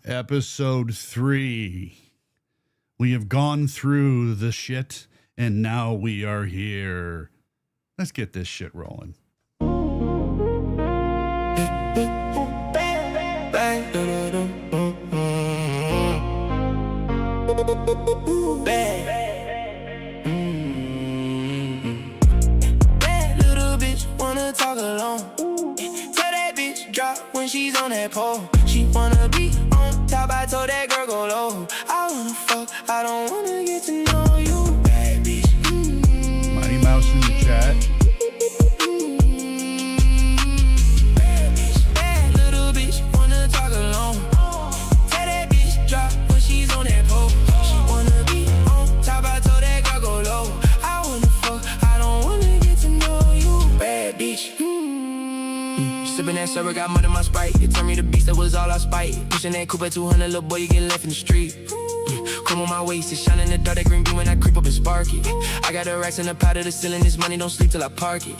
Episode 3. We have gone through the shit, and now we are here. Let's get this shit rolling. Bad little bitch wanna talk alone. Tell that bitch drop when she's on that pole. She wanna be on top, I told that girl go low. I wanna fuck, I don't wanna get to know you. Bad bitch. Mighty Mouse in the chat. Bad bitch. Bad little bitch wanna talk alone. Tell that bitch drop when she's on that pole. She wanna be on top, I told that girl go low. I wanna fuck, I don't wanna get to know you. Bad bitch. Sippin' that syrup, got mud in my Sprite. It turned me to beast, that was all I spite. Pushing that coupe at 200, little boy, you get left in the street. Come on my waist, it's shining in the dark, that green beam when I creep up and spark it. I got the racks in the powder, the ceiling, this money don't sleep till I park it.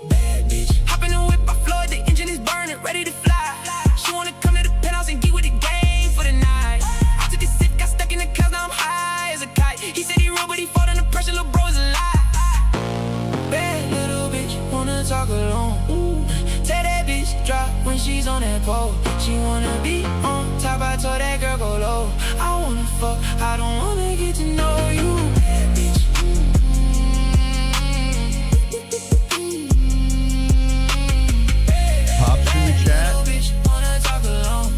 Bad bitch. Hop in the whip, I flood, the engine is burning, ready to fly. She wanna come to the penthouse and get with the gang for the night. I took this sip, got stuck in the clouds, now I'm high as a kite. He said he real, but he fought under pressure, little bro is a lie. Bad little bitch, wanna talk alone. Tell that bitch drop when she's on that pole. She wanna be on top, I told that girl go low. I wanna fuck, I don't wanna get to know you. Bad bitch. Pops in the chat. Little bitch wanna talk alone.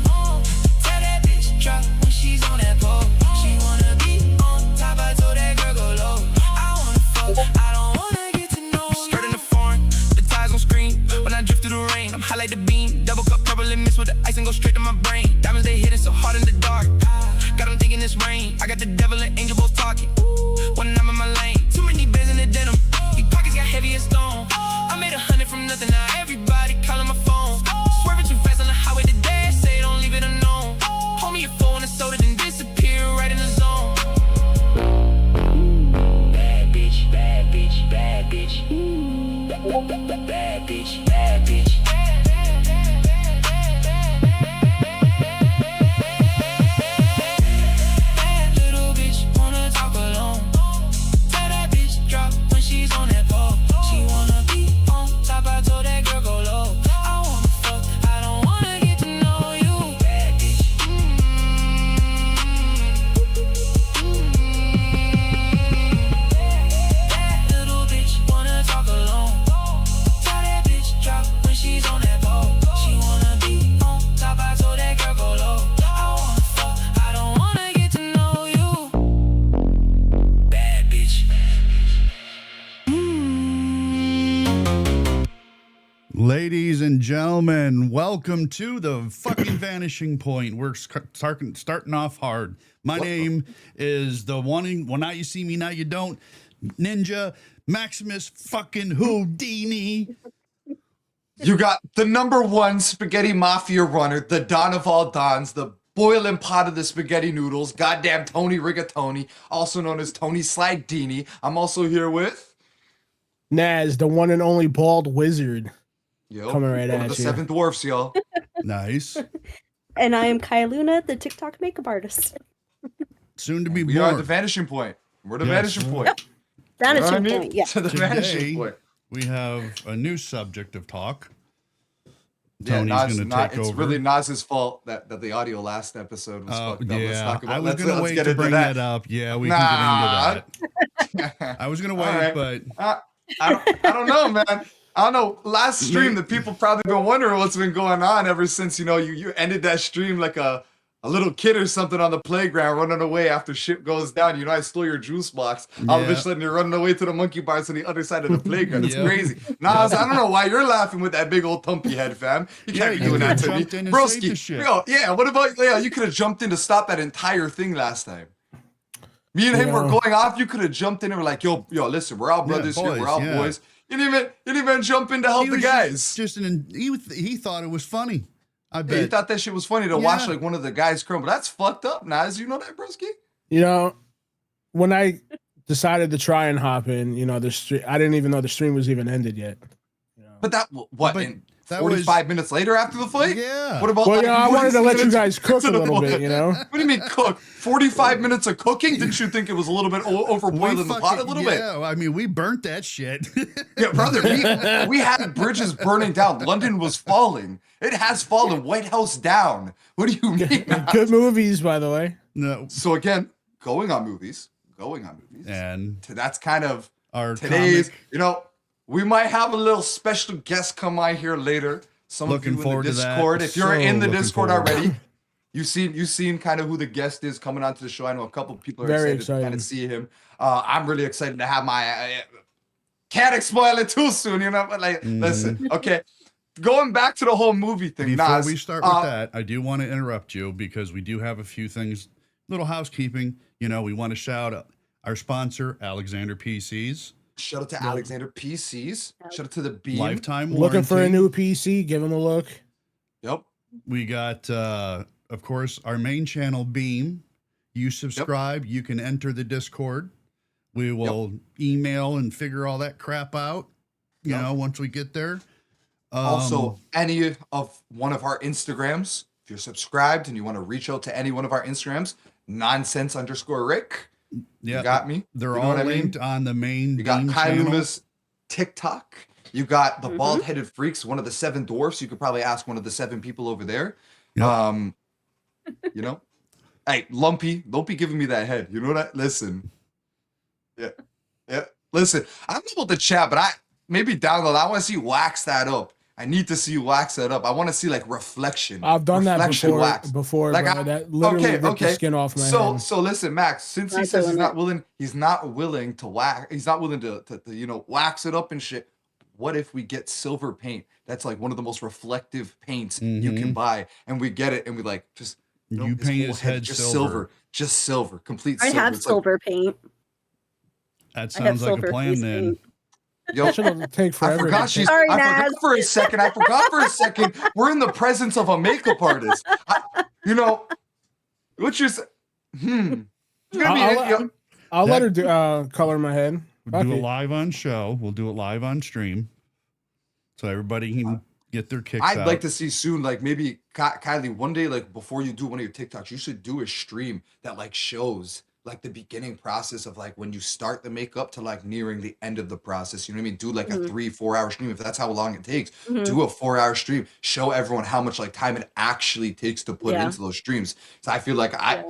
Tell that bitch drop when she's on that pole. She wanna be on top, I told that girl go low. I wanna fuck, I don't wanna get to know you. Skirt in the foreign, the ties on screen. When I drift through the rain, I'm high like the beam. Double cup purple and mixed with the ice and go straight to my brain. Diamonds, they hitting so hard in the dark. Got them thinking it's rain. I got the devil and angel both talking. When I'm in my lane, too many bands in the denim. These pockets got heavy as stone. I made 100 from nothing, now everybody calling my phone. Swerving too fast on the highway today, say don't leave it unknown. Hold me a phone and soda, then disappear right in the zone. Bad bitch, bad bitch, bad bitch. Bad bitch, bad bitch. Bad little bitch wanna talk alone. Tell that bitch drop when she's on that pole. She wanna be on top, I told that girl go low. I wanna fuck, I don't wanna get to know you. Bad bitch. Bad little bitch wanna talk alone. Tell that bitch drop when she's on that pole. She wanna be on top, I told that girl go low. I wanna fuck, I don't wanna get to know you. Bad bitch. Ladies and gentlemen, welcome to the fucking Vanishing Point. We're starting off hard. My name is the one, well, now you see me, now you don't. Ninja Maximus fucking Houdini. You got the #1 spaghetti mafia runner, the Don of all Dons, the boiling pot of the spaghetti noodles, goddamn Tony Rigatoni, also known as Tony Slidini. I'm also here with Naz, the one and only bald wizard. Coming right one at of the you. 7 dwarfs, y'all. Nice. And I am Kai Luna, the TikTok makeup artist. Soon to be We are born. the vanishing point. We're the Yes. vanishing point. Vanishing You know what I mean? point, yeah. To the vanishing Today, point. we have a new subject of talk. Yeah, Tony's Nas, going to take it's over. really Nas's fault that the audio last episode was fucked up. Let's Yeah, talk about, I was let's, going to let's wait get to into bring that. that up. Yeah, we Nah. can get into that. I was going to wait, All right. but I don't know, man. I don't know. Last stream, the people probably been wondering what's been going on ever since, you know, you ended that stream like a little kid or something on the playground running away after shit goes down. You know, I stole your juice box. All of a Yeah. sudden, you're running away to the monkey bars on the other side of the playground. It's Yeah. crazy. Nas, I don't know why you're laughing with that big old thumpy head, fam. You can't be you doing that to me. jumped in and saved the Broski, shit. yo, yeah, what about, yeah, you could have jumped in to stop that entire thing last time. Me and him were Yeah. going off. You could have jumped in and were like, yo, listen, we're all brothers here. boys, We're all yeah. boys. You didn't even jump in to help he the was guys. just he thought it was funny. I Yeah, bet. you thought that shit was funny to Yeah. watch like one of the guys crumble. That's fucked up, Nas. You know that, broski? You know, when I decided to try and hop in, you know, I didn't even know the stream was even ended yet. You know? But that what? But And That 45 minutes later after the fight? Yeah. What about Well, like, yeah, I wanted to 46 let you minutes guys cook a into the little bit, fight? you know? What do you mean cook? 45 minutes of cooking? Didn't you think it was a little bit overboiled in the pot a little bit? Yeah, I mean, we burnt that shit. Yeah, brother, we had bridges burning down. London was falling. It has fallen. White House down. What do you mean? Good movies, by the way. No. So again, going on movies. And That's kind of our today's, comic. you know, we might have a little special guest come on here later. Some Looking of you in forward the to that. Discord. If you're So in the looking Discord forward. already, you've seen kind of who the guest is coming onto the show. I know a couple of people are Very excited to kind excited. of see him. I'm really excited to have my can't spoil it too soon, you know. But like, listen, okay. Going back to the whole movie thing. Before Nas, we start with that, I do want to interrupt you because we do have a few things, little housekeeping. You know, we want to shout out our sponsor, Alexander PCs. shout out to Alexander PCs. Shout out to the Beam. Lifetime warranty. Looking for a new PC? Give them a look. Yep. We got, of course, our main channel, Beam. You subscribe, you can enter the Discord. We will email and figure all that crap out, you know, once we get there. Also, any of one of our Instagrams, if you're subscribed and you want to reach out to any one of our Instagrams, nonsense_Rick. Yeah, You got me. They're You know all what I mean? linked on the main. You got Beam Kai channel. Luna's TikTok. You got the bald-headed freaks, one of the 7 dwarfs. You could probably ask one of the 7 people over there. Yep. You know, hey, Lumpy, don't be giving me that head. You know what? Listen, yeah. Listen, I don't know about the chat, but maybe down the line, I want to see you wax that up. I need to see you wax that up. I want to see like reflection. I've done that Reflection before. wax. Before, Like, bro. That literally ripped the skin off my head. So listen, Max. Since he says he's not willing to wax. He's not willing to you know, wax it up and shit. What if we get silver paint? That's like one of the most reflective paints you can buy, and we get it, and we like just You his paint whole his head just silver. just silver, complete I silver. have It's like, silver paint. That I have sounds like silver a plan face then. paint. yo, Should take I forever. forgot to Sorry, I forgot Naz. for a second. I forgot for a second. We're in the presence of a makeup artist. You know, what you're saying? It's gonna be. I'll let her do color my head. We'll do Fuck it it. live on show. We'll do it live on stream, so everybody can get their kicks I'd out. like to see soon, like maybe Kylie, one day, like before you do one of your TikToks, you should do a stream that like shows like the beginning process of like when you start the makeup to like nearing the end of the process. You know what I mean? Do like a 3-4 hour stream if that's how long it takes. Do a 4-hour stream. Show everyone how much like time it actually takes to put into those streams. So I feel like I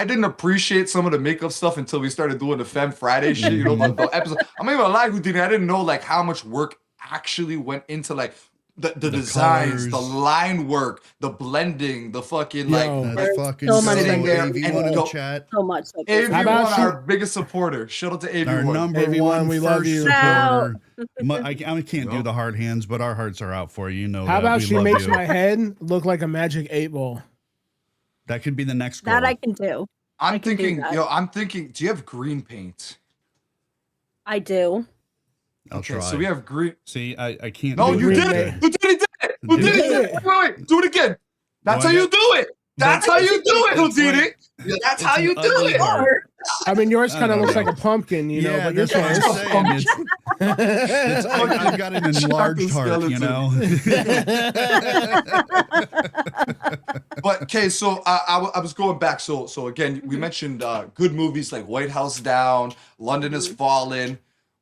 didn't appreciate some of the makeup stuff until we started doing the Femme Friday shit. You know, the episode. I'm not even gonna lie, Houdini. I didn't know like how much work actually went into like the designs, colors. the line work, the blending, the fucking like Yo. That's fucking so much sitting like there AV1 and in the go- chat. So much like AV1, this. How about our you? biggest supporter. Shout out to AV1. Our number AV1, one we love first you. supporter. I can't do the hard hands, but our hearts are out for you. You know How that. about We she love makes you. my head look like a magic 8-ball? That could be the next goal. That I can do. I'm can do thinking, that. I'm thinking, do you have green paint? I do. I'll Okay, try. so we have green. See, I can't. No, do you it. did it. Houdini did it. Houdini Did did it. Wait, do it again. That's No, how I you do it. That's how you do it, It's Houdini. like- That's it's how an you do ugly it. heart. I mean, yours I kind of don't looks know. like a pumpkin, you know, Yeah, but yours that's what is. I'm saying. I've got an enlarged heart, you know. But okay, so I was going back. So again, we mentioned good movies like White House Down, London Has Fallen.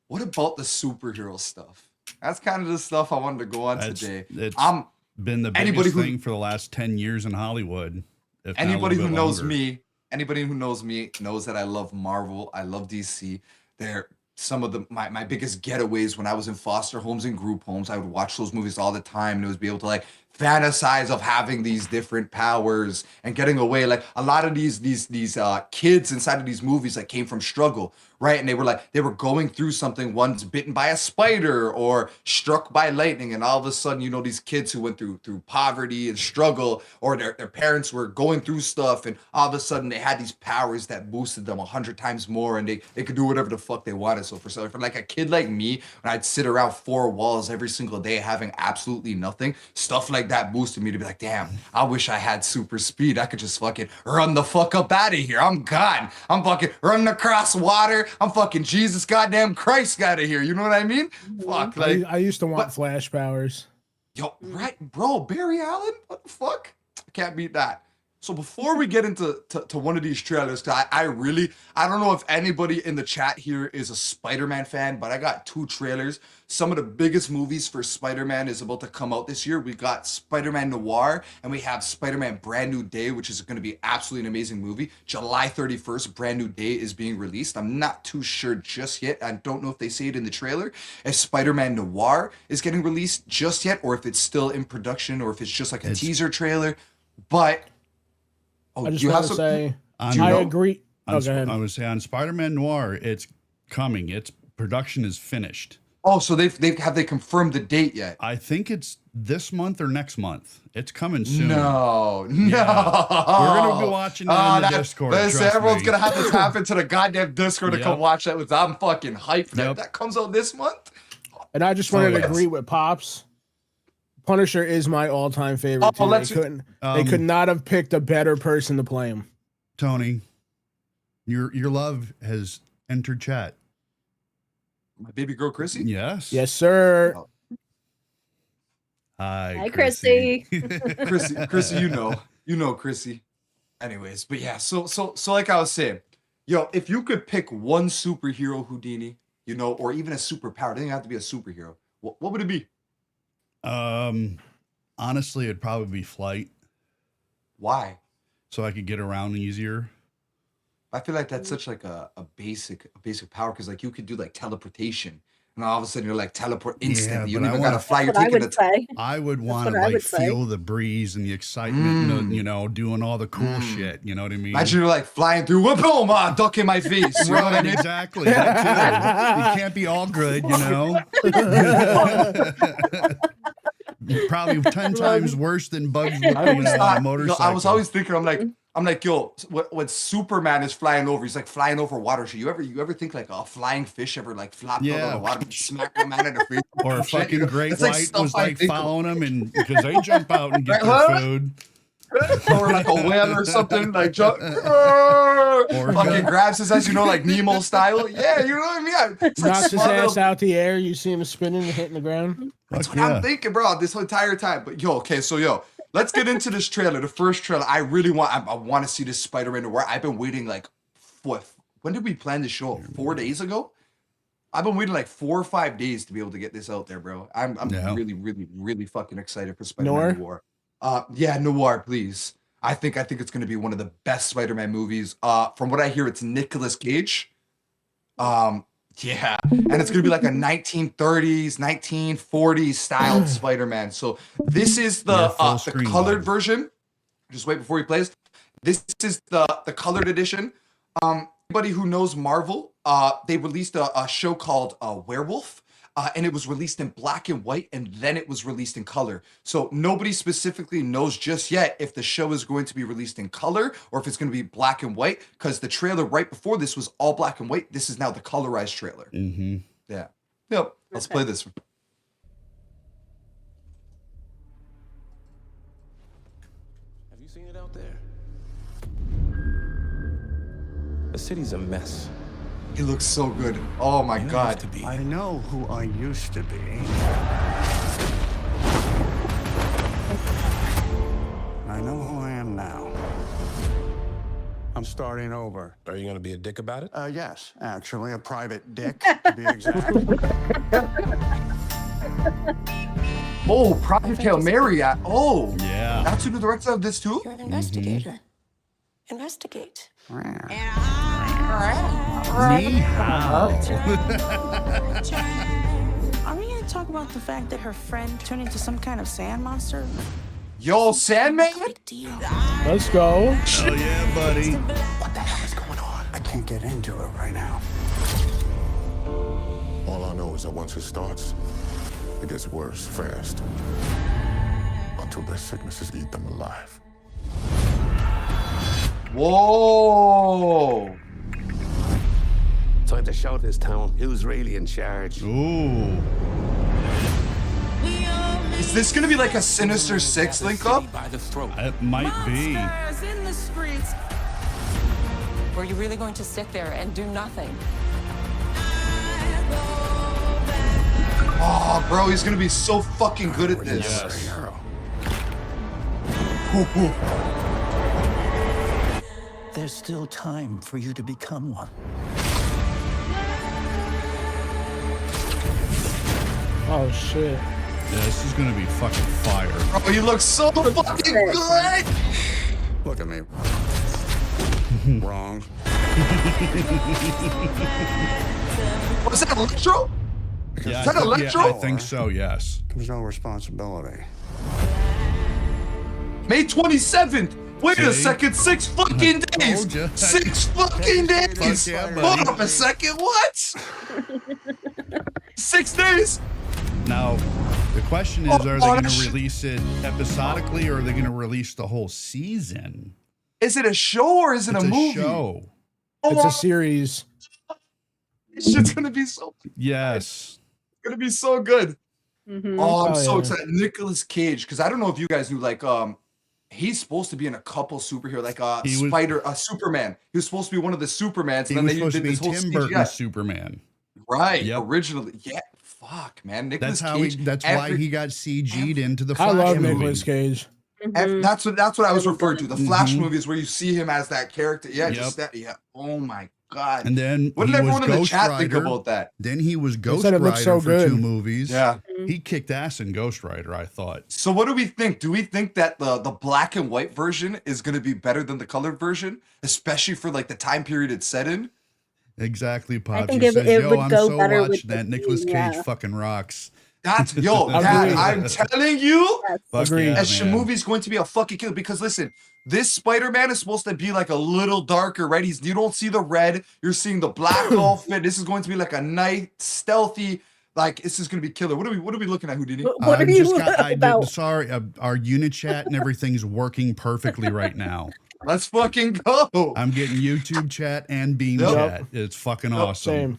What about the superhero stuff? That's kind of the stuff I wanted to go on today. It's I'm been the anybody biggest who- thing for the last 10 years in Hollywood. if not a anybody little who bit knows longer. me, anybody who knows me knows that I love Marvel. I love DC. They're some of my biggest getaways when I was in foster homes and group homes. I would watch those movies all the time, and it was be able to like fantasize of having these different powers and getting away. Like a lot of these kids inside of these movies like came from struggle, right? And they were going through something. One's bitten by a spider or struck by lightning, and all of a sudden, you know, these kids who went through poverty and struggle, or their parents were going through stuff, and all of a sudden they had these powers that boosted them 100 times more, and they could do whatever the fuck they wanted. So for like a kid like me, when I'd sit around 4 walls every single day having absolutely nothing, stuff like that boosted me to be like, damn, I wish I had super speed. I could just fucking run the fuck up out of here. I'm gone. I'm fucking running across water. I'm fucking Jesus goddamn Christ out of here. You know what I mean? Fuck, like I used to want flash powers. Yo, right, bro, Barry Allen? What the fuck? I can't beat that. So before we get into one of these trailers, I don't know if anybody in the chat here is a Spider-Man fan, but I got 2 trailers. Some of the biggest movies for Spider-Man is about to come out this year. We got Spider-Man Noir, and we have Spider-Man Brand New Day, which is going to be absolutely an amazing movie. July 31st, Brand New Day is being released. I'm not too sure just yet. I don't know if they say it in the trailer, if Spider-Man Noir is getting released just yet, or if it's still in production, or if it's just like a teaser trailer. But I just want to say, I agree. I would say on Spider-Man Noir, it's coming. Its production is finished. Oh, so have they confirmed the date yet? I think it's this month or next month. It's coming soon. No. We're gonna be watching it in the Discord. Listen, everyone's gonna have to tap into the goddamn Discord to come watch that. I'm fucking hyped for that. That comes out this month. And I just wanted to agree with Pops. Punisher is my all-time favorite. They could not have picked a better person to play him. Tony, your love has entered chat. My baby girl, Chrissy? Yes. Yes, sir. Hi, Chrissy. Chrissy, you know Chrissy. Anyways, but yeah, so like I was saying, yo, if you could pick one superhero, Houdini, you know, or even a superpower, it doesn't have to be a superhero. What would it be? Honestly, it'd probably be flight. Why? So I could get around easier. I feel like that's such like a basic power, because like you could do like teleportation, and all of a sudden you're like teleport instantly. You don't even gotta fly. You're taking I would want to like feel the breeze and the excitement, you know, doing all the cool shit. You know what I mean? Imagine you're like flying through, boom, duck in my face. You know what I mean? Exactly. That too. You can't be all good, you know. Probably 10 times worse than Bugs with a motorcycle. I was always thinking, I'm like, yo, when Superman is flying over, he's like flying over water. So you ever think like a flying fish ever like flopped out on the water and smacked the man in the face? Or a fucking great white was like following him, and because they jump out and get their food. Or like a whale or something, like jump, or fucking grabs his ass, you know, like Nemo style. Yeah, you know what I mean? It's knocks his ass out the air. You see him spinning and hitting the ground. That's what I'm thinking, bro, this whole entire time. But yo, let's get into this trailer. The first trailer, I want to see this Spider-Man Noir. I've been waiting like, when did we plan this show? 4 days ago? I've been waiting like 4 or 5 days to be able to get this out there, bro. I'm really, really, really fucking excited for Spider-Man Noir. Noir, please. I think it's going to be one of the best Spider-Man movies. From what I hear, it's Nicolas Cage. And it's going to be like a 1930s, 1940s styled Spider-Man. So this is the colored version. Just wait before he plays. This is the colored edition. Anybody who knows Marvel, they released a show called Werewolf. And it was released in black and white, and then it was released in color. So nobody specifically knows just yet if the show is going to be released in color or if it's going to be black and white, because the trailer right before this was all black and white. This is now the colorized trailer. Mm-hmm. Yeah. Yep. Let's play this one. Have you seen it out there? The city's a mess. He looks so good. Oh my God. I know who I used to be. I know who I am now. I'm starting over. Are you gonna be a dick about it? Yes, actually, a private dick, to be exact. Oh, Prophet Hail Mary. Oh. Yeah. That's who the director of this too? You're an investigator. Investigate. Ni hao. Are we gonna talk about the fact that her friend turned into some kind of sand monster? Yo, Sandman? Big deal. Let's go. Oh yeah, buddy. What the hell is going on? I can't get into it right now. All I know is that once it starts, it gets worse fast. Until their sicknesses eat them alive. Whoa. Time to show this town who's really in charge. Ooh. Is this gonna be like a Sinister Six link up? It might be. In the streets. Were you really going to sit there and do nothing? Oh, bro, he's gonna be so fucking good at this. Yes. There's still time for you to become one. Oh shit. Yeah, this is gonna be fucking fire. Bro, you look so fucking good. Look at me. Wrong. Was that Electro? Yeah, Is that Electro? Yeah, I think so, yes. There's no responsibility. May 27th. Wait a See? second, 6 fucking days. Told ya. 6 fucking days. Fuck yeah, Hold buddy. up a second, what? 6 days? Now, the question is, are they going to shit. release it episodically or are they going to release the whole season? Is it a show or is it It's a movie? show. It's a series. This shit's gonna be so Yes. gonna be so good. Mhm. Oh, I'm Oh, so yeah. excited. Nicolas Cage, because I don't know if you guys knew, like, he's supposed to be in a couple superhero, like He was- Superman. He was supposed to be one of the Supermans, He and then was they supposed to did be this whole Tim CGI. Burton's Superman. Right, Yep. originally. Yeah, fuck, man. Nicolas That's how Cage. that's why he got CG'd into the I Flash love movie. Nicolas Cage. That's what I was referring to. The Flash movies where you see him as that character. Yeah, Yep. just that. Yeah. Oh my god. And then What did he was everyone in the Ghost chat think Rider. about that? Then he was Ghost said it Rider looked so for good. 2 movies. Yeah. He kicked ass in Ghost Rider, I thought. So what do we think? Do we think that the black and white version is going to be better than the colored version, especially for like the time period it's set in? Exactly, Pops. think He it- says, it yo, would I'm go so better with watching the that. Nicolas theme, Cage yeah. fucking rocks. That's yo, Agreed. that I'm telling you, Fuck Agreed. yeah, that man. movie's going to be a fucking killer. Because listen, this Spider-Man is supposed to be like a little darker, right? You don't see the red, you're seeing the black outfit. This is going to be like a nice, stealthy. Like this is going to be killer. What are we looking at, Houdini? What are you about? Sorry, our unit chat and everything's working perfectly right now. Let's fucking go. I'm getting YouTube chat and Beam Yep. chat. It's fucking awesome.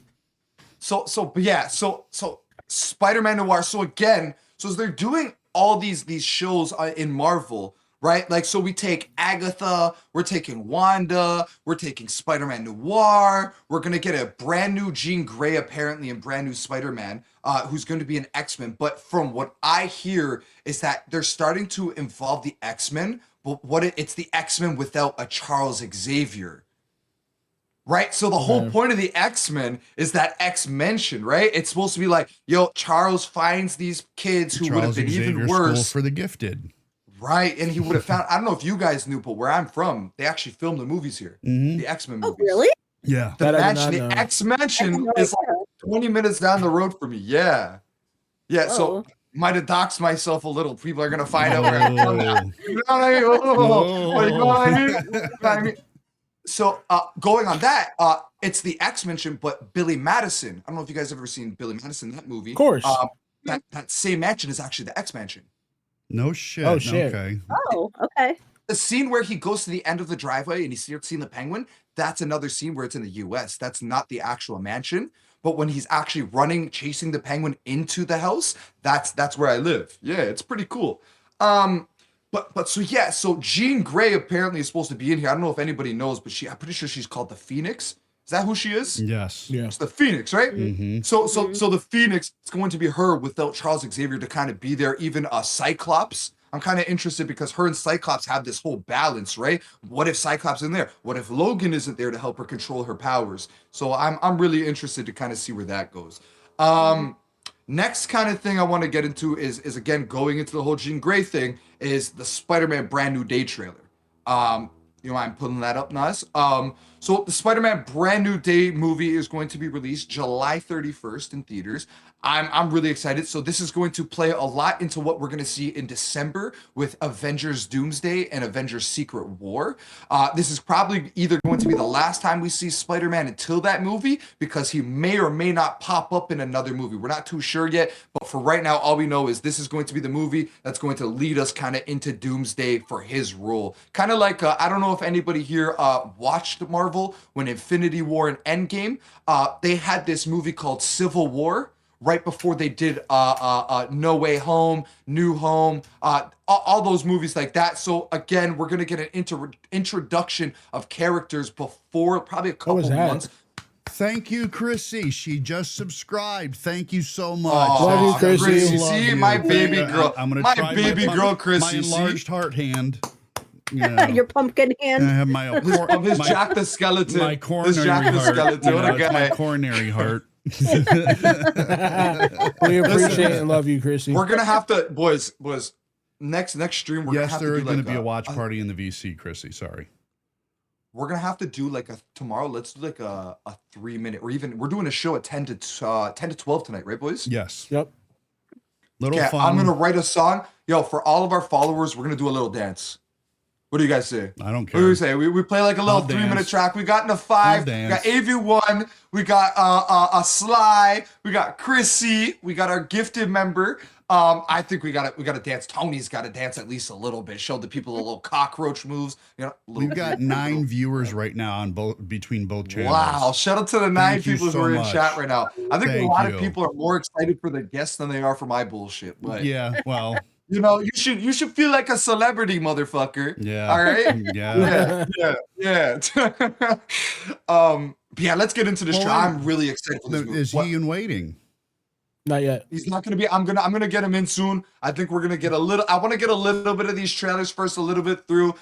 Same. So Spider-Man Noir. So again, so they're doing all these shows in Marvel, right? Like, so we take Agatha, we're taking Wanda, we're taking Spider-Man Noir. We're gonna get a brand new Jean Grey apparently, and brand new Spider-Man, who's going to be an X-Men. But from what I hear is that they're starting to involve the X-Men, but it's the X-Men without a Charles Xavier. Right, so the whole point of the X-Men is that X-Mention, right? It's supposed to be like, yo, Charles finds these kids who would have been Xavier even School worse, for the Gifted. right? And he would have found. I don't know if you guys knew, but where I'm from, they actually filmed the movies here, the X-Men movies. Oh, really? Yeah. The That I did mansion, not the know. X-Mansion is like 20 minutes down the road from me. Yeah, yeah. So Whoa. might have doxed myself a little. People are gonna find out where I'm from. Oh. You know what I mean? Oh, you know what I mean? You know what I mean? So going on that, it's the X-Mention, but Billy Madison. I don't know if you guys have ever seen Billy Madison, that movie. Of course. That same mansion is actually the X-Mansion. No shit. Oh, shit. Okay. Oh, okay. The scene where he goes to the end of the driveway and he starts seeing the penguin, that's another scene where it's in the US. That's not the actual mansion. But when he's actually running, chasing the penguin into the house, that's where I live. Yeah, it's pretty cool. But so Jean Grey apparently is supposed to be in here. I don't know if anybody knows, but I'm pretty sure she's called the Phoenix. Is that who she is? Yes. Yeah. It's the Phoenix, right? Mm-hmm. So the Phoenix, it's going to be her without Charles Xavier to kind of be there. Even Cyclops. I'm kind of interested because her and Cyclops have this whole balance, right? What if Cyclops isn't there? What if Logan isn't there to help her control her powers? So I'm really interested to kind of see where that goes. Next kind of thing I want to get into is again going into the whole Jean Grey thing is the Spider-Man Brand New Day trailer. You know, I'm pulling that up, Nas. So the Spider-Man Brand New Day movie is going to be released July 31st in theaters. I'm really excited. So this is going to play a lot into what we're going to see in December with Avengers Doomsday and Avengers Secret War. This is probably either going to be the last time we see Spider-Man until that movie, because he may or may not pop up in another movie. We're not too sure yet, but for right now, all we know is this is going to be the movie that's going to lead us kind of into Doomsday for his role. Kind of like, I don't know if anybody here watched Marvel when Infinity War and Endgame, they had this movie called Civil War right before they did No Way Home, New Home, all those movies like that. So again, we're going to get an introduction of characters before probably a couple months. Thank you, Chrissy. She just subscribed. Thank you so much. Love you, Chrissy. See, my baby girl. I'm gonna my try baby girl, Chrissy. My enlarged heart hand. Your pumpkin hand. I have my his Jack the Skeleton. My coronary his Jack the heart. Skeleton. What a It's my guy. coronary heart. We appreciate and love you, Chrissy. We're gonna have to, boys. Next stream, we're gonna Yes, have there to is do going like to be a watch party in the VC, Chrissy. Sorry. We're gonna have to do like tomorrow. Let's do like a 3-minute, or even we're doing a show at 10 to 12 tonight, right, boys? Yes. Yep. Little Okay, fun. I'm gonna write a song. Yo, for all of our followers, we're gonna do a little dance. What do you guys say? I don't What care. do you say? We play like a little I'll 3-minute dance. track. We got into 5. I'll We got dance. AV1. We got a Sly. We got Chrissy. We got our gifted member. I think we gotta dance. Tony's gotta dance at least a little bit. Show the people a little cockroach moves. You know, We've got 9 viewers right now on between both channels. Wow! Shout out to the 9 Thank you people so who are in much. chat right now. I think a Thank lot you. of people are more excited for the guests than they are for my bullshit. But Yeah, well, you know, you should feel like a celebrity, motherfucker. yeah. All right. Yeah. Yeah. Yeah. Let's get into this Well, show. I'm really excited for this movie. Is he in waiting? Not yet. He's not gonna be. I'm gonna get him in soon. I think we're gonna get a little. I want to get a little bit of these trailers first, a little bit through.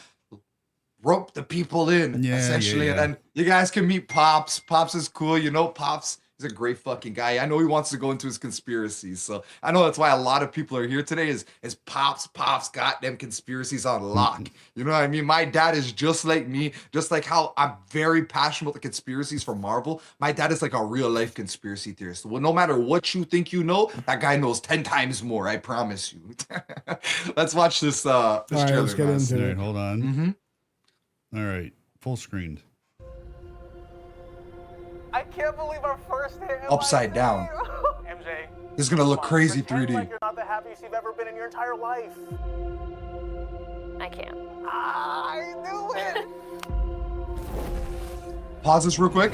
Rope the people in, essentially, yeah. and then you guys can meet Pops. Pops is cool, you know. Pops is a great fucking guy. I know he wants to go into his conspiracies, so I know that's why a lot of people are here today. Is Pops got them conspiracies on lock? You know what I mean? My dad is just like me, just like how I'm very passionate about the conspiracies for Marvel. My dad is like a real life conspiracy theorist. Well, no matter what you think you know, that guy knows 10 times more. I promise you. Let's watch this. This All right, trailer. let's get guys. into All it. right, hold on. Mm-hmm. All right, full screened. I can't believe our first hit. Upside down. MJ. This is gonna look crazy pretend 3D. like you're not the happiest you've ever been in your entire life. I can't. I knew it. Pause this real quick.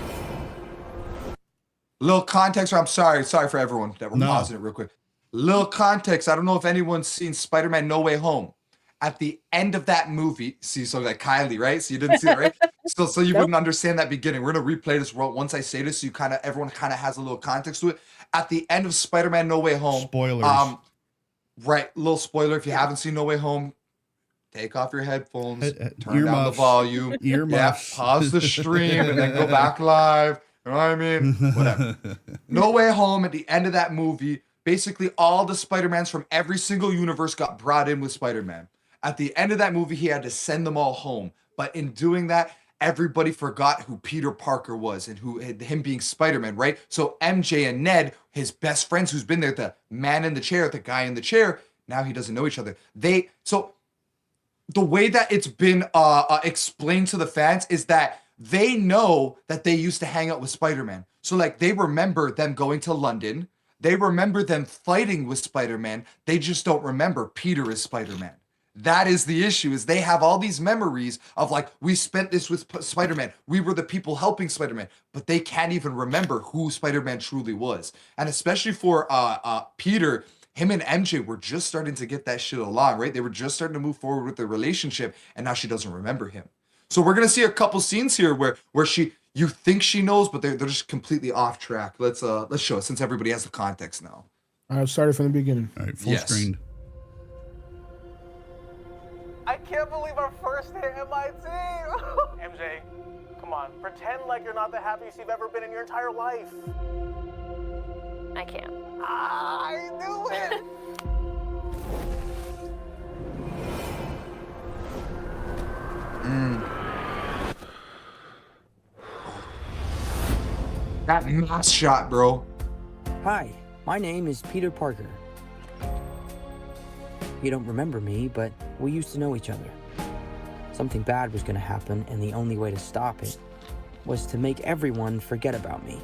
Little context. I'm sorry for everyone that we're pausing it real quick. Little context. I don't know if anyone's seen Spider-Man No Way Home. At the end of that movie, see, so like Kylie, right? So you didn't see it, right? So you wouldn't understand that beginning. We're gonna replay this once I say this, so everyone kind of has a little context to it. At the end of Spider-Man No Way Home, Spoilers. Right, little spoiler. If you haven't seen No Way Home, take off your headphones, turn down the Earmuffs. volume, Earmuffs. pause the stream, and then go back live. You know what I mean? Whatever. No Way Home. At the end of that movie, basically all the Spider-Mans from every single universe got brought in with Spider-Man. At the end of that movie, he had to send them all home. But in doing that, everybody forgot who Peter Parker was and him being Spider-Man, right? So MJ and Ned, his best friends who's been there, the man in the chair, the guy in the chair, now he doesn't know each other. So the way that it's been explained to the fans is that they know that they used to hang out with Spider-Man. So like they remember them going to London. They remember them fighting with Spider-Man. They just don't remember Peter is Spider-Man. That is the issue, is they have all these memories of like, we spent this with Spider-Man. We were the people helping Spider-Man, but they can't even remember who Spider-Man truly was. And especially for Peter, him and MJ were just starting to get that shit along, right? They were just starting to move forward with their relationship, and now she doesn't remember him. So we're gonna see a couple scenes here where you think she knows, but they're just completely off track. Let's show it since everybody has the context now. I started from the beginning. All right, full screen. I can't believe our first hit MIT. MJ, come on, pretend like you're not the happiest you've ever been in your entire life. I can't. I knew it. That mask shot, bro. Hi, my name is Peter Parker. You don't remember me, but we used to know each other. Something bad was going to happen, and the only way to stop it was to make everyone forget about me.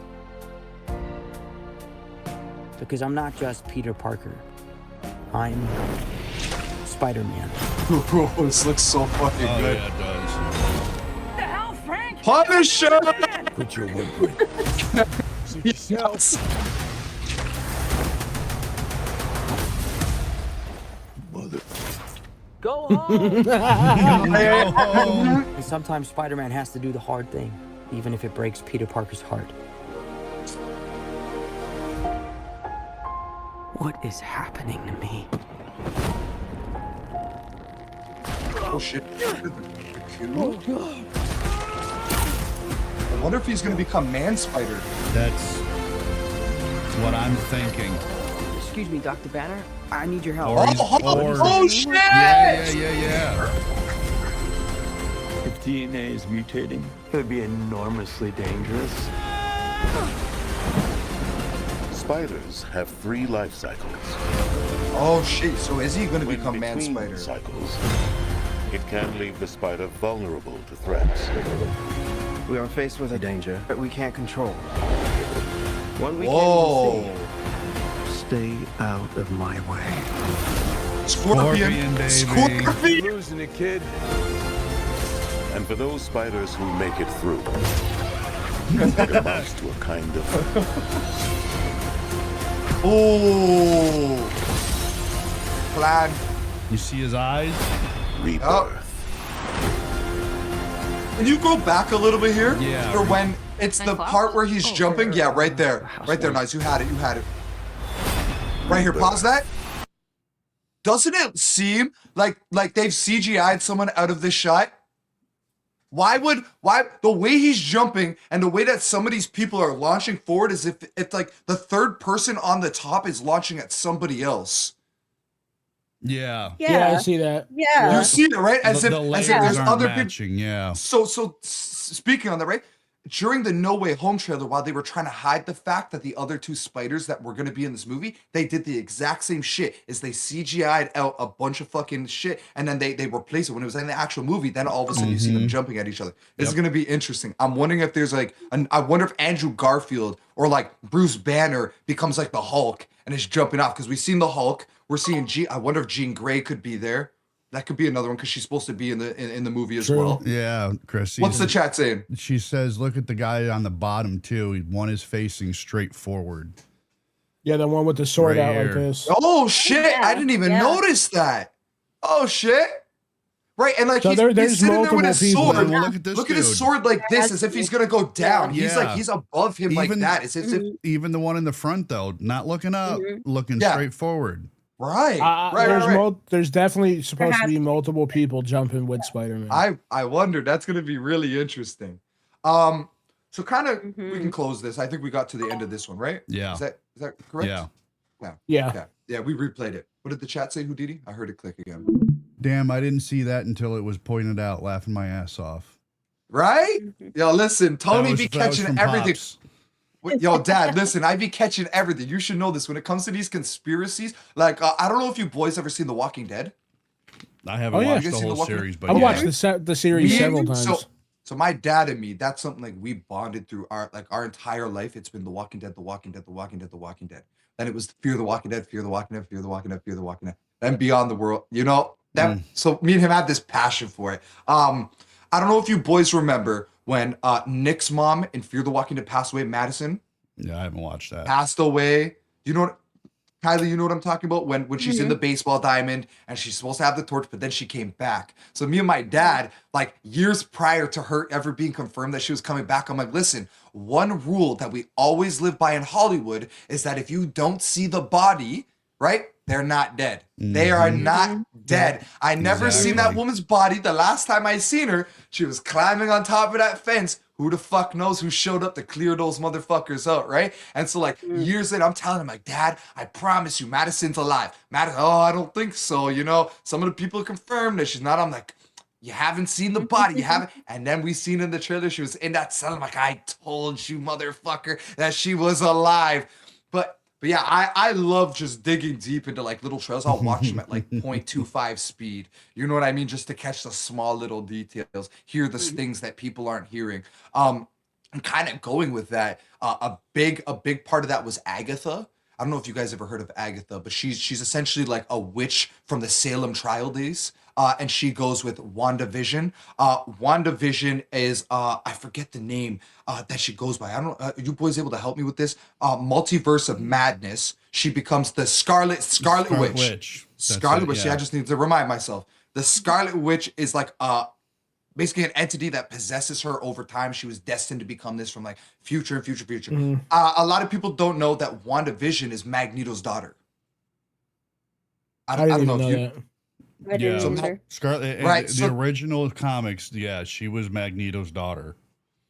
Because I'm not just Peter Parker. I'm Spider-Man. This looks so fucking good. Yeah, it does. What the hell, Frank? Punisher! Put your windbreak. Yes. Go home! Go home. And sometimes Spider-Man has to do the hard thing, even if it breaks Peter Parker's heart. What is happening to me? Oh shit. I wonder if he's gonna become Man Spider. That's what I'm thinking. Excuse me, Dr. Banner. I need your help. Oh shit! Yeah. If DNA is mutating, it would be enormously dangerous. Spiders have 3 life cycles. Oh shit, so is he gonna become Man Between Spider? cycles, it can leave the spider vulnerable to threats. We are faced with a danger that we can't control. One we Whoa! can't even see. Stay out of my way. Scorpion, baby. Scorpion! You're losing it, kid. And for those spiders who make it through, it amounts to a kind of Plan. You see his eyes? rebirth. Can you go back a little bit here? Yeah. Or when it's the part where he's jumping? Yeah, right there. Right there, nice. You had it. Right here, pause that. Doesn't it seem like they've CGI'd someone out of this shot? Why the way he's jumping and the way that some of these people are launching forward is if it's like the third person on the top is launching at somebody else. Yeah. Yeah, I see that. Yeah. You see it, right? As if there's other people. Yeah. So speaking on that, right? During the No Way Home trailer, while they were trying to hide the fact that the other 2 spiders that were going to be in this movie, they did the exact same shit. Is they CGI'd out a bunch of fucking shit, and then they replaced it when it was in the actual movie. Then all of a sudden you see them jumping at each other. This is going to be interesting. I'm wondering if there's like, I wonder if Andrew Garfield or like Bruce Banner becomes like the Hulk and is jumping off, because we've seen the Hulk. We're seeing I wonder if Jean Grey could be there. That could be another one because she's supposed to be in the movie as well. Yeah, Chris. What's the chat saying? She says, look at the guy on the bottom too. One is facing straight forward. Yeah, the one with the sword Right out here. like this. Oh shit! Yeah, I didn't even notice that. Oh shit! Right, and like So he's there's sitting there with his multiple sword. people. Look at this Look at his dude. sword like this, as if he's gonna go down. He's Yeah. he's above him like that. As if Even the one in the front though, not looking up, looking Yeah. straight forward. right. There's definitely supposed to be multiple people jumping with Spider-Man. I wondered. That's gonna be really interesting. So kind of we can close this. I think we got to the end of this one, right? Yeah. Is that correct? Yeah. Yeah. We replayed it. What did the chat say, Houdini? I heard it click again. Damn, I didn't see that until it was pointed out, laughing my ass off. Right? Yo, listen, Tony That be was catching from everything. Pops. Yo, Dad, listen, I be catching everything. You should know this. When it comes to these conspiracies, like, I don't know if you boys ever seen The Walking Dead. I haven't Oh, yeah. watched You the guys seen whole The Walking series, Dead? but I've yeah. watched the series several times. So my dad and me, that's something like we bonded through our entire life. It's been The Walking Dead, The Walking Dead, The Walking Dead, The Walking Dead. Then it was Fear the Walking Dead, Fear the Walking Dead, Fear the Walking Dead, Fear the Walking Dead. Then Beyond the World, you know? That so me and him had this passion for it. I don't know if you boys remember when Nick's mom in Fear the Walking Dead passed away, Madison. Yeah, I haven't watched that. Passed away. You know what, Kylie, you know what I'm talking about? When she's in the baseball diamond and she's supposed to have the torch, but then she came back. So me and my dad, like years prior to her ever being confirmed that she was coming back, I'm like, listen, one rule that we always live by in Hollywood is that if you don't see the body, right, they're not dead. They are not dead. I never seen that woman's body. The last time I seen her, she was climbing on top of that fence. Who the fuck knows who showed up to clear those motherfuckers out, right? And so like years later, I'm telling him like, Dad, I promise you, Madison's alive. Madison, oh, I don't think so. You know, some of the people confirmed that she's not. I'm like, you haven't seen the body, you haven't. And then we seen in the trailer, she was in that cell. I'm like, I told you, motherfucker, that she was alive. But yeah, I love just digging deep into like little trails. I'll watch them at like 0.25 speed. You know what I mean? Just to catch the small little details, hear the things that people aren't hearing. And kind of going with that, a big part of that was Agatha. I don't know if you guys ever heard of Agatha, but she's essentially like a witch from the Salem trial days. And she goes with WandaVision. WandaVision is I forget the name that she goes by. I don't know. Are you boys able to help me with this? Multiverse of Madness. She becomes the Scarlet Witch. Scarlet Witch. Yeah. I just need to remind myself. The Scarlet Witch is like basically an entity that possesses her over time. She was destined to become this from like future. Mhm. A lot of people don't know that WandaVision is Magneto's daughter. I don't didn't know even if know you. that. I didn't So either. Scarlet, Right, the so- original comics, yeah, she was Magneto's daughter.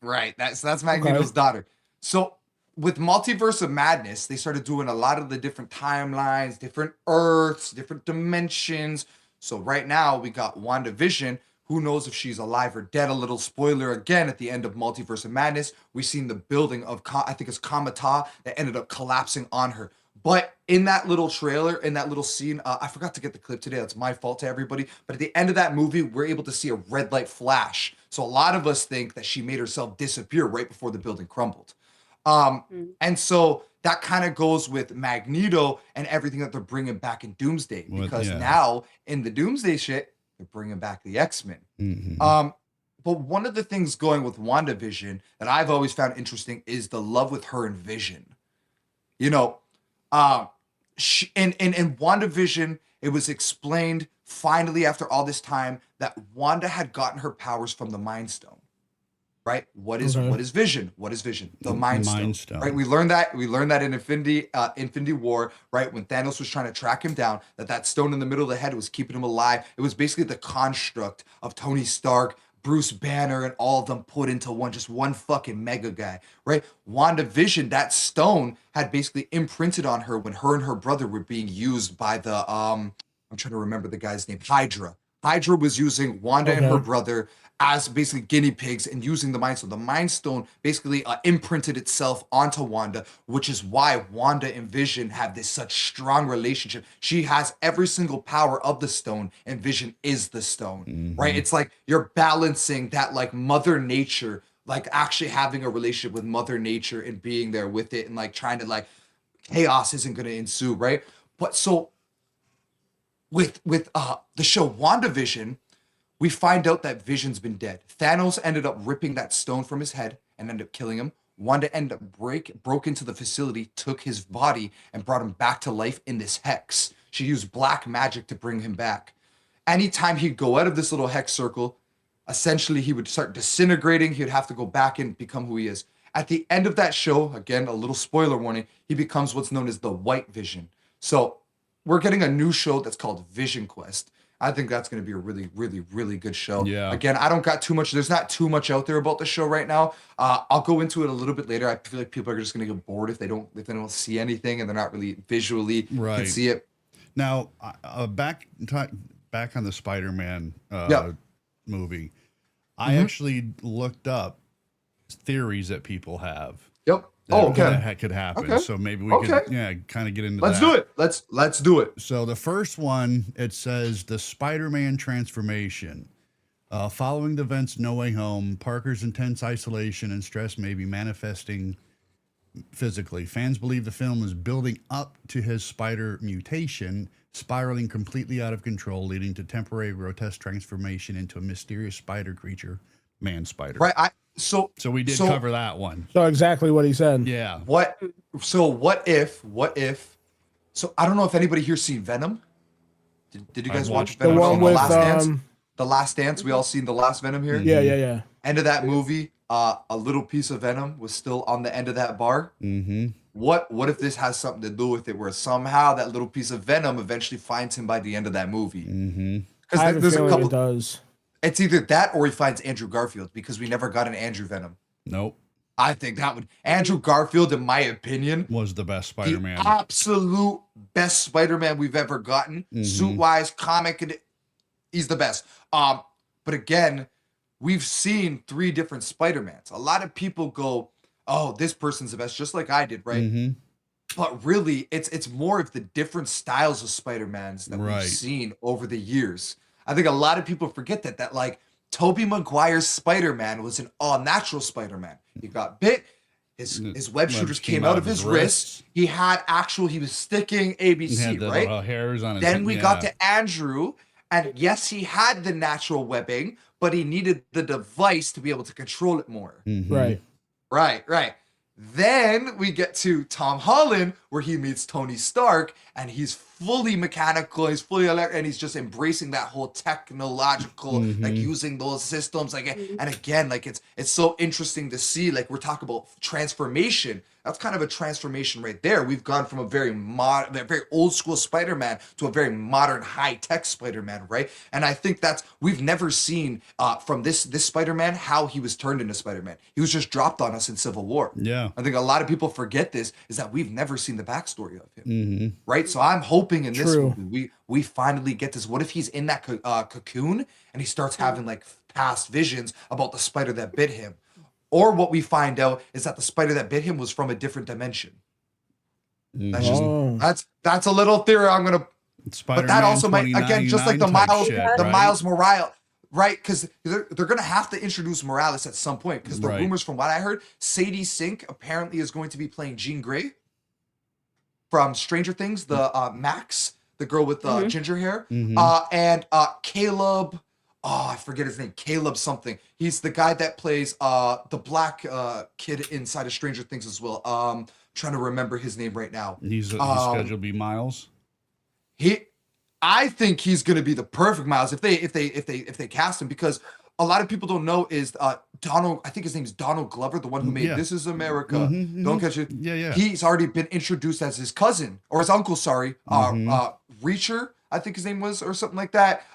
Right. That's Magneto's daughter. So with Multiverse of Madness, they started doing a lot of the different timelines, different Earths, different dimensions. So right now we got WandaVision. Who knows if she's alive or dead? A little spoiler again at the end of Multiverse of Madness. We've seen the building of, I think it's Kamata, that ended up collapsing on her. But in that little trailer, in that little scene, I forgot to get the clip today. That's my fault to everybody. But at the end of that movie, we're able to see a red light flash. So a lot of us think that she made herself disappear right before the building crumbled. And so that kind of goes with Magneto and everything that they're bringing back in Doomsday. Because now in the Doomsday shit, they're bringing back the X-Men. But one of the things going with WandaVision that I've always found interesting is the love with her and Vision. You know, in WandaVision, it was explained finally after all this time that Wanda had gotten her powers from the Mind Stone. Right? What is Vision? What is Vision? The Mind Stone. Right? We learned that in Infinity War, right? When Thanos was trying to track him down, that stone in the middle of the head was keeping him alive. It was basically the construct of Tony Stark, Bruce Banner, and all of them put into one fucking mega guy, right? WandaVision, that stone had basically imprinted on her when her and her brother were being used by the I'm trying to remember the guy's name, Hydra. Hydra was using Wanda and her brother as basically guinea pigs and using the Mind Stone. The Mind Stone basically imprinted itself onto Wanda, which is why Wanda and Vision have this such strong relationship. She has every single power of the stone, and Vision is the stone, right? It's like you're balancing that, like Mother Nature, like actually having a relationship with Mother Nature and being there with it, and like trying to like chaos isn't going to ensue, right? But so with the show WandaVision, we find out that Vision's been dead. Thanos ended up ripping that stone from his head and ended up killing him. Wanda ended up broke into the facility, took his body, and brought him back to life in this hex. She used black magic to bring him back. Anytime he'd go out of this little hex circle, essentially he would start disintegrating. He'd have to go back and become who he is. At the end of that show, again, a little spoiler warning, he becomes what's known as the White Vision. So we're getting a new show that's called Vision Quest. I think that's going to be a really, really, really good show. Yeah. Again, I don't got too much. There's not too much out there about the show right now. I'll go into it a little bit later. I feel like people are just going to get bored if they don't see anything and they're not really visually can see it. Now, back on the Spider-Man movie, I actually looked up theories that people have. Yep. That could happen. So maybe we could kind of get into Let's that. do it. Let's do it. So the first one, it says the Spider-Man transformation. Following the events No Way Home, Parker's intense isolation and stress may be manifesting physically. Fans believe the film is building up to his spider mutation, spiraling completely out of control, leading to temporary grotesque transformation into a mysterious spider creature, Man Spider. Right. So we did cover that one. So exactly what he said. Yeah. What if? So I don't know if anybody here seen Venom. Did you guys watch Venom? The one with The Last Dance. We all seen the last Venom here. Yeah. End of that movie, a little piece of Venom was still on the end of that bar. What if this has something to do with it, where somehow that little piece of Venom eventually finds him by the end of that movie? Because there's a couple. It does. It's either that or he finds Andrew Garfield, because we never got an Andrew Venom. Nope. I think that would Andrew Garfield, in my opinion, was the best Spider-Man. The absolute best Spider-Man we've ever gotten. Suit-wise, comic, he's the best. But again, we've seen 3 different Spider-Mans. A lot of people go, "Oh, this person's the best," just like I did, right? But really, it's more of the different styles of Spider-Mans that we've seen over the years. I think a lot of people forget that like Tobey Maguire's Spider-Man was an all-natural Spider-Man. He got bit, his web shooters came out of his wrists. He was sticking ABC, right? Hairs on his Then we got to Andrew, and yes, he had the natural webbing, but he needed the device to be able to control it more. Right. Then we get to Tom Holland, where he meets Tony Stark, and he's fully mechanical, he's fully and he's just embracing that whole technological, like using those systems, like, and again, like it's so interesting to see, like we're talking about transformation. That's kind of a transformation right there. We've gone from a very old school Spider-Man to a very modern, high-tech Spider-Man, right? And I think we've never seen from this Spider-Man how he was turned into Spider-Man. He was just dropped on us in Civil War. Yeah. I think a lot of people forget this, is that we've never seen the backstory of him, right? So I'm hoping in this movie we finally get this. What if he's in that cocoon and he starts having like past visions about the spider that bit him? Or what we find out is that the spider that bit him was from a different dimension. That's just that's a little theory I'm gonna. But that also might, again, just like the Miles Morales, right? Because they're gonna have to introduce Morales at some point. Because the rumors, from what I heard, Sadie Sink apparently is going to be playing Jean Grey from Stranger Things. The Max, the girl with ginger hair, and Caleb. Oh, I forget his name. Caleb something. He's the guy that plays the black kid inside of Stranger Things as well. Trying to remember his name right now. He's scheduled to be Miles. I think he's going to be the perfect Miles if they cast him, because a lot of people don't know is Donald. I think his name is Donald Glover, the one who made This Is America. Don't catch it. Yeah. He's already been introduced as his cousin or his uncle. Sorry, Reacher, I think his name was, or something like that.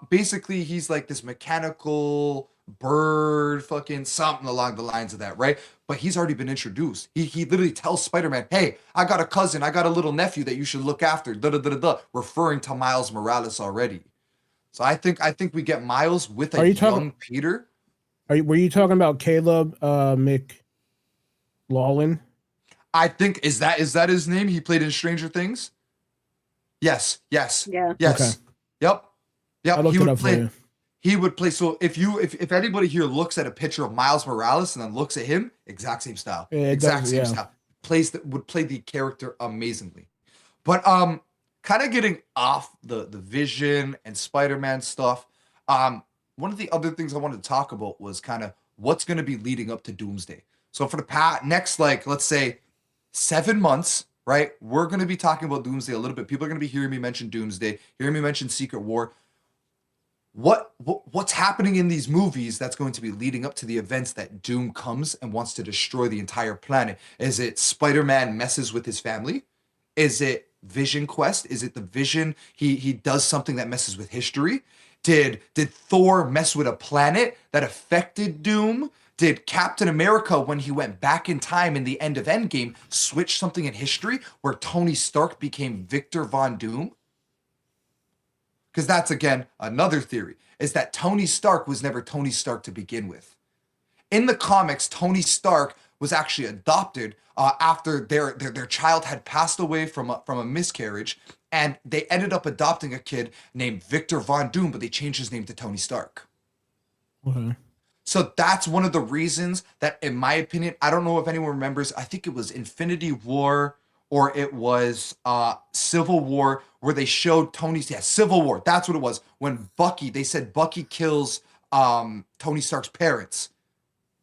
Basically, he's like this mechanical bird, fucking something along the lines of that, right? But he's already been introduced. He literally tells Spider-Man, "Hey, I got a cousin, I got a little nephew that you should look after." Referring to Miles Morales already. So I think we get Miles with a young Peter. Were you talking about Caleb McLaughlin? I think is that his name? He played in Stranger Things. Yes. Yeah. Yes. Okay. Yep. He would play. He would play. So if anybody here looks at a picture of Miles Morales and then looks at him, exact same style. Exact same style. Would play the character amazingly. But kind of getting off the Vision and Spider-Man stuff. One of the other things I wanted to talk about was kind of what's going to be leading up to Doomsday. So for the next, like, let's say 7 months, right? We're going to be talking about Doomsday a little bit. People are going to be hearing me mention Doomsday, hearing me mention Secret War. What's happening in these movies that's going to be leading up to the events that Doom comes and wants to destroy the entire planet? Is it Spider-Man messes with his family? Is it Vision quest? Is it the Vision? He does something that messes with history? Did Thor mess with a planet that affected Doom? Did Captain America, when he went back in time in the end of Endgame, switch something in history where Tony Stark became Victor Von Doom? Because that's, again, another theory, is that Tony Stark was never Tony Stark to begin with. In the comics, Tony Stark was actually adopted after their child had passed away from a miscarriage, and they ended up adopting a kid named Victor Von Doom, but they changed his name to Tony Stark. Okay. So that's one of the reasons that, in my opinion, I don't know if anyone remembers, I think it was Infinity War or it was Civil War, where they showed Civil War, that's what it was, when they said Bucky kills Tony Stark's parents,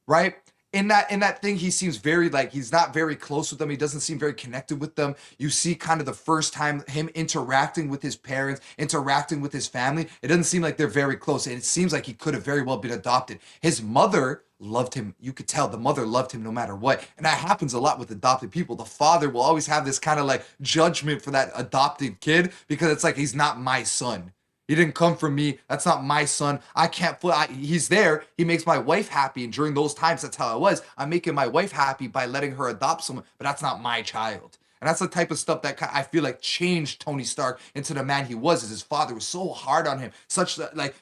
right? In that thing, he seems very, like, he's not very close with them. He doesn't seem very connected with them. You see kind of the first time him interacting with his parents, interacting with his family. It doesn't seem like they're very close. And it seems like he could have very well been adopted. His mother loved him. You could tell the mother loved him no matter what. And that happens a lot with adopted people. The father will always have this kind of like judgment for that adopted kid, because it's like, he's not my son. He didn't come from me. That's not my son. I can't. He's there. He makes my wife happy. And during those times, that's how it was. I'm making my wife happy by letting her adopt someone, but that's not my child. And that's the type of stuff that I feel like changed Tony Stark into the man he was. Is his father was so hard on him,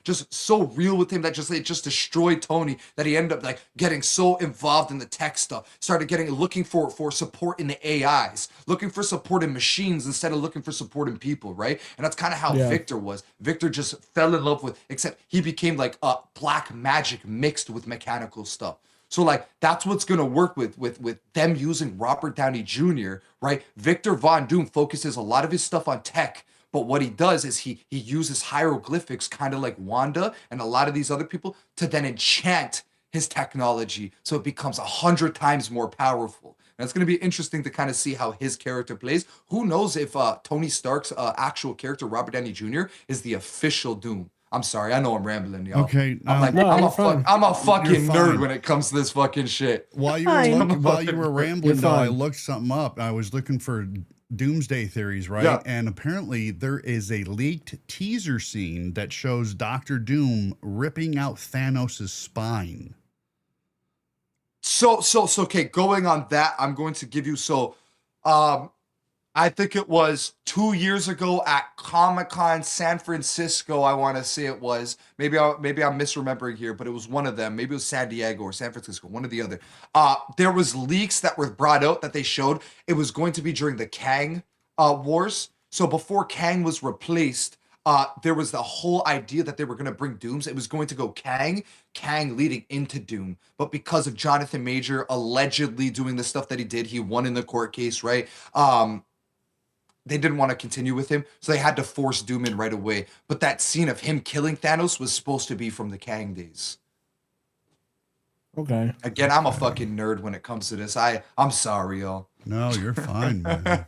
just so real with him, that it just destroyed Tony, that he ended up like getting so involved in the tech stuff, started looking for support in the AIs, looking for support in machines instead of looking for support in people, right? And that's kind of how Victor was. Victor just fell in love with, except he became like a black magic mixed with mechanical stuff. So like that's what's gonna work with them using Robert Downey Jr., right? Victor Von Doom focuses a lot of his stuff on tech, but what he does is he uses hieroglyphics, kind of like Wanda and a lot of these other people, to then enchant his technology so it becomes 100 times more powerful. And it's going to be interesting to kind of see how his character plays. Who knows if Tony Stark's actual character, Robert Downey Jr., is the official Doom. I'm sorry, I know I'm rambling, y'all. Okay, I'm a fucking nerd when it comes to this fucking shit. While you were rambling, though, I looked something up. I was looking for doomsday theories, right? Yeah. And apparently there is a leaked teaser scene that shows Doctor Doom ripping out Thanos' spine. So okay, going on that, I'm going to give you I think it was 2 years ago at Comic-Con San Francisco. I want to say it was. Maybe I'm misremembering here, but it was one of them. Maybe it was San Diego or San Francisco, one or the other. There was leaks that were brought out that they showed it was going to be during the Kang Wars. So before Kang was replaced, there was the whole idea that they were going to bring Dooms. It was going to go Kang leading into Doom. But because of Jonathan Major allegedly doing the stuff that he did, he won in the court case, right? They didn't want to continue with him, so they had to force Doom in right away. But that scene of him killing Thanos was supposed to be from the Kang days. Okay. Again, I'm a fucking nerd when it comes to this. I'm sorry, y'all. No, you're fine, man.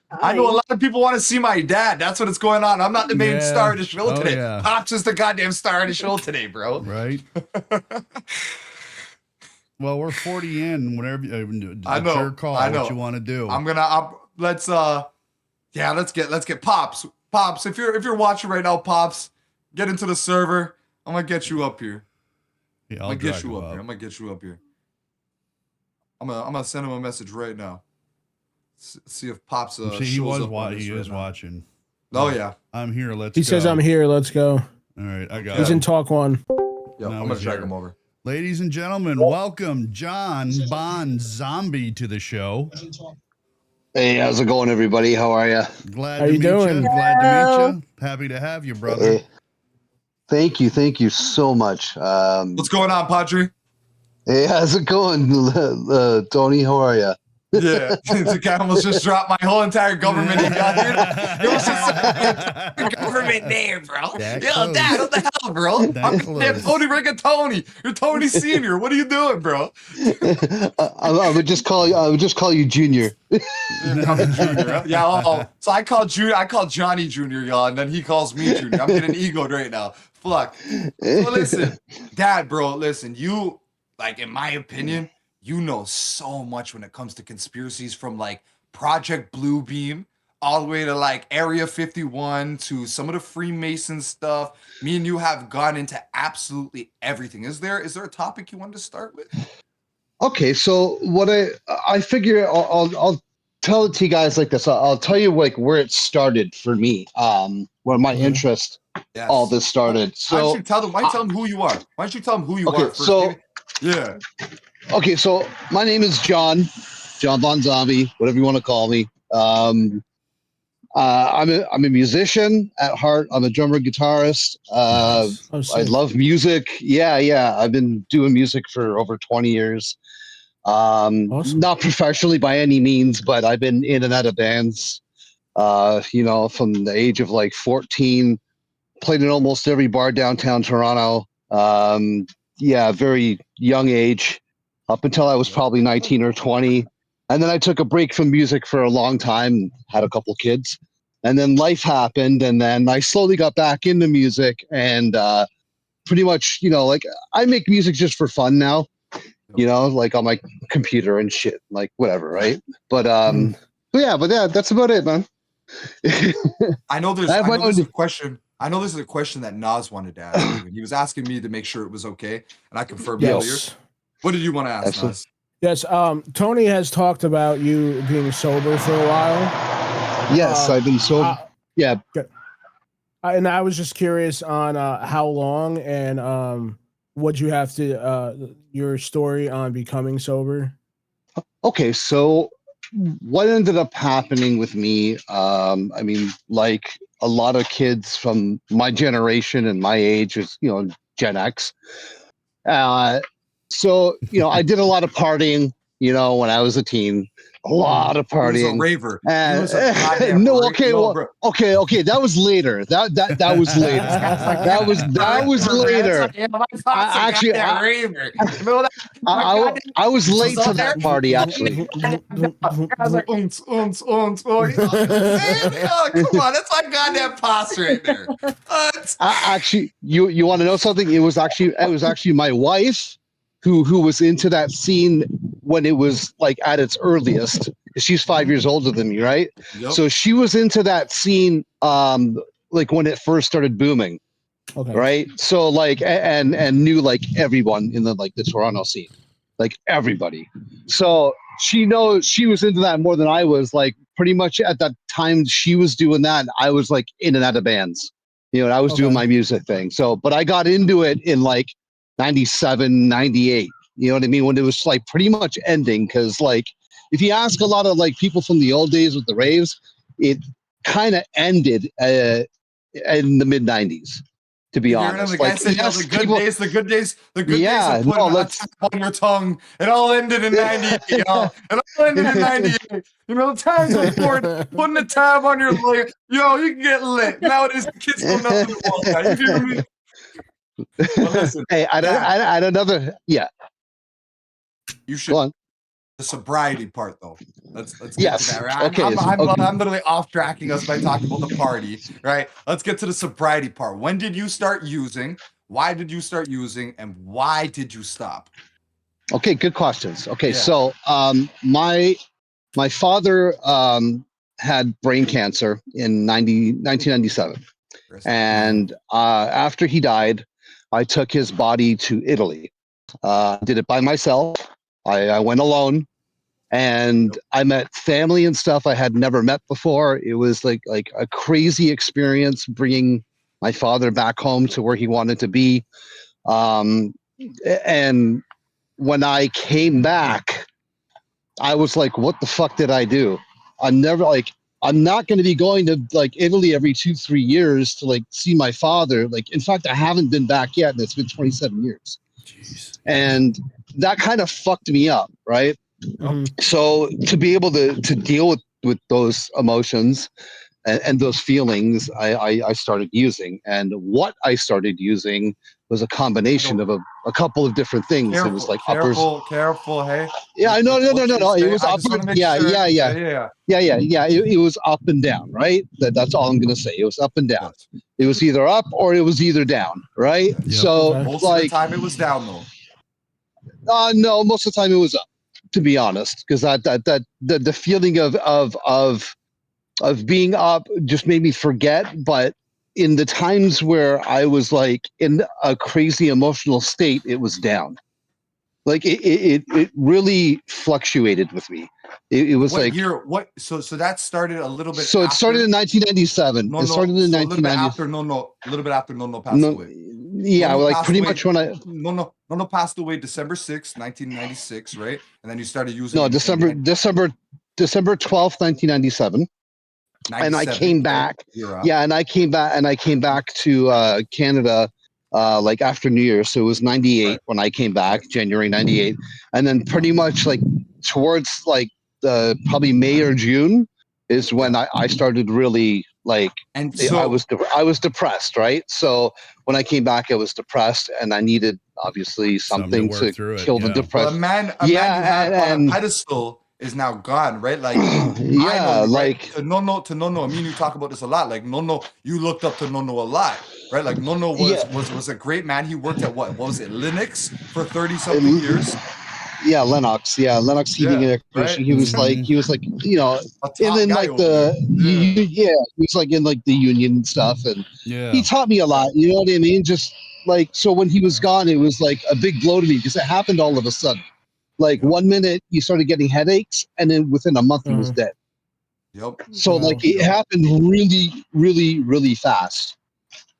I know a lot of people want to see my dad. That's what it's going on. I'm not the main star of the show today. Yeah. Pop's just the goddamn star of the show today, bro. Right. Well, we're 40 in. Whatever. I know. Your call. I know. What you want to do? Let's get Pops. Pops, if you're watching right now, Pops, get into the server. I'm gonna get you up here. Yeah, I'm gonna get you up here. I'm gonna send him a message right now. See if Pops he is watching. Oh yeah. I'm here. He says I'm here. Let's go. All right, I got He's in talk one. Yep, I'm gonna drag him over. Ladies and gentlemen, welcome John Bond Zombie to the show. Hey, how's it going, everybody? How are you? Glad to meet you. Glad to meet you. Happy to have you, brother. Thank you so much. What's going on, Padre? Hey, how's it going, Tony? How are you? Yeah, the guy almost just dropped my whole entire government he got here. It was just government name, bro. Yo, Dad, what the hell, bro? I'm Tony Rigatoni. You're Tony Senior. What are you doing, bro? I would just call you Junior. Junior. Yeah. So I call Johnny Junior, y'all, and then he calls me Junior. I'm getting egoed right now. Fuck. So listen, Dad, bro. Listen, you in my opinion. You know so much when it comes to conspiracies, from Project Bluebeam all the way to Area 51 to some of the Freemason stuff. Me and you have gone into absolutely everything. Is there a topic you wanted to start with? Okay, so what I figure I'll tell it to you guys like this. I'll tell you where it started for me. Where my interest, all this started. So why don't you tell them who you are? Why don't you tell them who you are first? So yeah. Okay, so my name is John Bon Zombie, whatever you want to call me. I'm a musician at heart. I'm a drummer, guitarist. I love music. Yeah. I've been doing music for over 20 years. Awesome. Not professionally by any means, but I've been in and out of bands. From the age of 14, played in almost every bar downtown Toronto. Very young age. Up until I was probably 19 or 20. And then I took a break from music for a long time, had a couple kids. And then life happened, and then I slowly got back into music, and pretty much, I make music just for fun now, on my computer and shit, whatever, right? But that's about it, man. I know there's a question. I know this is a question that Nas wanted to ask. He was asking me to make sure it was okay, and I confirmed earlier. What did you want to ask us? Yes, Tony has talked about you being sober for a while. Yes, I've been sober. Yeah. And I was just curious on how long and what you have to, your story on becoming sober. Okay, so what ended up happening with me, like a lot of kids from my generation and my age is, Gen X. So, I did a lot of partying, you know, when I was a teen. A lot of partying. He was a raver. He was a goddamn no, raver. okay, well, bro. okay. That was later. That was later. that was later. I was late to that party actually. Guys like come on, that's like goddamn pops right there. Actually, you want to know something? It was actually my wife who was into that scene when it was like at its earliest. She's 5 years older than me, right? Yep. So she was into that scene like when it first started booming. Okay. Right? So like and knew like everyone in the Toronto scene. Like everybody. So she was into that more than I was. Like pretty much at that time she was doing that, I was like in and out of bands. You know, I was doing my music thing. So but I got into it in like 97, 98. You know what I mean? When it was like pretty much ending, because like if you ask a lot of like people from the old days with the raves, it kind of ended in the mid 90s. To be honest, the guy said, yes, the good days of putting a tap on your tongue. It all ended in 98, y'all. It all ended in 98. You know, the times before putting a tab on your leg, yo, you can get lit. Nowadays, the kids don't know nothing about that. You hear me? But listen, hey, I don't know. Yeah. You should. Go on. The sobriety part, though. Let's get yes. to that. Right? Okay. I'm literally off tracking us by talking about the party, right? Let's get to the sobriety part. When did you start using? Why did you start using? And why did you stop? Okay, good questions. Okay, so my father had brain cancer in 1997, and after he died, I took his body to Italy. Did it by myself. I went alone, and I met family and stuff I had never met before. It was like a crazy experience bringing my father back home to where he wanted to be. And when I came back, I was like, what the fuck did I do? I'm not going to be going to like Italy every 2-3 years to like see my father. Like, in fact, I haven't been back yet, and it's been 27 years. Jeez. And that kind of fucked me up, right? Mm-hmm. So to be able to deal with those emotions and those feelings, I started using. And what I started using was a combination of a couple of different things. Careful, it was like careful, hey. Yeah, I know, no. It was up. Yeah. It was up and down, right? That's all I'm gonna say. It was up and down. Yes. It was either up or it was either down, right? Yep. So most of the time it was down though. No, most of the time it was up, to be honest, because the feeling of being up just made me forget. But in the times where I was like in a crazy emotional state, it was down. Like it really fluctuated with me. It was what like year? What? So that started a little bit. So it started in 1997. No, it started in 1990. A little bit after Nono passed away. Yeah, Nono like pretty much when I Nono passed away December 6th, 1996, right? And then you started using. No, December 12th, 1997. And I came back. Yeah, and I came back to Canada like after New Year. So it was 98 when I came back, January 98. And then pretty much like towards like probably May or June is when I started really like, and so I was depressed, right? So when I came back, I was depressed and I needed obviously something to kill the depression. Well, a man you had on a pedestal is now gone, right? Like, yeah, like to Nono. I mean, you talk about this a lot. Like Nono, you looked up to Nono a lot, right? Like Nono was a great man. He worked at what was it, Linux for 30-something years. Yeah, Lennox. Yeah, Lennox Heating and Air Conditioning. Right? He was like, you know, and then like he was like in like the union and stuff, and he taught me a lot. You know what I mean? Just like so, when he was gone, it was like a big blow to me because it happened all of a sudden. Like 1 minute you started getting headaches, and then within a month he was dead. Yep. So like it happened really, really, really fast.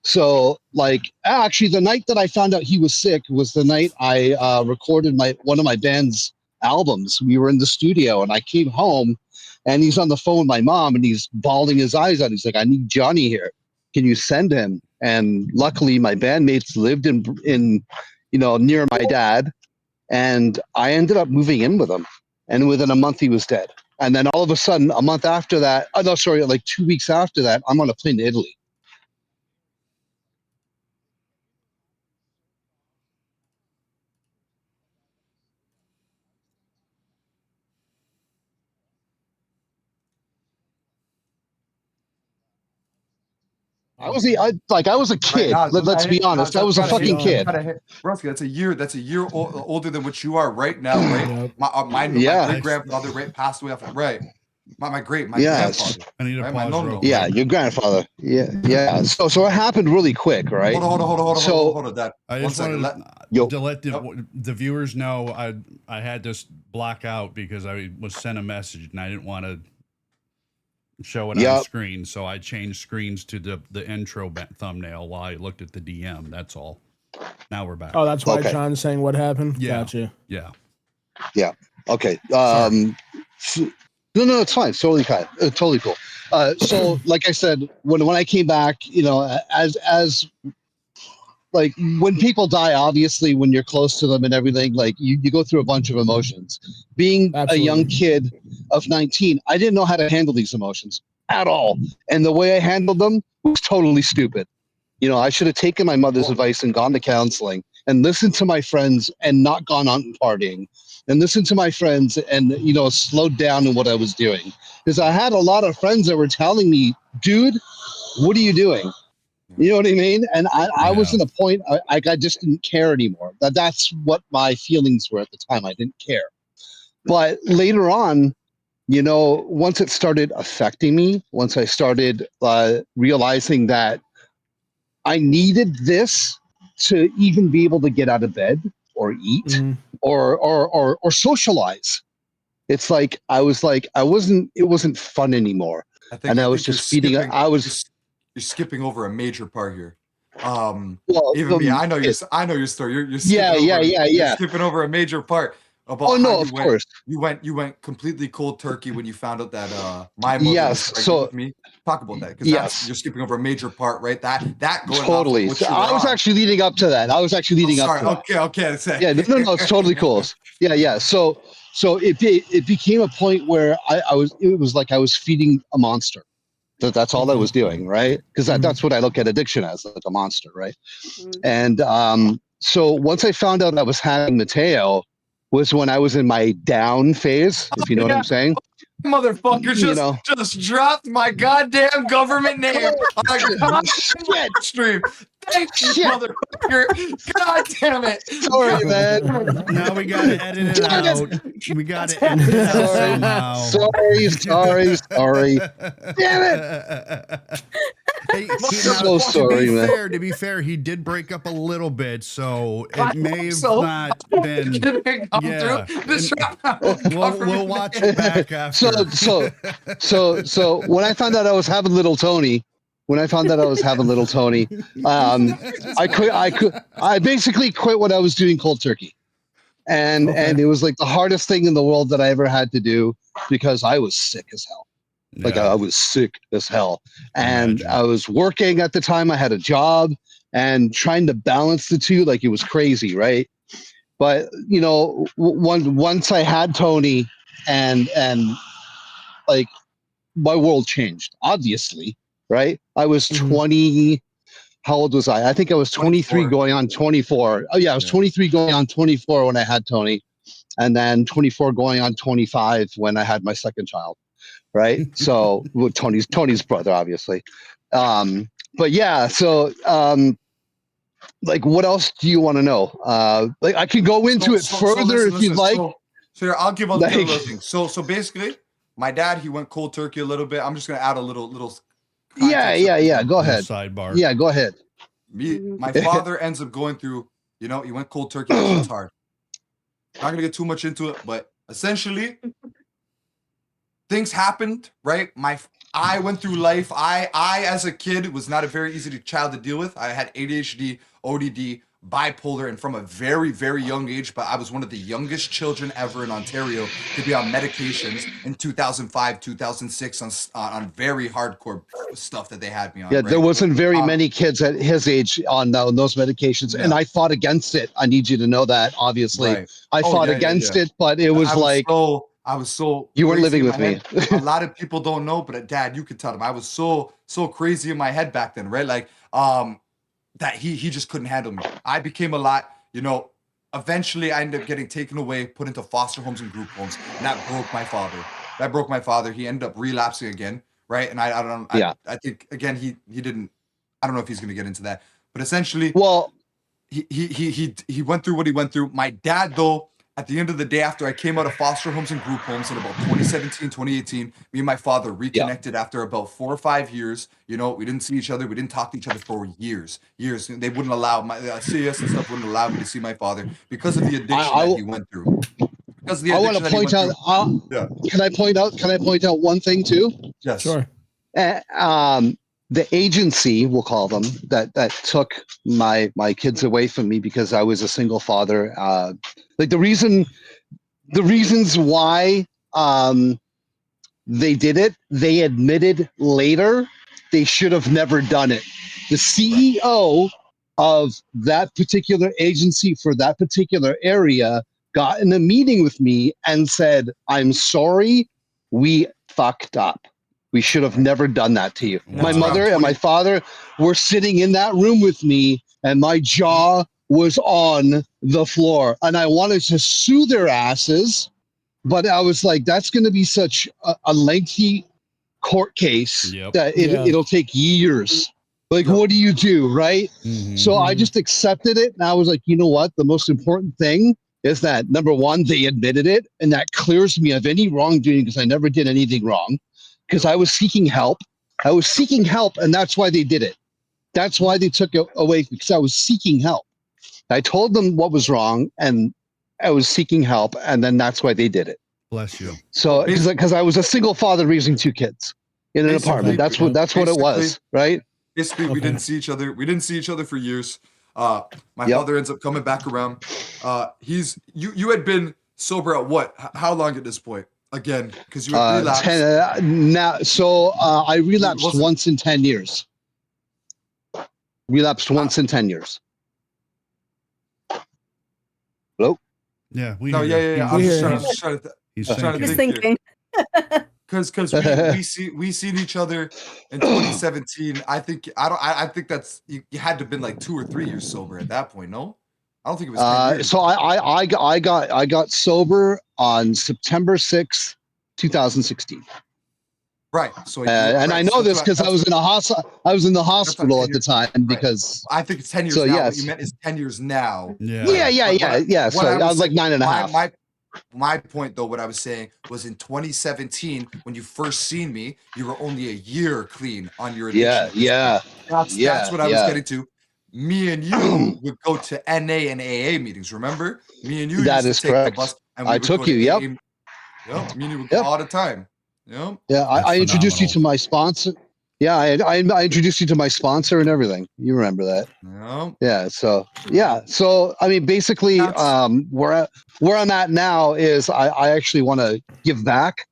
So like actually the night that I found out he was sick was the night I recorded one of my band's albums. We were in the studio and I came home and he's on the phone with my mom and he's bawling his eyes out. He's like, I need Johnny here. Can you send him? And luckily my bandmates lived in you know, near my dad. And I ended up moving in with him. and within a month he was dead. And then all of a sudden, a month after that, oh no, sorry, like 2 weeks after that, I'm on a plane to Italy. I was a kid. Right, Let's be honest. I was a fucking kid. Broski, that's a year older than what you are right now, right? My great grandfather, right, passed away off. Right, my grandfather. I need to right? pause real Yeah, your grandfather. Yeah. So it happened really quick, right? Hold on, Dad. I just wanted to let the viewers know I had this block out because I was sent a message and I didn't want to show it on screen, so I changed screens to the intro thumbnail while I looked at the DM. That's all. Now we're back. Oh, that's why John's saying what happened. Yeah. Gotcha. Yeah. Okay. No, it's fine. It's totally fine. Totally cool. So, like I said, when I came back, as like when people die, obviously, when you're close to them and everything, like you go through a bunch of emotions. Being a young kid of 19, I didn't know how to handle these emotions at all. And the way I handled them was totally stupid. I should have taken my mother's advice and gone to counseling and listened to my friends and not gone out and partying and listened to my friends and, slowed down in what I was doing. Because I had a lot of friends that were telling me, dude, what are you doing? You know what I mean? And I was in a point, I just didn't care anymore. That's what my feelings were at the time. I didn't care. But later on, once it started affecting me, once I started realizing that I needed this to even be able to get out of bed or eat or socialize. It's like, it wasn't fun anymore. I was just feeding. You're skipping over a major part here. Well, even me, I know your story. You're skipping You're skipping over a major part about how of course. You went completely cold turkey when you found out that my mother was pregnant with me. Talk about that, because you're skipping over a major part, right? That going totally. Off of what I was actually leading up to that. Okay. Yeah, no, it's totally cool. Yeah. So it became a point where it was like I was feeding a monster. That's all I was doing, right? Because that's what I look at addiction as, like a monster, right? And so once I found out I was having Mateo, was when I was in my down phase, if you know what I'm saying. Motherfucker just dropped my goddamn government name on a stream. Thank you, motherfucker. God damn it. Sorry, man. Now we gotta edit it out. We gotta edit it out somehow. Sorry. Damn it. Hey, so sorry, man. To be fair, he did break up a little bit, so it may have not been. Yeah, we'll watch it back after. So when I found out I was having little Tony, I basically quit what I was doing cold turkey, and it was like the hardest thing in the world that I ever had to do because I was sick as hell. Like I was sick as hell, and I was working at the time. I had a job and trying to balance the two, like it was crazy, right? But once I had Tony, and like my world changed, obviously, right? I was 20. How old was I? I think I was 23 going on 24. Oh yeah, I was 23 going on 24 when I had Tony, and then 24 going on 25 when I had my second child. Right. So Tony's brother, obviously. But yeah, so like what else do you want to know? Like I can go into it further if you'd like. So I'll give all the little things. So basically, my dad, he went cold turkey a little bit. I'm just gonna add a little Yeah. Go ahead. Sidebar. Yeah, go ahead. My father ends up going through, he went cold turkey. It's hard. Not gonna get too much into it, but essentially things happened, right? I went through life. I as a kid was not a very easy child to deal with. I had ADHD, ODD, bipolar, and from a very, very young age, but I was one of the youngest children ever in Ontario to be on medications in 2005, 2006 on very hardcore stuff that they had me on. Yeah, right? there wasn't very many kids at his age on those medications, and I fought against it. I need you to know that, obviously. Right. I fought against it, but it was I was so You weren't crazy living in my with me. head. A lot of people don't know, but Dad, you could tell them. I was so crazy in my head back then, right? Like that he just couldn't handle me. I became a lot, you know. Eventually, I ended up getting taken away, put into foster homes and group homes, and that broke my father. That broke my father. He ended up relapsing again, right? And I don't. I think again he didn't. I don't know if he's going to get into that, but essentially, well, he went through what he went through. My dad, though, at the end of the day, after I came out of foster homes and group homes in about 2017, 2018, me and my father reconnected after about 4 or 5 years. You know, we didn't see each other. We didn't talk to each other for years. They wouldn't allow my see us and stuff. Wouldn't allow me to see my father because of the addiction that he went through. Because of the I want addiction to that he point went out. through. Yeah. Can I point out? Can I point out one thing too? Yes. Sure. The agency, we'll call them, that took my kids away from me because I was a single father. Like the reasons why they did it, they admitted later they should have never done it. The CEO of that particular agency for that particular area got in a meeting with me and said, "I'm sorry, we fucked up. We should have never done that to you." And My that's around mother and my father were sitting in that room with me, and my jaw was on the floor. And I wanted to sue their asses, but I was like, that's going to be such a lengthy court case that it'll take years. Like, what do you do, right? So I just accepted it, and I was like, you know what? The most important thing is that, number one, they admitted it, and that clears me of any wrongdoing because I never did anything wrong, because I was seeking help. I was seeking help, and that's why they did it. That's why they took it away, because I was seeking help. I told them what was wrong, and I was seeking help, and then that's why they did it. Bless you. So, because I was a single father raising 2 kids in an apartment. That's what it was, right? Basically, we didn't see each other. We didn't see each other for years. My father ends up coming back around. You had been sober at what? How long at this point? Again, because you had relapsed. I relapsed once in 10 years. Relapsed once in 10 years. Hello? Yeah, we no, hear yeah. you. I was just trying to He's thinking. Because we seen each other in 2017. I think that's you had to have been like 2 or 3 years sober at that point. No, I don't think it was 10 years. So I got sober on September 6th, 2016. Right. So and I know this because I was in a hospital. I was in the hospital at the time because I think it's 10 years so now. Yes. What you meant is 10 years now. Yeah. So I was like 9.5. My point, though, what I was saying was in 2017, when you first seen me, you were only a year clean on your addiction. That's what I was getting to. Me and you would go to NA and AA meetings. Remember? Me and you That used is to take correct. the bus, and we I would took go to you. AA. Yep. Yep. Me and you would go all the time. Yep. Yeah, I introduced you to my sponsor. Yeah, I introduced you to my sponsor and everything. You remember that? Yep. Yeah. So I mean, basically, where I'm at now is I actually want to give back,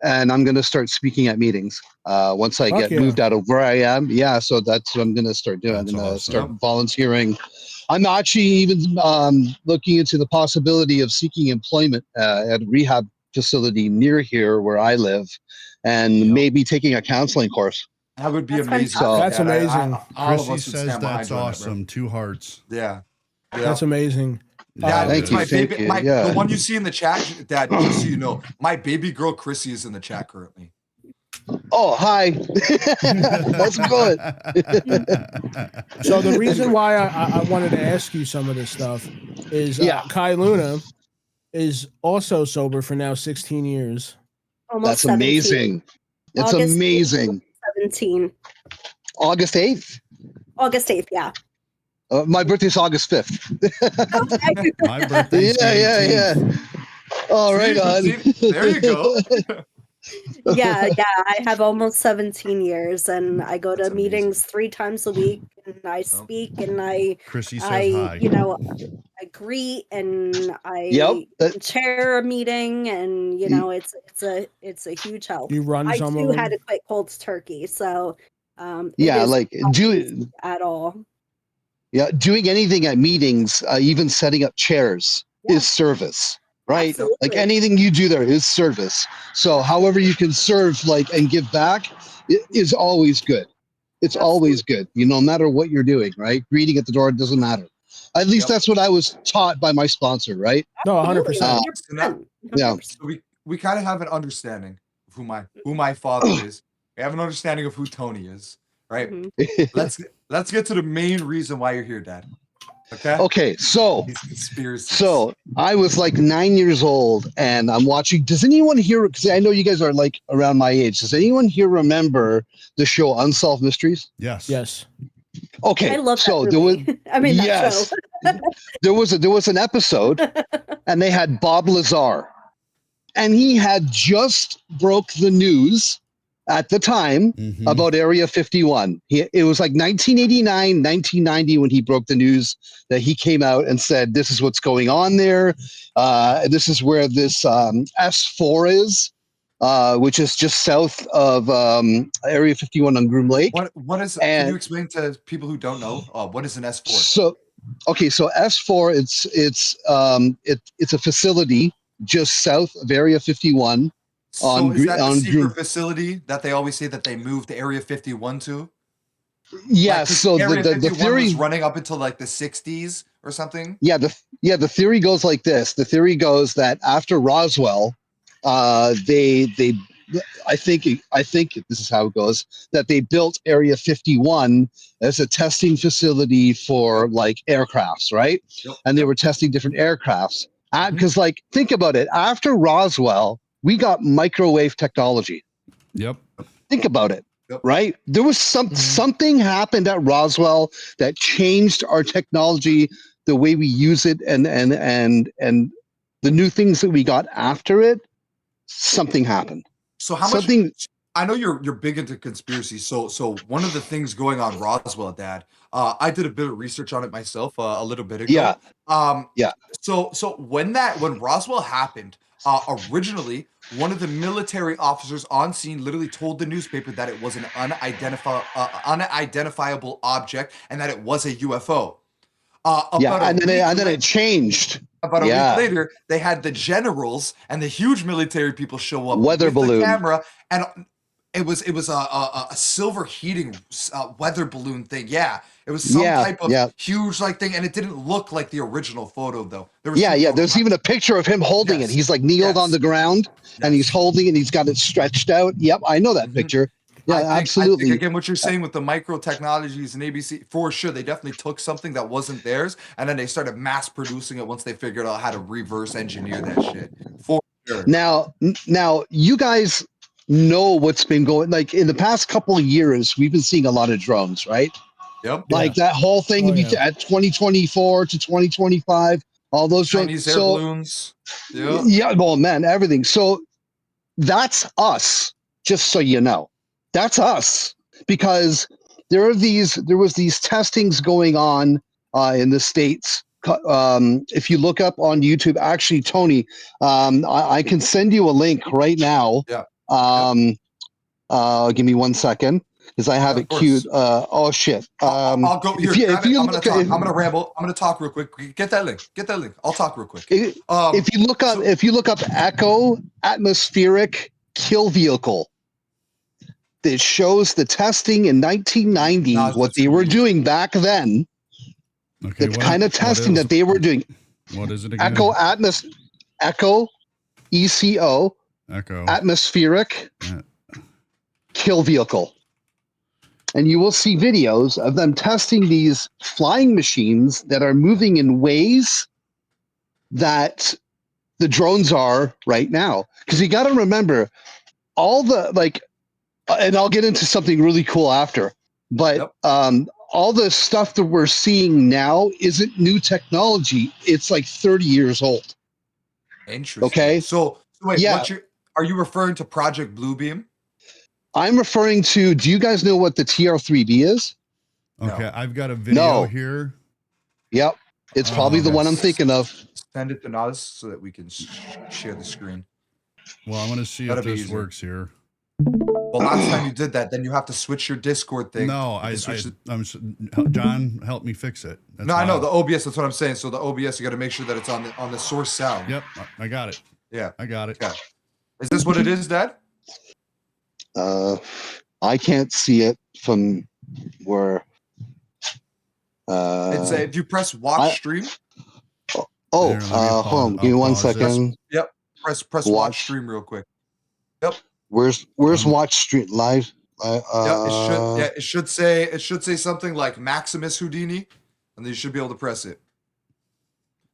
and I'm going to start speaking at meetings once I get moved out of where I am. Yeah. So that's what I'm going to start doing. I'm going to start volunteering. I'm actually even looking into the possibility of seeking employment at a rehab facility near here where I live, and maybe taking a counseling course. That would be amazing. That's amazing. Chrissy says that's awesome. 2 hearts. Yeah. That's amazing. Dad, thank my you. baby, the one you see in the chat, Dad, just so you know, my baby girl Chrissy is in the chat currently. Oh, hi. That's good. So the reason why I wanted to ask you some of this stuff is Kai Luna is also sober for now 16 years. Almost That's 17. amazing. It's August amazing. 17. August 8th? August 8th, yeah. My birthday's August 5th. My birthday's Yeah. All right, on. There you go. Yeah, I have almost 17 years, and I go to meetings 3 times a week, and I speak, and Chrissy says hi. I greet, and I chair a meeting, and it's a huge help. You run some of them? had to quit cold turkey, so at all. Yeah, doing anything at meetings, even setting up chairs, is service. right? Absolutely. Like anything you do there is service. So however you can serve like and give back is always good. It's always good. No matter what you're doing, right? Greeting at the door doesn't matter. At least that's what I was taught by my sponsor, right? No, 100%. Yeah. So we kind of have an understanding of who my father is. We have an understanding of who Tony is, right? Let's get to the main reason why you're here, Dad. Okay. Okay, so these conspiracies. So I was like 9 years old, and I'm watching. Does anyone here? Because I know you guys are like around my age. Does anyone here remember the show Unsolved Mysteries? Yes. Yes. Okay. I love so that there was. movie. I mean, that yes, show. there was an episode, and they had Bob Lazar, and he had just broke the news at the time about Area 51. It was like 1989, 1990 when he broke the news that he came out and said, this is what's going on there. This is where this S4 is, which is just south of Area 51 on Groom Lake. What is? Can you explain to people who don't know what is an S4? So S4 it's a facility just south of Area 51. So is that the secret facility that they always say that they moved to Area 51 to? Yes. So Area 51 the theory was running up until like the 60s or something. Yeah. The theory goes like this. The theory goes that after Roswell, I think this is how it goes, that they built Area 51 as a testing facility for like aircrafts, right? And they were testing different aircrafts. Because like, think about it. After Roswell, we got microwave technology. Yep. Think about it, right? There was something happened at Roswell that changed our technology, the way we use it, and the new things that we got after it. Something happened. So how much? I know you're big into conspiracy. So one of the things going on Roswell, Dad. I did a bit of research on it myself a little bit ago. Yeah. So when Roswell happened, originally one of the military officers on scene literally told the newspaper that it was an unidentifiable object and that it was a UFO. And then it changed. About a week later, they had the generals and the huge military people show up weather with balloon the camera, and it was a silver heating weather balloon thing. Yeah, it was some type of huge like thing, and it didn't look like the original photo though. There was There's even a picture of him holding it. He's like kneeled on the ground, and he's holding it. And he's got it stretched out. Yep, I know that picture. Yeah, absolutely. I think, again, what you're saying with the micro technologies and ABC, for sure, they definitely took something that wasn't theirs, and then they started mass producing it once they figured out how to reverse engineer that shit. For sure. Now, you guys know what's been going. Like in the past couple of years, we've been seeing a lot of drones, right? Yep. Like that whole thing at 2024 to 2025, all those Chinese drones. air balloons. Yeah. Yeah. Well, man, everything. So that's us. Just so you know. That's us, because there was these testings going on in the States. If you look up on YouTube, actually, Tony, I can send you a link right now. Yeah. Give me 1 second because I have it queued. Oh shit. I'll go here. I'm gonna ramble. I'm gonna talk real quick. Get that link. I'll talk real quick. If you look up Echo atmospheric kill vehicle. It shows the testing in 1990, what they were doing back then. Okay, the kind of testing that they were doing. What is it again? Echo ECO. Echo. Atmospheric kill vehicle. And you will see videos of them testing these flying machines that are moving in ways that the drones are right now. Because you got to remember, all the and I'll get into something really cool after, but all the stuff that we're seeing now isn't new technology. It's like 30 years old. Interesting. Okay. So wait, are you referring to Project Bluebeam? I'm referring to, do you guys know what the TR-3B is? Okay, I've got a video here. Yep. It's probably the one I'm thinking of. Send it to Naz so that we can share the screen. Well, I want to see if this works here. Well, last time you did that, then you have to switch your Discord thing. No, John, help me fix it. That's no, I know the OBS. That's what I'm saying. So the OBS, you got to make sure that it's on the source sound. Yep, I got it. Yeah, I got it. Okay. Is this what it is, Dad? I can't see it from where. It's if you press watch stream. Hold on. Give me 1 second. Yep. Press watch stream real quick. Yep. Where's watch stream live? It should say something like Maximus Houdini, and then you should be able to press it.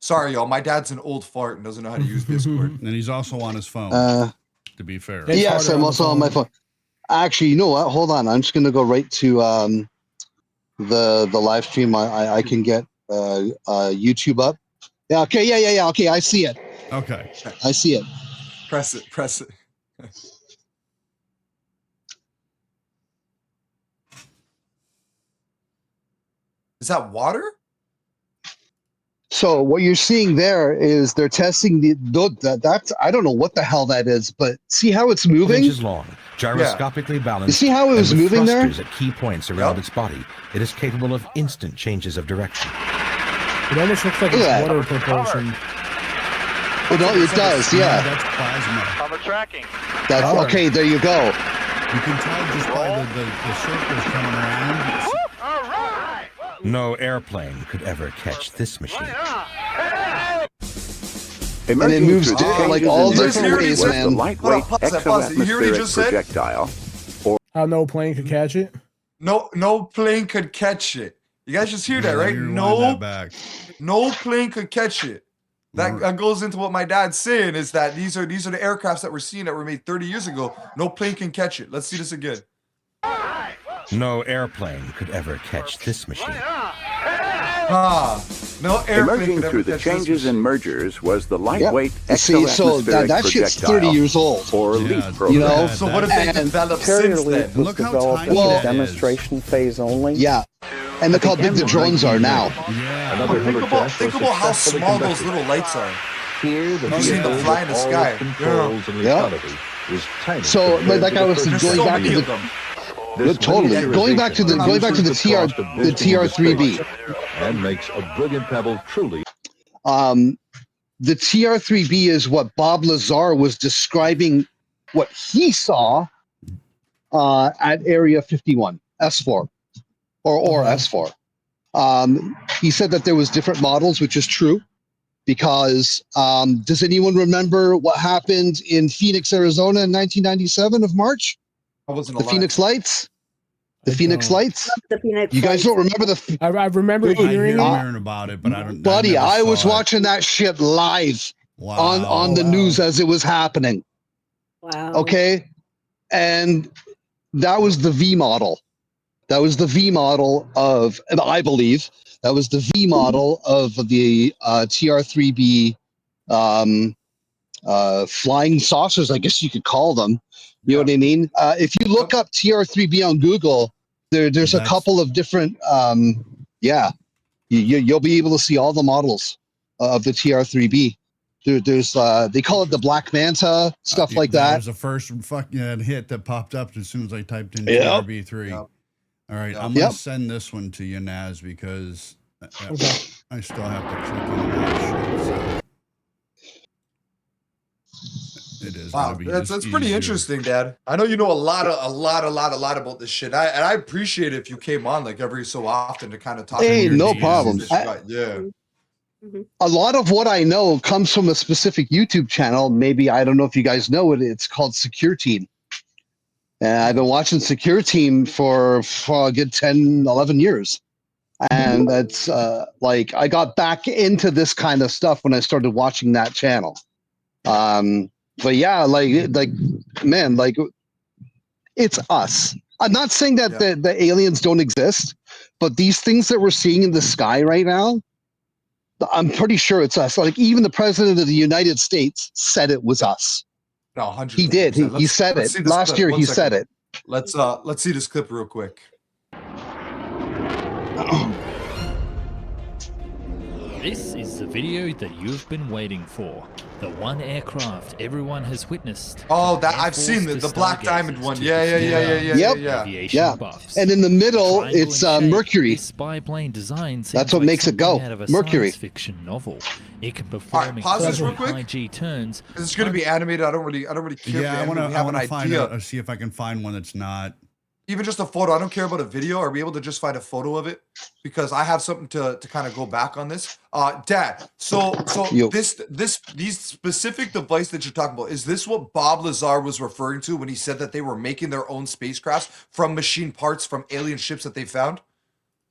Sorry, y'all. My dad's an old fart and doesn't know how to use Discord. And he's also on his phone. To be fair. Yes, I'm also on my phone. Actually, you know what? Hold on. I'm just gonna go right to the live stream. I can get YouTube up. Yeah. Okay. Yeah. Okay. I see it. Okay. I see it. Press it. Is that water? So what you're seeing there is they're testing that's I don't know what the hell that is, but see how it's moving? Inches long, gyroscopically balanced. You see how it was moving there? At key points around its body, it is capable of instant changes of direction. It almost looks like it's water propulsion. It does, yeah. That's plasma. Cover tracking. That's okay. There you go. You can tell just by the circles coming around. No airplane could ever catch this machine. And it moves like all different ways, man. Lightweight exo-atmospheric projectile. How no plane could catch it? No plane could catch it. You guys just hear that, right? No plane could catch it. That goes into what my dad's saying is that these are the aircrafts that we're seeing that were made 30 years ago. No plane can catch it. Let's see this again. No airplane could ever catch this machine. No airplane Emerging could through ever the catch changes this in mergers was the lightweight exo-atmospheric so that shit's 30 years old. or LEAP program. You know? So what have they developed since then? Look how tiny that demonstration phase only. Yeah. And look how big the drones are now. Yeah. Think about how small those little lights are. Here, the You see them fly in the sky. So, like I was going back to going back to the TR3B. And makes a brilliant pebble truly. The TR3B is what Bob Lazar was describing what he saw at Area 51, S4, or S4. He said that there was different models, which is true, because does anyone remember what happened in Phoenix, Arizona in 1997 of March? I wasn't the alive. Phoenix Lights? The Phoenix Lights? The Phoenix You guys Lights. don't remember the... I remember hearing about it, but I don't... Buddy, I was watching that shit live on the news as it was happening. Wow. Okay? And that was the V model. That was the V model of, and I believe, that was the V model of the TR3B flying saucers, I guess you could call them. You know what I mean? If you look up TR3B on Google, there's a couple of different, you'll be able to see all the models of the TR3B. There's they call it the Black Manta, stuff like that. That was the first fucking hit that popped up as soon as I typed in Yep. TRB3. All right, I'm going to send this one to you, Naz, because I still have to click into that shit. So. It is. Wow, that's pretty interesting, Dad. I know you know a lot about this shit. And I appreciate it if you came on like every so often to kind of talk. Hey, about no your problem. games and shit. Yeah. A lot of what I know comes from a specific YouTube channel. Maybe, I don't know if you guys know it. It's called Secure Team. And I've been watching Secure Team for a good 10, 11 years. And that's like, I got back into this kind of stuff when I started watching that channel. But yeah, like, man, like, it's us. I'm not saying that the aliens don't exist, but these things that we're seeing in the sky right now, I'm pretty sure it's us. Like, even the president of the United States said it was us. No, 100%. He did. He said it last year. He said it. Let's see this clip real quick. This is the video that you've been waiting for. The one aircraft everyone has witnessed. Oh, that Air I've seen Force the to Black stargazers Diamond one. to Yeah. aviation buffs. And in the middle, Triangle it's in shape, Mercury. This spy-plane design seems That's what like makes it something go. out of a Mercury. science fiction novel. It can All perform right, pause this real incredibly quick. high G turns. Because it's gonna be animated. I don't really care. Yeah, I want to I want to find out. See if I can find one that's not. Even just a photo. I don't care about a video. Are we able to just find a photo of it? Because I have something to kind of go back on this. Dad. So these specific device that you're talking about, is this what Bob Lazar was referring to when he said that they were making their own spacecrafts from machine parts from alien ships that they found?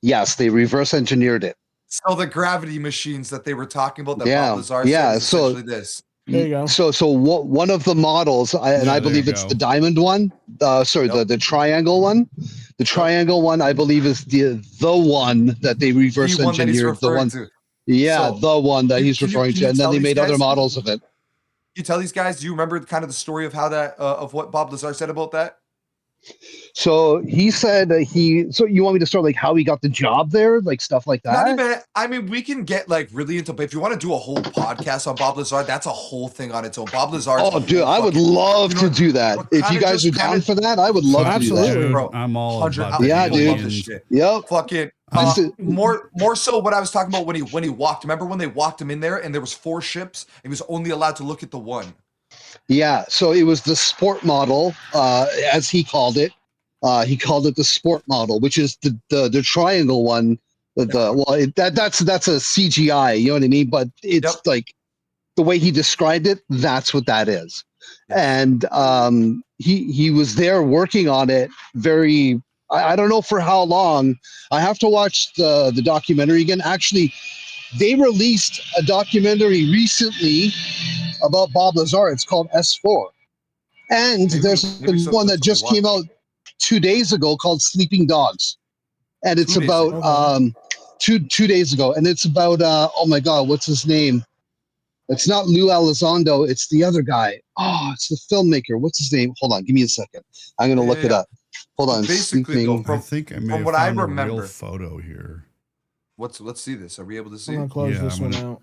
Yes, they reverse engineered it. So the gravity machines that they were talking about that Yeah, Bob Lazar yeah. said is So essentially this. There you go. So one of the models, and I believe it's the diamond one. The triangle one. The triangle one, I believe, is the one that they reverse The one that he's engineered. The referring one, to. yeah, So, the one that he's can referring you to, and then tell they these made other guys- models of it. You tell these guys, do you remember kind of the story of how that of what Bob Lazar said about that? So he said So you want me to start like how he got the job there, like stuff like Not that? even. I mean, we can get like really into. But if you want to do a whole podcast on Bob Lazar, that's a whole thing on its own. Bob Lazar. Oh, dude, I would love to do that. If you guys are down for that, I would love to do that. Dude, Bro, I'm all 100 about the Yeah, dude. love this shit. Yep. Fucking more so what I was talking about when he walked. Remember when they walked him in there and there was 4 ships and he was only allowed to look at the one. Yeah, so it was the sport model, as he called it. He called it the sport model, which is the triangle one. That's a CGI, you know what I mean? But it's like the way he described it. That's what that is. And he was there working on it. I don't know for how long. I have to watch the documentary again. Actually, they released a documentary recently about Bob Lazar. It's called S4. And there's one that just came out 2 days ago called Sleeping Dogs. And it's about 2 days ago. And it's about oh my God, what's his name? It's not Lou Elizondo, it's the other guy. Oh, it's the filmmaker. What's his name? Hold on, give me a second. I'm gonna look it up. Hold on. Basically, though, I think I may have what I found a remember, real photo here. Let's see this. Are we able to see? I'm gonna close this one out.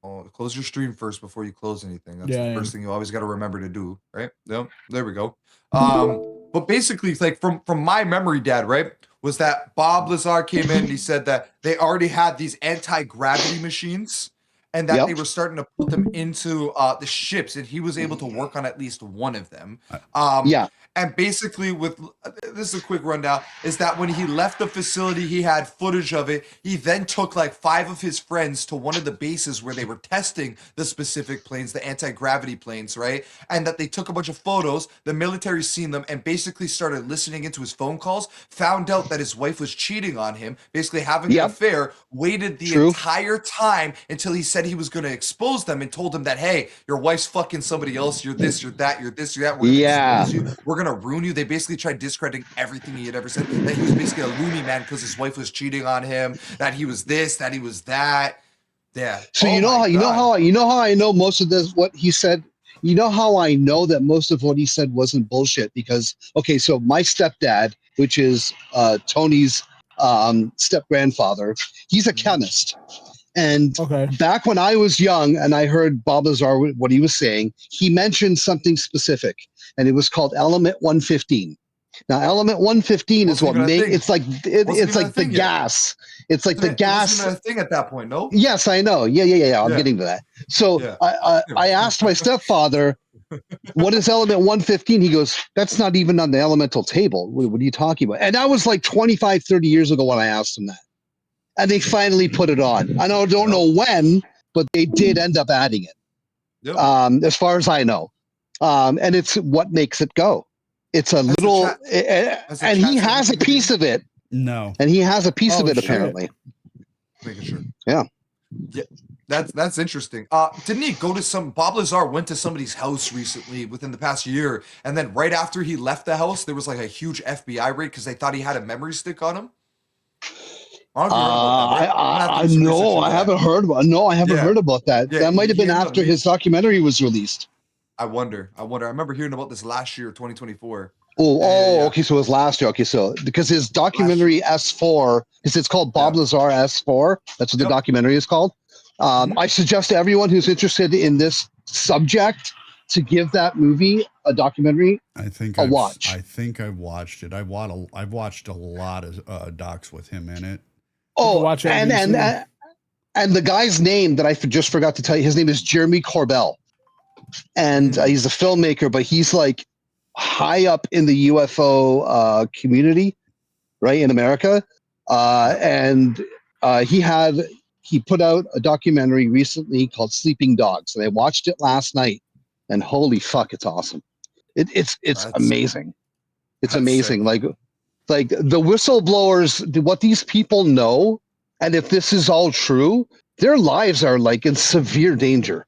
Oh, close your stream first before you close anything. That's Yeah, the first thing you always got to remember to do, right? Yep. There we go. But basically, like from my memory, Dad, right, was that Bob Lazar came in and he said that they already had these anti-gravity machines and that they were starting to put them into the ships, and he was able to work on at least one of them. And basically, this is a quick rundown, is that when he left the facility, he had footage of it. He then took like 5 of his friends to one of the bases where they were testing the specific planes, the anti-gravity planes, right? And that they took a bunch of photos, the military seen them, and basically started listening into his phone calls, found out that his wife was cheating on him, basically having an affair, waited the entire time until he said he was going to expose them and told them that, hey, your wife's fucking somebody else, you're this, you're that, you're this, you're that, we're going to expose you, we're going to ruin you. They basically tried discrediting everything he had ever said, that he was basically a loony man because his wife was cheating on him, that he was this, that he was that. Yeah. So you know how I know most of this what he said. You know how I know that most of what he said wasn't bullshit, because so my stepdad, which is Tony's step grandfather, he's a chemist. And back when I was young and I heard Bob Lazar, what he was saying, he mentioned something specific, and it was called element 115. Now, element 115 is what it's like the gas. It's like the gas. Wasn't even a thing at that point, no? Yes, I know. Yeah. I'm getting to that. So I asked my stepfather, what is element 115? He goes, that's not even on the elemental table. What are you talking about? And that was like 25, 30 years ago when I asked him that. And they finally put it on. I don't know when, but they did end up adding it. As far as I know. And it's what makes it go. It's a little, and he has a piece of it. No. And he has a piece of it, apparently. Making sure. Yeah. Yeah. That's interesting. Didn't he go to Bob Lazar went to somebody's house recently within the past year, and then right after he left the house, there was like a huge FBI raid because they thought he had a memory stick on him? I haven't heard about. No, I haven't heard about that. That might have been after his documentary was released. I wonder. I remember hearing about this last year, 2024. Okay. So it was last year. Okay, so because his documentary S4, because it's called Bob Lazar S4. That's what the documentary is called. I suggest to everyone who's interested in this subject to give that movie a documentary. Watch. I think I've watched it. I've watched a lot of docs with him in it. Watch and the guy's name that I just forgot to tell you, his name is Jeremy Corbell, and he's a filmmaker, but he's like high up in the UFO community, right, in America. And he put out a documentary recently called Sleeping Dogs, and I watched it last night, and holy fuck, it's awesome. It's amazing. It's amazing. Sick. Like the whistleblowers, what these people know, and if this is all true, their lives are like in severe danger.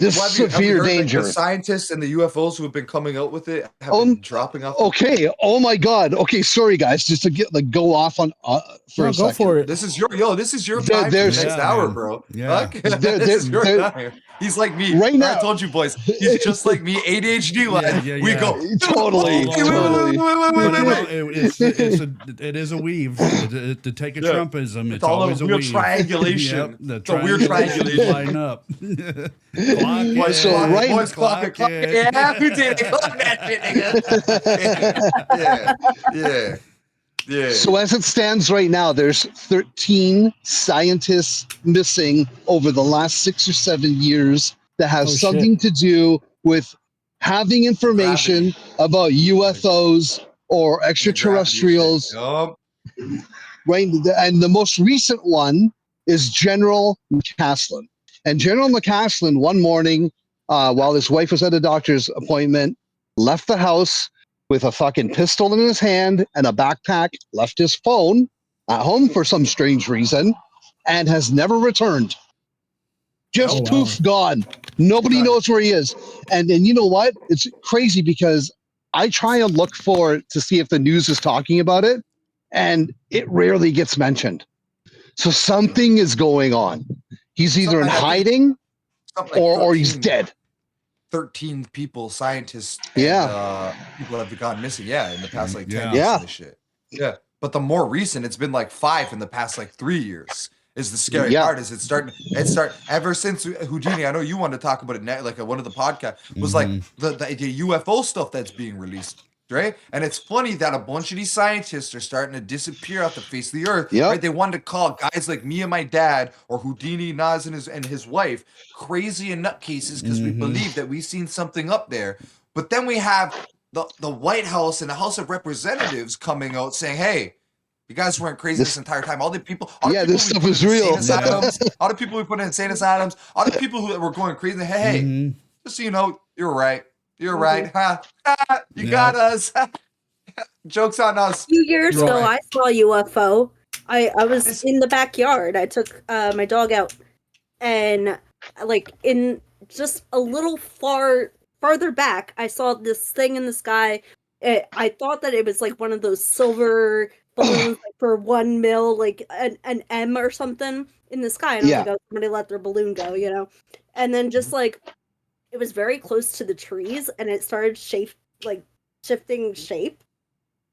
Severe danger. Like, the scientists and the UFOs who have been coming out with it have been dropping off. Okay. Oh my God. Okay. Sorry, guys. Just to go off on for a second. For it. This is your time for the next hour, bro. Yeah. This is your time. He's like me. Right now. I told you, boys. He's just like me. ADHD line. We go totally. It is a weave. To take a Trumpism, it's always a weave. Triangulation. Yep, the weird triangulation. Line up. Boys, clock it. Yeah, who did it? Clock that shit, nigga. Yeah. So as it stands right now, there's 13 scientists missing over the last 6 or 7 years that have something to do with having information about UFOs or extraterrestrials. Right, and the most recent one is General McCaslin. And General McCaslin, one morning, while his wife was at a doctor's appointment, left the house with a fucking pistol in his hand and a backpack, left his phone at home for some strange reason, and has never returned. Just poof, gone. Nobody knows where he is. And you know what? It's crazy because I try and look to see if the news is talking about it, and it rarely gets mentioned. So something is going on. He's either in hiding or he's dead. 13 people, scientists, and, people have gone missing. Yeah, in the past 10 years. And this shit. Yeah, but the more recent, it's been 5 in the past 3 years. Is the scary part? Is it ever since Houdini? I know you wanted to talk about it. One of the podcasts was the UFO stuff that's being released. Right, and it's funny that a bunch of these scientists are starting to disappear off the face of the earth. Right, they wanted to call guys like me and my dad, or Houdini, Nas, and his wife, crazy and nutcases because we believe that we've seen something up there. But then we have the White House and the House of Representatives coming out saying, "Hey, you guys weren't crazy this entire time. All the people, this stuff is real. All the people we put in insane asylums, all the people who were going crazy. Hey, just so you know, you're right." You're right, huh? You got us. Joke's on us. A few years ago, I saw a UFO. I was in the backyard. I took my dog out, and in just a little farther back, I saw this thing in the sky. I thought that it was one of those silver balloons for 1 mil, an M or something in the sky. And I was like, oh, somebody let their balloon go, And then just it was very close to the trees, and it started shifting shape.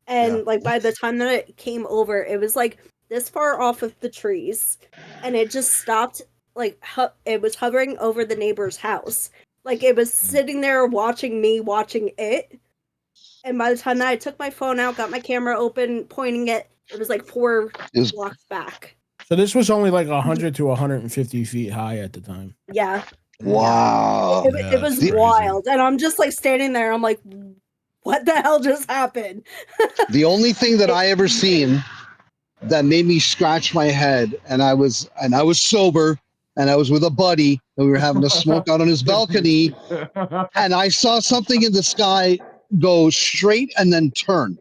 And by the time that it came over, it was this far off of the trees, and it just stopped. It was hovering over the neighbor's house. It was sitting there watching me, watching it. And by the time that I took my phone out, got my camera open, pointing it was 4 blocks back. So this was only 100 to 150 feet high at the time. Yeah. Wow. It was wild. And I'm just standing there. I'm like, what the hell just happened? The only thing that I ever seen that made me scratch my head, and I was sober, and I was with a buddy, and we were having a smoke out on his balcony, and I saw something in the sky go straight and then turn.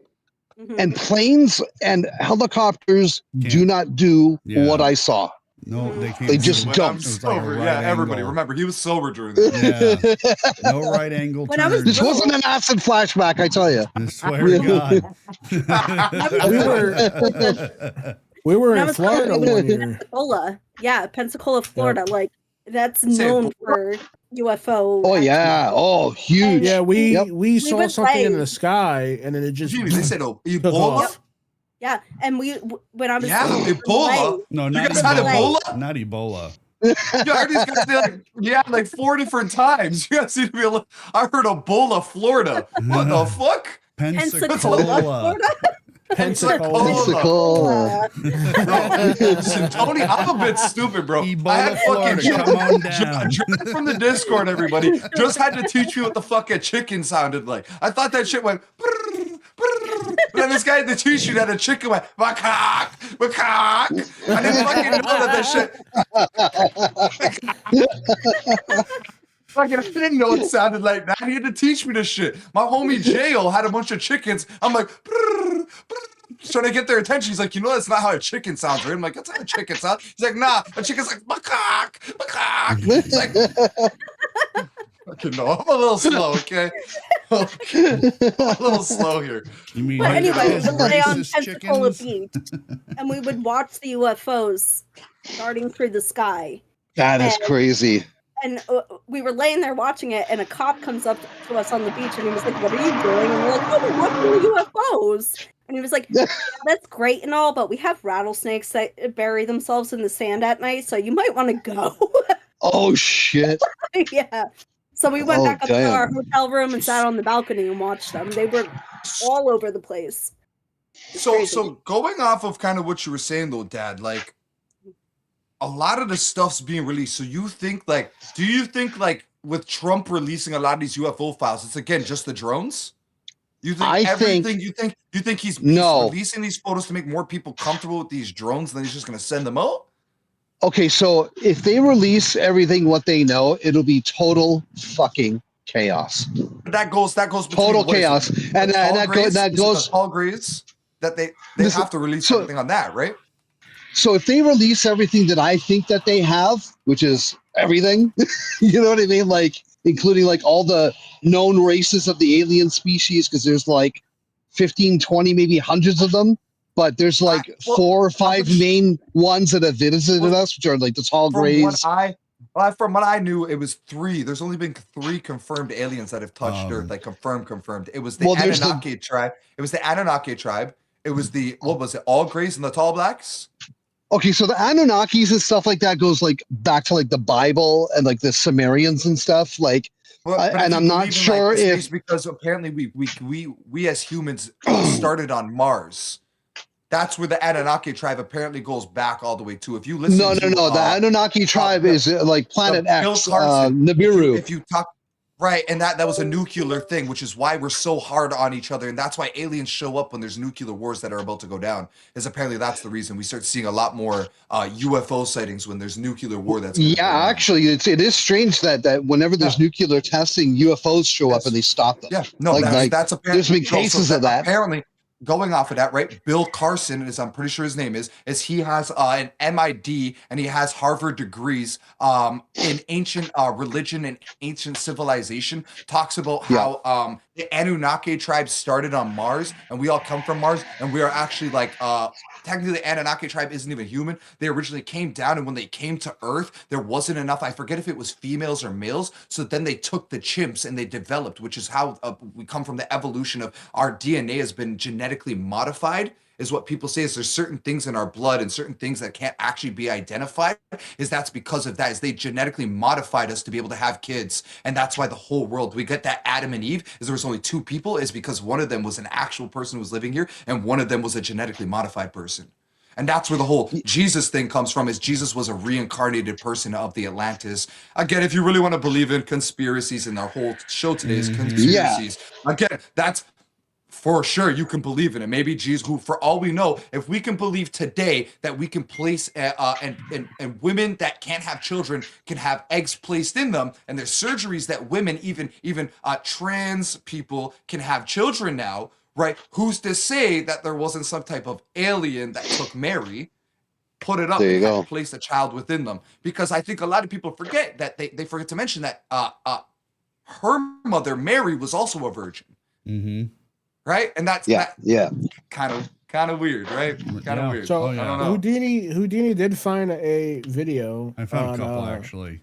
And planes and helicopters do not do what I saw. No, they can't. They just don't. I'm sober. Everybody remember he was sober during that. No right angle. This wasn't an acid flashback, I tell you. I swear to God. we were in Florida one year. Pensacola. Yeah, Pensacola, Florida. That's known for UFO. Oh yeah. Oh, huge. Yeah, we we saw would something in play- the sky, and then it just They said took Ebola. off. Yeah, and when I was Yeah, on the Ebola. way- No, You not guys had Ebola. Ebola? Not Ebola. Yeah, I heard these guys say like 4 different times. You guys seem to be. I heard Ebola, Florida. What the fuck? Pensacola. Pensacola. Bro, listen, Tony, I'm a bit stupid, bro. I had Florida, fucking come on down. John from the Discord, everybody, just had to teach me what the fuck a chicken sounded like. I thought that shit went. But then this guy had to teach you that a chicken went macaque, macaque. I didn't fucking know that shit. Fucking, I didn't know it sounded like that. He had to teach me this shit. My homie Jail had a bunch of chickens. I'm like, trying to get their attention. He's like, you know, that's not how a chicken sounds, right? I'm like, that's how a chicken sounds. He's like, nah, a chicken's like, macaque, macaque. It's like, fucking no, I'm a little slow, okay? I'm a little slow here. You mean But anyway, we would lay on racist Pensacola chickens? Beach, and we would watch the UFOs darting through the sky. That is crazy. And we were laying there watching it, and a cop comes up to us on the beach, and he was like, "What are you doing?" And we're like, "Oh, we're watching the UFOs." And he was like, "Yeah, that's great and all, but we have rattlesnakes that bury themselves in the sand at night, so you might want to go." Oh shit. Yeah. So we went Oh, back up to damn. our hotel room and sat on the balcony and watched them. They were all over the place. So going off of kind of what you were saying though, Dad, like a lot of the stuff's being released. So you think like, do you think like with Trump releasing a lot of these UFO files, it's again just the drones? You think I everything? think- You think he's No. releasing these photos to make more people comfortable with these drones, and then he's just gonna send them out? Okay, so if they release everything what they know, it'll be total fucking chaos. That goes between Total what is it? chaos. And The tall that grays? that Is it goes the tall grays that they Listen, have to release so- everything on that, right? So if they release everything that I think that they have, which is everything, you know what I mean? Like including like all the known races of the alien species, because there's like 15, 20, maybe hundreds of them. But there's like 4 or 5 main ones that have visited us, which are like the tall grays. From what I knew, it was 3. There's only been 3 confirmed aliens that have touched Earth, like confirmed. It was the there's Anunnaki tribe. It was the Anunnaki tribe. It was the what was it? All Grays and the Tall Blacks. Okay, so the Anunnakis and stuff like that goes like back to like the Bible and like the Sumerians and stuff. Like, But if and you I'm not believe in, sure like, the if space, because apparently we as humans started on Mars. That's where the Anunnaki tribe apparently goes back all the way to. If you listen, no. to, The Anunnaki tribe is like Planet Bill X, Carson, Nibiru. If you talk right, and that was a nuclear thing, which is why we're so hard on each other, and that's why aliens show up when there's nuclear wars that are about to go down. Is apparently that's the reason we start seeing a lot more UFO sightings when there's nuclear war. That's gonna go down. Actually, it is strange that whenever there's nuclear testing, UFOs show up and they stop them. Yeah, no, like, that's apparently there's been cases of that. Apparently, going off of that, right? Bill Carson, is I'm pretty sure his name is he has an MID and he has Harvard degrees in ancient religion and ancient civilization. Talks about how the Anunnaki tribe started on Mars and we all come from Mars and we are actually like technically the Anunnaki tribe isn't even human. They originally came down, and when they came to Earth, there wasn't enough. I forget if it was females or males. So then they took the chimps and they developed, which is how we come from the evolution of our DNA has been genetically modified. Is what people say is there's certain things in our blood and certain things that can't actually be identified. Is that's because of that, is they genetically modified us to be able to have kids. And that's why the whole world, we get that Adam and Eve, is there was only 2 people, is because one of them was an actual person who was living here and one of them was a genetically modified person. And that's where the whole Jesus thing comes from, is Jesus was a reincarnated person of the Atlantis. Again, if you really want to believe in conspiracies, and our whole show today is conspiracies. Again, that's for sure you can believe in it. Maybe Jesus, who for all we know, if we can believe today that we can place and women that can't have children can have eggs placed in them, and there's surgeries that women, even trans people, can have children now, right? Who's to say that there wasn't some type of alien that took Mary, put it up, and had placed a child within them? Because I think a lot of people forget that they forget to mention that her mother Mary was also a virgin. Mm-hmm. Right, and that's kind of weird, right? Kind of weird. So I don't know. Houdini did find a video. I found a couple actually.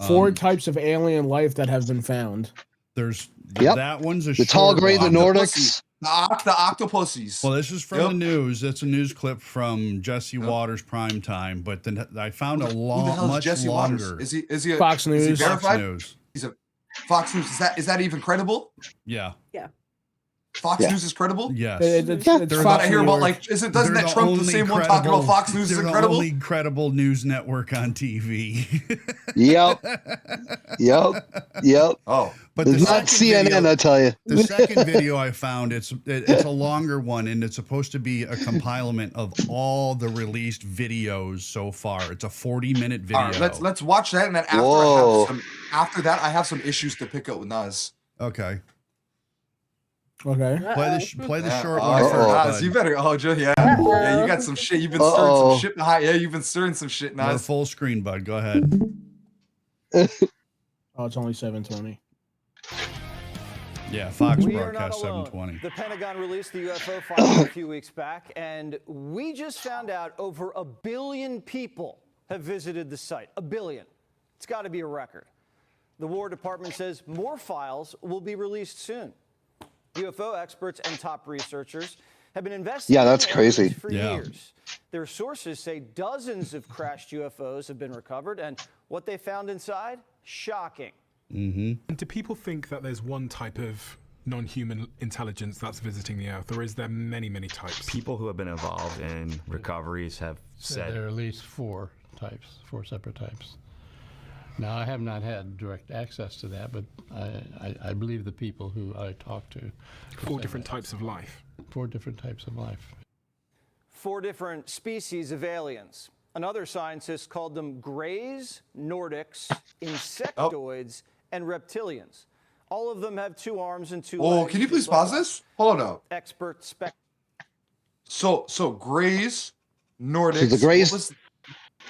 4 types of alien life that have been found. There's Yep. that one's a The tall short gray, the one. Nordics. The octopussies. Well, this is from the news. It's a news clip from Jesse Waters Prime Time, but then I found a Who the long, hell is much Jesse longer. Waters? Is he a, Fox is he News? verified? Fox News. He's a Fox News. Is that even credible? Yeah. Yeah. Fox News is credible? Yes. It's I thought I hear about News. like doesn't that Trump the only same one talking about Fox News is they're incredible? the only credible news network on TV. Yep. Oh, but it's not CNN, I tell you. The second video I found, it's a longer one, and it's supposed to be a compilement of all the released videos so far. It's a 40-minute video. All right, let's watch that, and then after that, I have some issues to pick up with Nas. Okay. Okay. Play the short one first. Nas, you better. Oh, Joe, yeah, you got some shit. You've been stirring some shit behind. Yeah, you've been stirring some shit, Go Nas. full screen, bud. Go ahead. Oh, it's only 720. Yeah, Fox We are not broadcast alone. 720. The Pentagon released the UFO file a few weeks back, and we just found out over 1 billion people have visited the site. 1 billion. It's got to be a record. The War Department says more files will be released soon. UFO experts and top researchers have been investigating that's crazy. for years. Their sources say dozens of crashed UFOs have been recovered, and what they found inside, shocking. And do people think that there's one type of non-human intelligence that's visiting the Earth, or is there many, many types? People who have been involved in recoveries have said there are at least 4 separate types. Now, I have not had direct access to that, but I believe the people who I talked to. 4 different types of life. 4 different types of life. 4 different species of aliens. Another scientist called them Greys, Nordics, Insectoids, and Reptilians. All of them have 2 arms and 2 legs. Oh, can you please pause this? Hold on. Expert spec. So Greys, Nordics. So the Greys,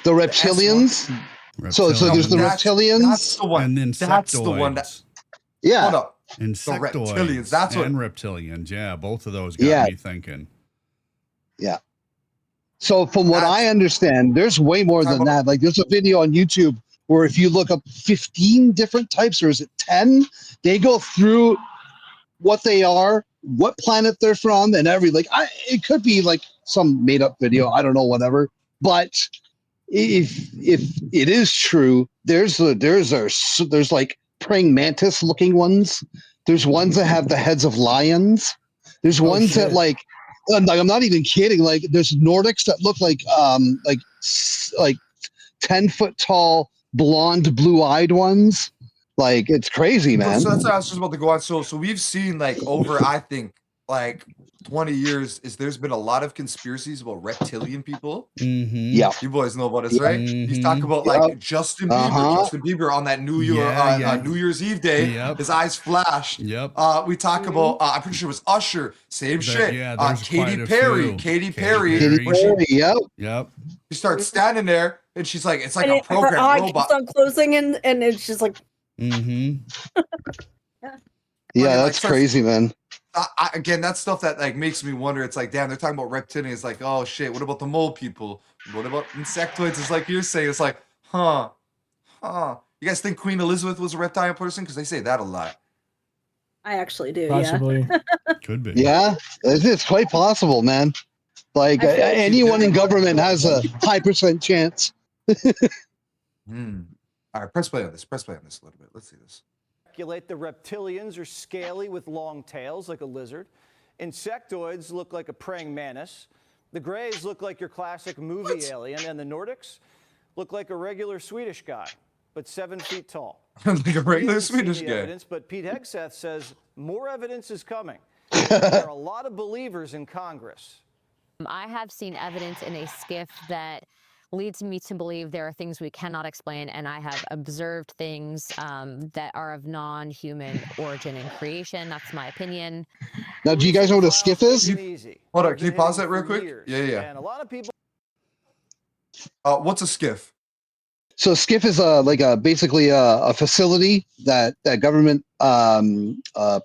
the Reptilians. So there's the Reptilians. That's the one. And then that's the one. Yeah. Hold up. Insectoids The reptilians. That's what. and reptilians. Yeah, both of those got me thinking. Yeah. So from what I understand, there's way more than that. Like there's a video on YouTube where if you look up 15 different types, or is it 10? They go through what they are, what planet they're from, and it could be like some made up video. I don't know, whatever. But if it is true, there's like praying mantis looking ones. There's ones that have the heads of lions. There's ones that like I'm not even kidding. Like there's Nordics that look like 10-foot tall, blonde, blue-eyed ones. Like it's crazy, man. So that's what I was just about to go on. So we've seen like over, I think, like 20 years there's been a lot of conspiracies about reptilian people. Yeah, you boys know about this, right? He's talking about like Justin Bieber. Justin Bieber on that New Year's Eve day, his eyes flashed. We talk about I'm pretty sure it was Usher, same shit. Katy Perry. Yep. She starts standing there and she's like, it's like And a program her eye robot. keeps on closing, and it's just like. Yeah, Like, that's crazy, man. Again, that's stuff that like makes me wonder. It's like, damn, they're talking about reptilians. It's like, oh shit, what about the mole people? What about insectoids? It's like you're saying. It's like, huh. You guys think Queen Elizabeth was a reptile person? Because they say that a lot. I actually do. Possibly. Yeah. Could be. Yeah, it's quite possible, man. Like anyone in government has a high % chance. All right, press play on this. Press play on this a little bit. Let's see this. Speculate the reptilians are scaly with long tails like a lizard. Insectoids look like a praying mantis. The Greys look like your classic movie alien, and the Nordics look like a regular Swedish guy, but 7 feet tall. Like a regular We haven't seen Swedish the guy. Evidence, but Pete Hegseth says more evidence is coming. There are a lot of believers in Congress. I have seen evidence in a skiff that leads me to believe there are things we cannot explain, and I have observed things that are of non-human origin and creation. That's my opinion. Now, do you guys know what a skiff is? Hold on, can you pause that real quick? Yeah. And a lot of people. What's a skiff? So a skiff is basically a facility that government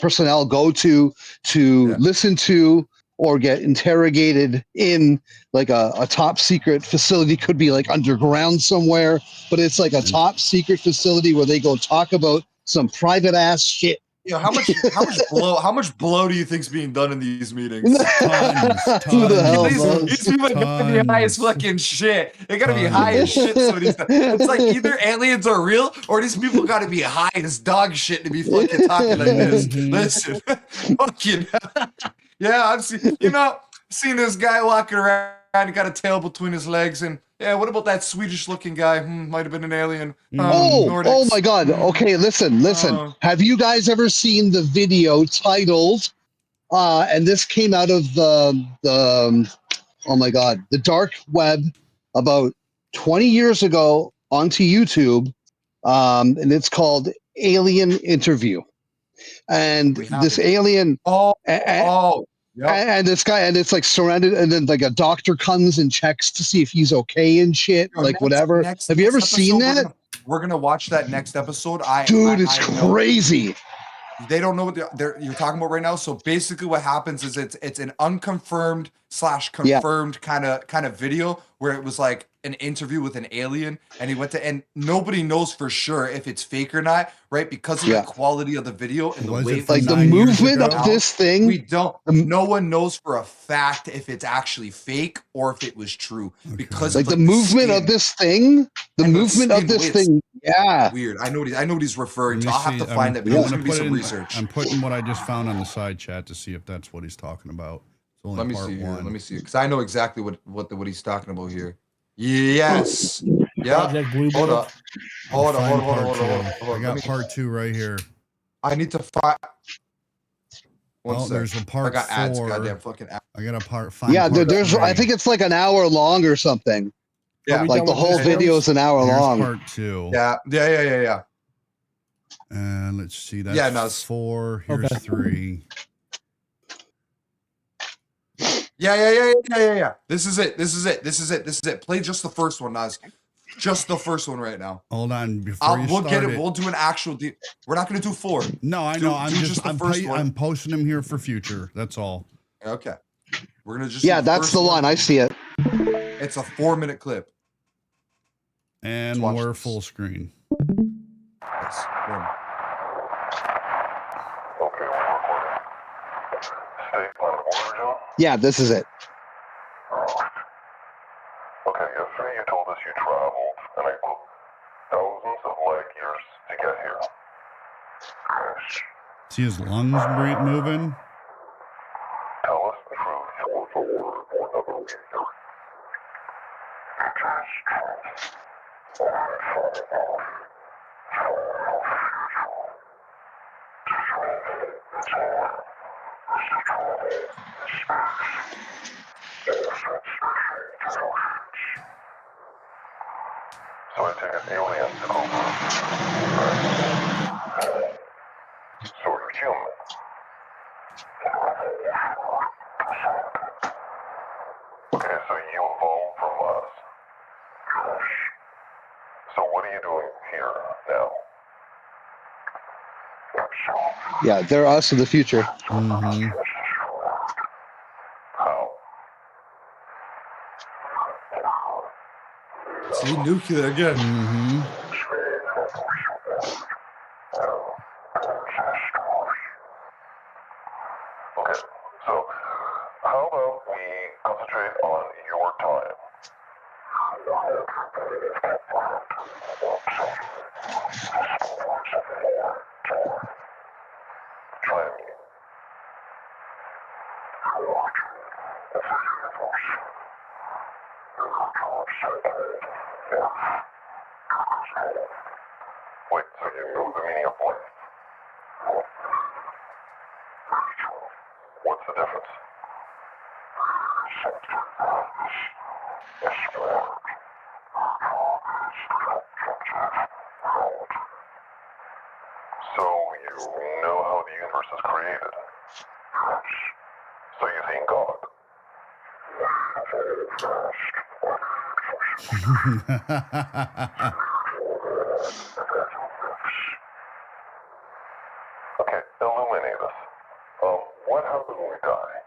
personnel go to listen to or get interrogated in like a top secret facility. Could be like underground somewhere, but it's like a top secret facility where they go talk about some private ass shit. Yeah, how much blow do you think's being done in these meetings? Who the hell knows? These people gotta be high as fucking shit. They gotta be high as shit. Some of these stuff. It's like either aliens are real or these people gotta be high as dog shit to be fucking talking like this. Listen, fucking yeah, I've seen this guy walking around. He got a tail between his legs, and yeah, what about that Swedish-looking guy? Might have been an alien. Oh my God! Okay, listen. Have you guys ever seen the video titled? And this came out of the oh my God, the dark web about 20 years ago onto YouTube, and it's called Alien Interview. And this alien, and this guy, and it's like surrounded, and then like a doctor comes and checks to see if he's okay and shit, whatever. Have you ever seen that? We're gonna watch that next episode. Dude, it's crazy. They don't know what you're talking about right now. So basically, what happens is it's an unconfirmed / confirmed kind of video where it was like an interview with an alien, and he went to, and nobody knows for sure if it's fake or not, right? Because of the quality of the video and the way, like the movement of this thing. We don't. No one knows for a fact if it's actually fake or if it was true because like of, the movement of this thing. The movement of this thing. Yeah. Weird. I know what he's referring to. I'll have to find that. There's gonna be some research. I'm putting what I just found on the side chat to see if that's what he's talking about. It's only Let me part see here. one. Let me see, because I know exactly what he's talking about here. Yes. Yeah. Project Blue Hold Book. up. Hold Find on. I got part 2 right here. I need to find. There's a part I got 4. ads. Goddamn fucking ads. I got a part 5. Yeah, there's. I think it's like an hour long or something. Yeah, like the whole video is an hour Here's long. part 2. Yeah. And let's see. That's 4. Here's 3. Yeah. This is it. Play just the first one, Naz. Just the first one right now. Hold on, before you we'll start get it. We'll do an actual. We're not going to do 4. No, I know. I'm I'm posting them here for future. That's all. Okay. We're gonna just. Yeah, that's the one. I see it. It's a 4-minute clip. And we're full screen. Yes. Boom. Yeah, this is it. Okay, yesterday you told us you traveled, and I quote, thousands of light years to get here. See his lungs moving? Tell us the truth, or another way. So I take an alien to over. So you're human. Okay, so you evolved from us. So what are you doing here now? Yeah, they're us in the future. Mm-hmm. How? See, nuclear again. Mm-hmm. Okay, so how about we concentrate on your time? Try me. Wait, so you know the meaning of life? What's the difference? So you know how the universe is created? So you think God? Okay, illuminate us. What happens when we die?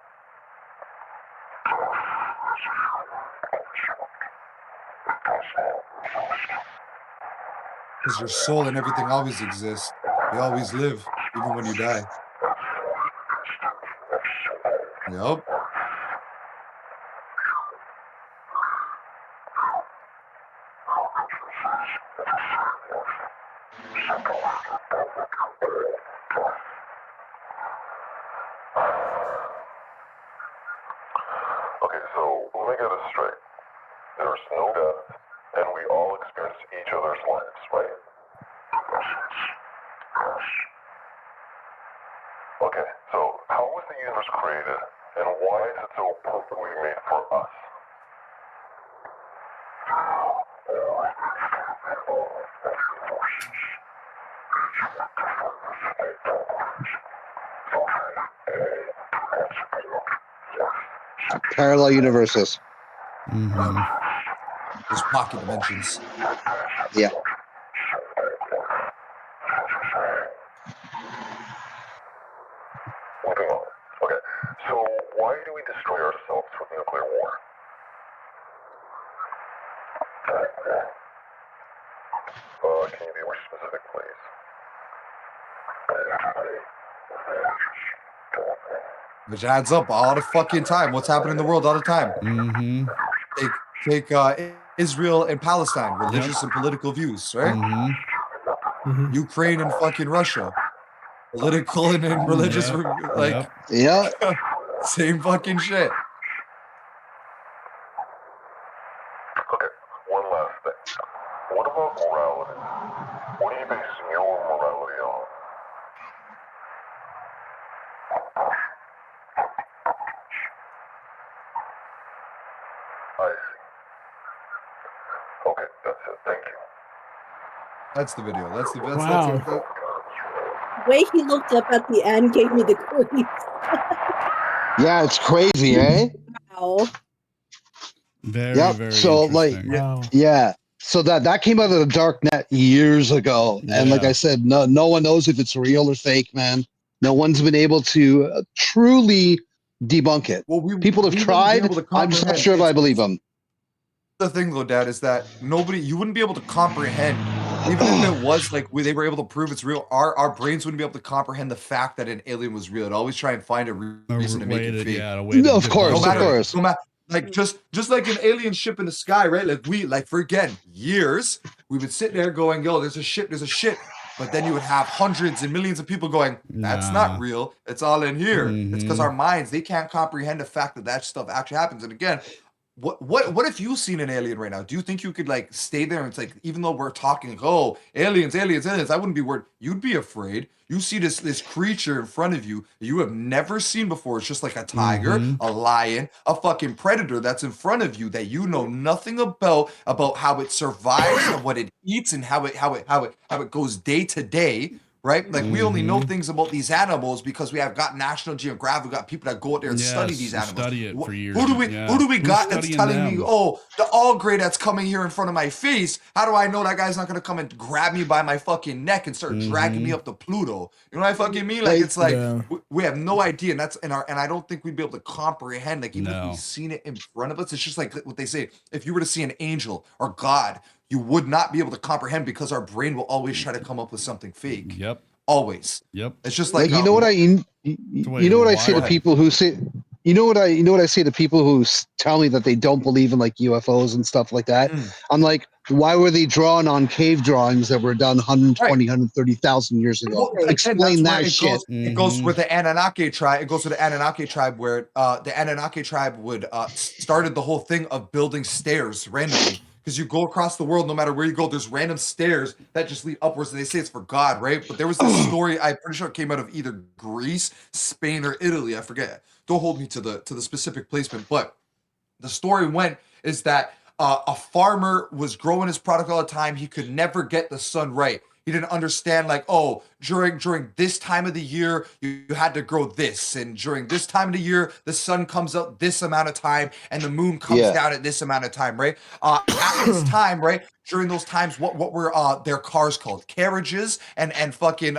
Because your soul and everything always exists. They always live, even when you die. Yup. Okay, so let me get this straight. There's no death, and we all experience each other's lives, right? Okay, so how was the universe created, and why is it so perfectly made for us? Parallel universes. There's pocket dimensions. Yeah. Moving on. Okay, so why do we destroy ourselves with nuclear war? Can you be more specific, please? Which adds up all the fucking time. What's happening in the world all the time? Mm-hmm. Take Israel and Palestine, religious and political views, right? Ukraine and fucking Russia, political and religious, like, yeah, Same fucking shit. Okay, one last thing. What about morality? What are you basing your morality on? I see. Okay, that's it. Thank you. That's the video. That's the Wow. That's it. The way he looked up at the end gave me the creeps. Yeah, it's crazy, eh? Wow. Very, Yep. very So like, interesting. yeah. So that came out of the dark net years ago, and like Yeah. I said, no one knows if it's real or fake, man. No one's been able to truly debunk it. Well, People have we wouldn't be tried. able to I'm just not comprehend. sure if I believe them. The thing though, Dad, is that you wouldn't be able to comprehend, even if it was like they were able to prove it's real. Our brains wouldn't be able to comprehend the fact that an alien was real. It'd always try and find a reason to make way it to- fake. yeah, a way to No, of course, debunk of course. No matter, like just like an alien ship in the sky, right? Like for again years, we would sit there going, "Yo, there's a ship," but then you would have hundreds and millions of people going, "That's not real. It's all in here." It's because our minds they can't comprehend the fact that stuff actually happens. And again, what if you've seen an alien right now? Do you think you could like stay there and it's like, even though we're talking like, oh, aliens, I wouldn't be worried. You'd be afraid. You see this creature in front of you that you have never seen before. It's just like a tiger, a lion, a fucking predator that's in front of you that you know nothing about how it survives and what it eats and how it goes day to day. Right? Like we only know things about these animals because we have got National Geographic, we got people that go out there and study these animals. Study it for years. Who do we Who's got that's studying telling them? me, oh, the all gray that's coming here in front of my face? How do I know that guy's not gonna come and grab me by my fucking neck and start dragging me up to Pluto? You know what I fucking mean? Like it's like we have no idea, and I don't think we'd be able to comprehend. Like even if we've seen it in front of us, it's just like what they say: if you were to see an angel or God, you would not be able to comprehend because our brain will always try to come up with something fake. Yep. Always. Yep. It's just like you know what I say to people who say you know what I say to people who tell me that they don't believe in like UFOs and stuff like that. I'm like, why were they drawn on cave drawings that were done 120, 130,000 years ago? Well, Explain that shit. It goes with the Anunnaki tribe. It goes to the Anunnaki tribe where the Anunnaki tribe would started the whole thing of building stairs randomly. Because you go across the world, no matter where you go, there's random stairs that just lead upwards, and they say it's for God, right? But there was this story, I'm pretty sure it came out of either Greece, Spain, or Italy. I forget. Don't hold me to the specific placement, but the story went is that a farmer was growing his product all the time. He could never get the sun right. He didn't understand, like, oh, during this time of the year, you had to grow this. And during this time of the year, the sun comes up this amount of time and the moon comes down at this amount of time, right? At this time, right? During those times, what were their cars called? Carriages and fucking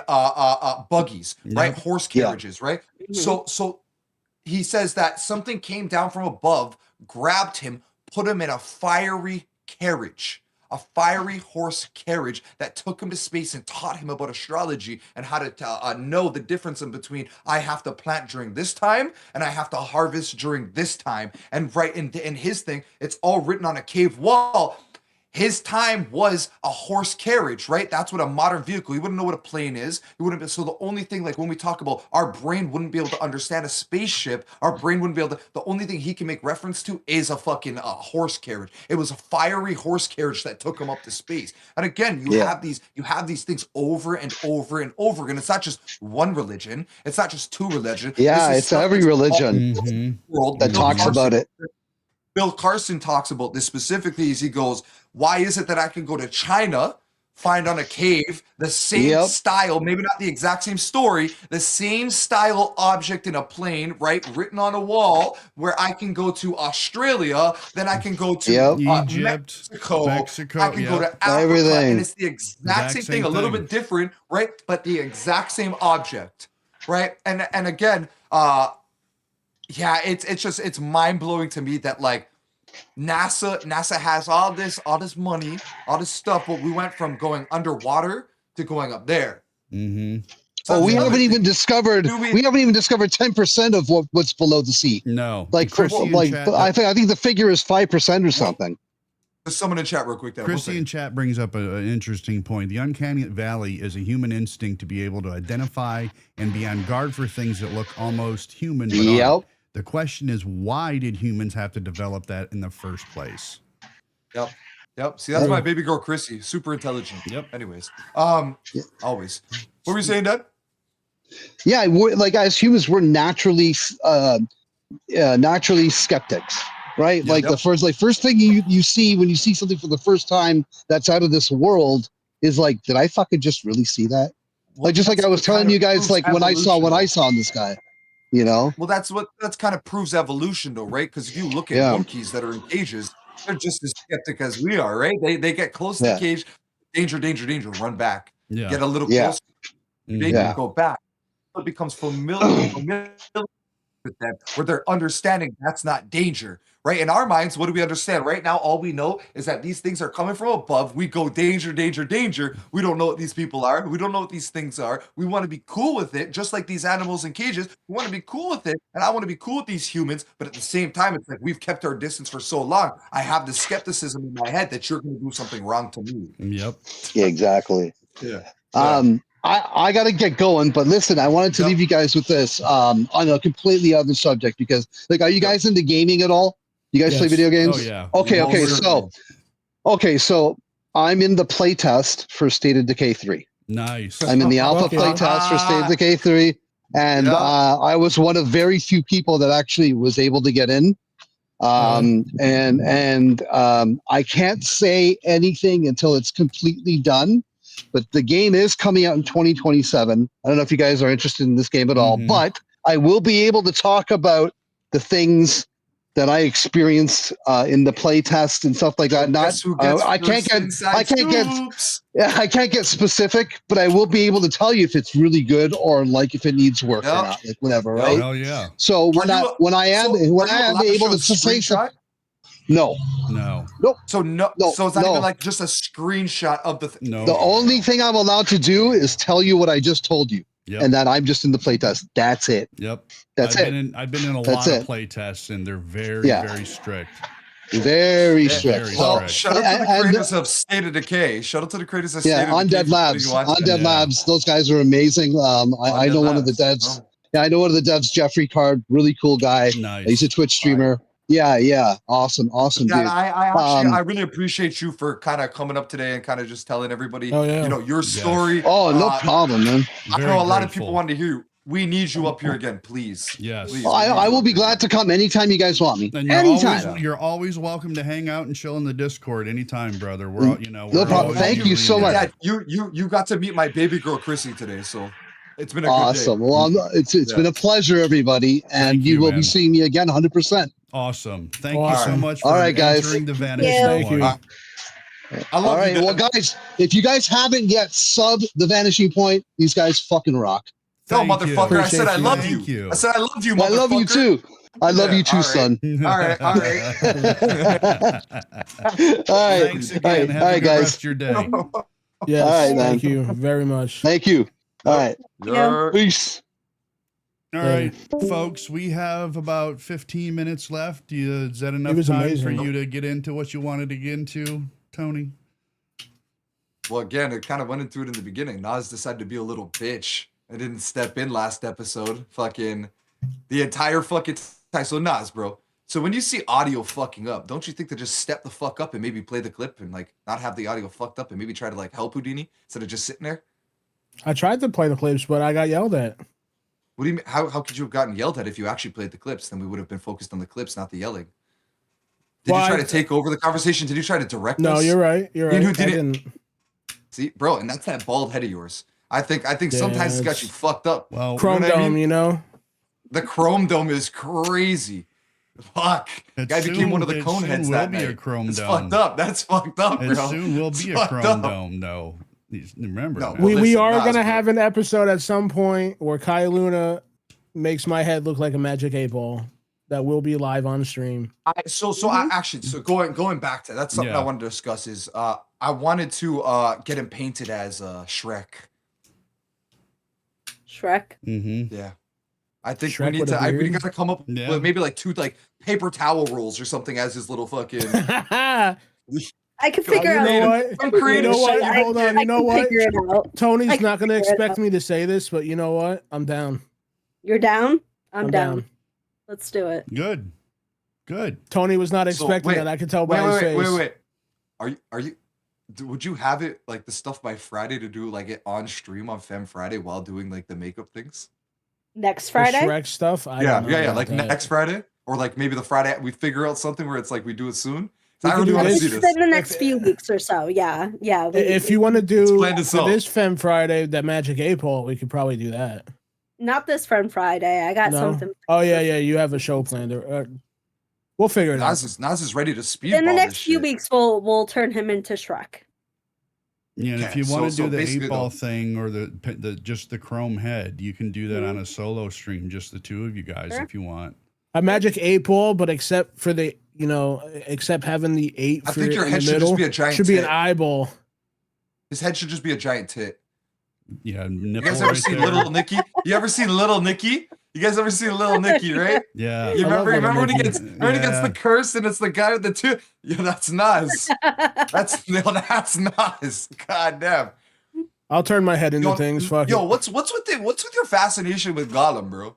buggies, right? Horse carriages, right? So he says that something came down from above, grabbed him, put him in a fiery carriage, a fiery horse carriage that took him to space and taught him about astrology and how to know the difference in between I have to plant during this time and I have to harvest during this time. And right in his thing, it's all written on a cave wall. His time was a horse carriage, right? That's what a modern vehicle. You wouldn't know what a plane is. You wouldn't. So the only thing, like when we talk about our brain wouldn't be able to understand a spaceship. Our brain wouldn't be able to. The only thing he can make reference to is a fucking horse carriage. It was a fiery horse carriage that took him up to space. And again, you have these things over and over and over again. It's not just one religion. It's not just two religions. Yeah, it's every religion world that talks about it. Bill Carson talks about this specifically as he goes, why is it that I can go to China, find on a cave the same style, maybe not the exact same story, the same style object in a plane, right, written on a wall, where I can go to Australia, then I can go to Egypt, Mexico, I can go to Africa, Everything. and it's the exact same thing, a little bit different, right, but the exact same object, right, and again, yeah, it's mind-blowing to me that like NASA has all this money, all this stuff, but we went from going underwater to going up there. So we haven't even discovered 10% of what's below the sea. No. Like I think the figure is 5% or something. There's someone in chat real quick there. Chrissy in chat brings up an interesting point. The uncanny valley is a human instinct to be able to identify and be on guard for things that look almost human but aren't. The question is, why did humans have to develop that in the first place? Yep. See, that's my baby girl, Chrissy. Super intelligent. Yep. Anyways, always. What were you saying, Dad? Yeah, like as humans, we're naturally skeptics, right? Like the first thing you see when you see something for the first time that's out of this world is like, did I fucking just really see that? Well, like just like I was telling you guys, like when I saw in this guy. You know, well, that's kind of proves evolution, though, right? Because if you look at monkeys that are in cages, they're just as skeptic as we are, right? They get close to the cage, danger, run back. Get a little closer, go back. It becomes familiar with them, where they're understanding that's not danger, right? In our minds, what do we understand? Right now, all we know is that these things are coming from above. We go danger. We don't know what these people are. We don't know what these things are. We want to be cool with it, just like these animals in cages. We want to be cool with it, and I want to be cool with these humans, but at the same time, it's like we've kept our distance for so long. I have the skepticism in my head that you're going to do something wrong to me. Yep. Yeah, exactly. Yeah. I got to get going, but listen, I wanted to leave you guys with this on a completely other subject because, like, are you guys into gaming at all? You guys play video games? Oh, yeah. Okay, so I'm in the play test for State of Decay 3. Nice. I'm in the alpha play test for State of Decay 3, and I was one of very few people that actually was able to get in. I can't say anything until it's completely done. But the game is coming out in 2027. I don't know if you guys are interested in this game at all, but I will be able to talk about the things that I experienced in the play test and stuff like that. I can't get specific, but I will be able to tell you if it's really good or like if it needs work or not, like whatever, right? Oh yeah. So when I am able to say something. No. So it's not even like just a screenshot of the thing. The only thing I'm allowed to do is tell you what I just told you, and that I'm just in the playtest. That's it. Yep. That's I've been in a lot of play tests, and they're very strict. Very strict. Well, shout out to the creators of State of Decay. Shout out to the creators of State of Decay. Undead Labs. Undead Labs. Those guys are amazing. I know one of the devs. Yeah, I know one of the devs, Jeffrey Card. Really cool guy. Nice. He's a Twitch streamer. Yeah. Awesome, dude. I really appreciate you for kind of coming up today and kind of just telling everybody, your story. Oh, no problem, man. I know a lot of people wanted to hear you. We need you up here again, please. Yes. Please, I will be glad to come anytime you guys want me. And you're always welcome to hang out and chill in the Discord anytime, brother. We're all, no problem. Thank you so much. Dad, you got to meet my baby girl Chrissy today, so it's been a awesome. good day. Well, it's been a pleasure, everybody, and you will be seeing me again 100%. Awesome. Thank you so much for entering the Vanishing Point. I love you. Well, guys, if you guys haven't yet subbed the Vanishing Point, these guys fucking rock. No, motherfucker, I said I love you. I said I love you, motherfucker. I love you too. I love you too, all right. son. All right. All right. Thanks again. Have a good guys. rest of your day. Yes, All right, thank man. you very much. Thank you. All right. Yeah. Peace. All right, folks, we have about 15 minutes left. Is that enough was time amazing. for you to get into what you wanted to get into, Tony? Well, again, it kind of went into it in the beginning. Nas decided to be a little bitch. I didn't step in last episode. Fucking the entire fucking time. So Nas, bro. So when you see audio fucking up, don't you think to just step the fuck up and maybe play the clip and like not have the audio fucked up and maybe try to like help Houdini instead of just sitting there? I tried to play the clips, but I got yelled at. What do you mean? How could you have gotten yelled at if you actually played the clips? Then we would have been focused on the clips, not the yelling. Did you try to take over the conversation? Did you try to direct us? No, you're right. You're right. Who I didn't? didn't. See, bro, and that's that bald head of yours. I think sometimes it's got you fucked up. Well, Chrome you know what I Dome, mean? you know? The Chrome Dome is crazy. Fuck. Guy became one of the cone heads that night. A Chrome It's Dome. fucked up. That's fucked up, bro. It soon will be It's a fucked Chrome up. Dome, though. Remember, No, now. We listen, are Nas, going to bro. have an episode at some point where Kai Luna makes my head look like a magic 8-ball that will be live on stream. So going back to that's something I wanted to discuss is I wanted to get him painted as Shrek. Shrek. Mm-hmm. Yeah. I think Shrek we need with a to. We beard? gotta come up with maybe like 2 like paper towel rolls or something as his little fucking. I can figure You out. know what? Some You creative know what? shit. Hold on. You know can what? figure it out. Tony's I can not going to figure it expect out. me to say this, but you know what? I'm down. You're down? I'm I'm down. down. Let's do it. Good. Tony was not expecting wait, that. I can tell by his face. Wait. Are you? Would you have it like the stuff by Friday to do like it on stream on Fem Friday while doing like the makeup things? Next The Friday? Shrek stuff? I Yeah, don't know about like that. next Friday or like maybe the Friday we figure out something where it's like we do it soon. We I could really do want to this- see this. Within the next few weeks or so. Yeah. Yeah. If you want to do plan this for out. this Fem Friday, that Magic 8-Ball, we could probably do that. Not this Friend Friday. I got No? something. Oh, yeah. You have a show planned. We'll figure it out. Nas is ready to speed. In the next few weeks, we'll turn him into Shrek. Yeah, and if Okay, you want to so do the basically 8-ball though- thing or the just the chrome head, you can do that on a solo stream, just the two of you guys, Sure. if you want. A Magic 8-Ball, but except for the, except having the 8 I for think your in head the should middle, just be a giant should be an tit. eyeball. His head should just be a giant tit. Yeah, You nipple guys ever right seen there. Little Nicky? You ever seen Little Nicky? You guys ever seen Little Nicky, right? Yeah. You I love remember when he Little gets Nicky. when he gets the curse and it's the guy with the two? Yeah, that's Nas. That's Nas. God damn. I'll turn my head into Yo, things. Fuck yo, it. what's with your fascination with Gollum, bro?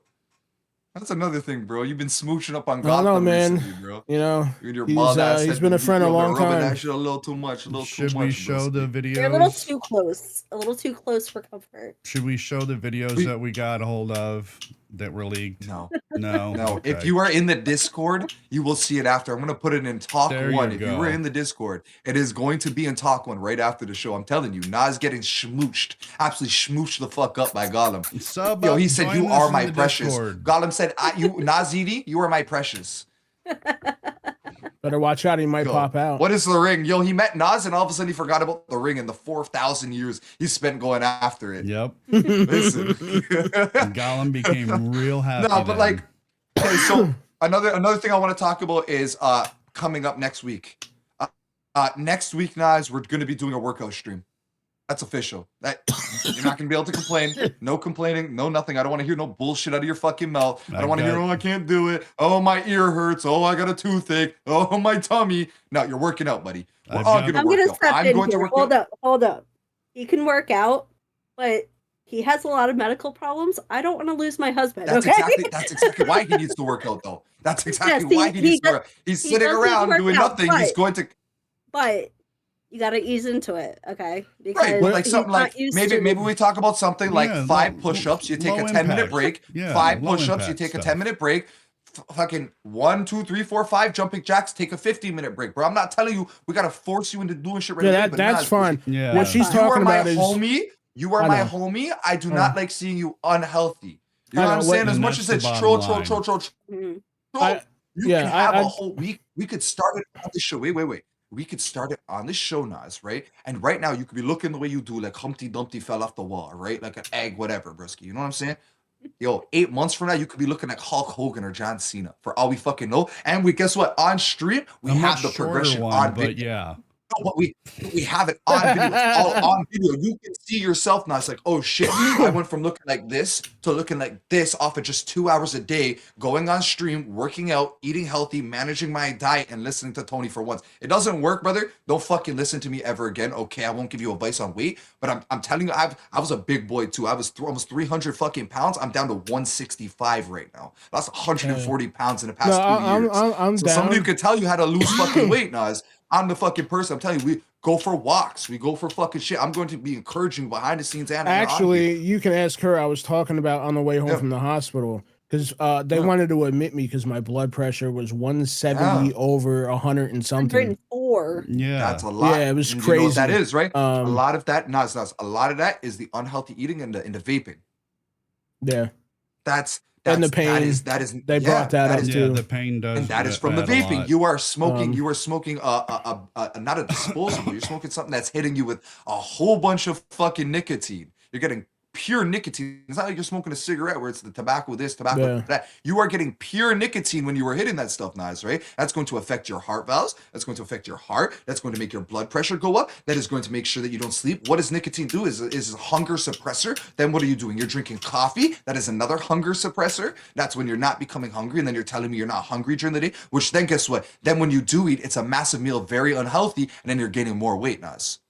That's another thing, bro. You've been smooching up on I don't know, Gollum man. recently, bro. You know, You and your he's, bald ass he's head been a been- friend a you've been long rubbing time. that shit a little too much. A little Should too we much, show the videos? You're a little too close. A little too close for comfort. Should we show the videos that we got a hold of that were leaked? No. No. No, Okay. if you are in the Discord, you will see it after. I'm gonna put it in Talk There 1. you If you go. were in the Discord, it is going to be in Talk 1 right after the show. I'm telling you, Nas getting schmooched, absolutely schmooched the fuck up by Gollum. Sub Yo, up, he said, join "You us are in my the precious." Discord. Gollum said, Nazidi, you are my precious. Better watch out. He might Yo, pop out. What is the ring? Yo, he met Nas and all of a sudden he forgot about the ring and the 4,000 years he spent going after it. Yep. Listen. Gollum became real happy. No, but then. like, okay, so another thing I want to talk about is coming up next week. Next week, Nas, we're going to be doing a workout stream. That's official. That you're not going to be able to complain. No complaining. No nothing. I don't want to hear no bullshit out of your fucking mouth. I don't want to hear, oh, I can't do it. Oh, my ear hurts. Oh, I got a toothache. Oh, my tummy. No, you're working out, buddy. We're all going to I'm work gonna out. step I'm in going to here. work Hold out. up, hold up. He can work out, but he has a lot of medical problems. I don't want to lose my husband. That's okay. exactly why he needs to work out, though. That's exactly Yes, why he needs to does- work. He's he sitting does need to around work doing out, nothing. He's but- going to. But you got to ease into it, okay? Because Right, but like he's something not like used maybe to- we talk about something like Yeah, 5 low- push-ups, you take a low 10-minute impact. break. Yeah, 5 low push-ups, you impact take a stuff. 10-minute break. Fucking 1, 2, 3, 4, 5 jumping jacks, take a 15-minute break, bro. I'm not telling you we gotta force you into doing shit right Yeah, away. but that's Nas, fine. Yeah. What she's you are talking my about is homie. You are I my know. homie. I do I not know. like seeing you unhealthy. You I know what know, I'm what- saying? As and much that's as the it's bottom troll, line. you yeah, can have I- a whole week. We could start it on the show. Wait. We could start it on the show, Nas, right? And right now, you could be looking the way you do, like Humpty Dumpty fell off the wall, right? Like an egg, whatever, broski. You know what I'm saying? Yo, 8 months from now, you could be looking like Hulk Hogan or John Cena, for all we fucking know. And we guess what? On stream, we A have much the shorter progression one, on but video. yeah. No, but we have it on video. It's all on video. You can see yourself now. It's like, oh shit, I went from looking like this to looking like this off of just 2 hours a day, going on stream, working out, eating healthy, managing my diet, and listening to Tony for once. It doesn't work, brother. Don't fucking listen to me ever again. Okay, I won't give you advice on weight, but I'm telling you, I was a big boy too. I was almost 300 fucking pounds. I'm down to 165 right now. That's 140 pounds in the past 2 years. I'm So down. somebody could tell you how to lose fucking weight, Nas. I'm the fucking person. I'm telling you, we go for walks. We go for fucking shit. I'm going to be encouraging behind the scenes and Actually, you can ask her. I was talking about on the way home from the hospital because they wanted to admit me because my blood pressure was 170 over 100 and something. 104. Yeah, that's a lot. Yeah, it was and crazy. You know what that is, right? A lot of that, Nas, a lot of that is the unhealthy eating and the vaping. Yeah, that's and the pain. That is. They brought that up too. Yeah, the pain does. And that is from the add a vaping. lot. You are smoking. You are smoking not a disposable. You're smoking something that's hitting you with a whole bunch of fucking nicotine. You're getting pure nicotine. It's not like you're smoking a cigarette where it's the tobacco this, tobacco that. You are getting pure nicotine when you are hitting that stuff, Nas, right? That's going to affect your heart valves. That's going to affect your heart. That's going to make your blood pressure go up. That is going to make sure that you don't sleep. What does nicotine do? Is a hunger suppressor. Then what are you doing? You're drinking coffee. That is another hunger suppressor. That's when you're not becoming hungry, and then you're telling me you're not hungry during the day, which then guess what? Then when you do eat, it's a massive meal, very unhealthy, and then you're gaining more weight, Nas.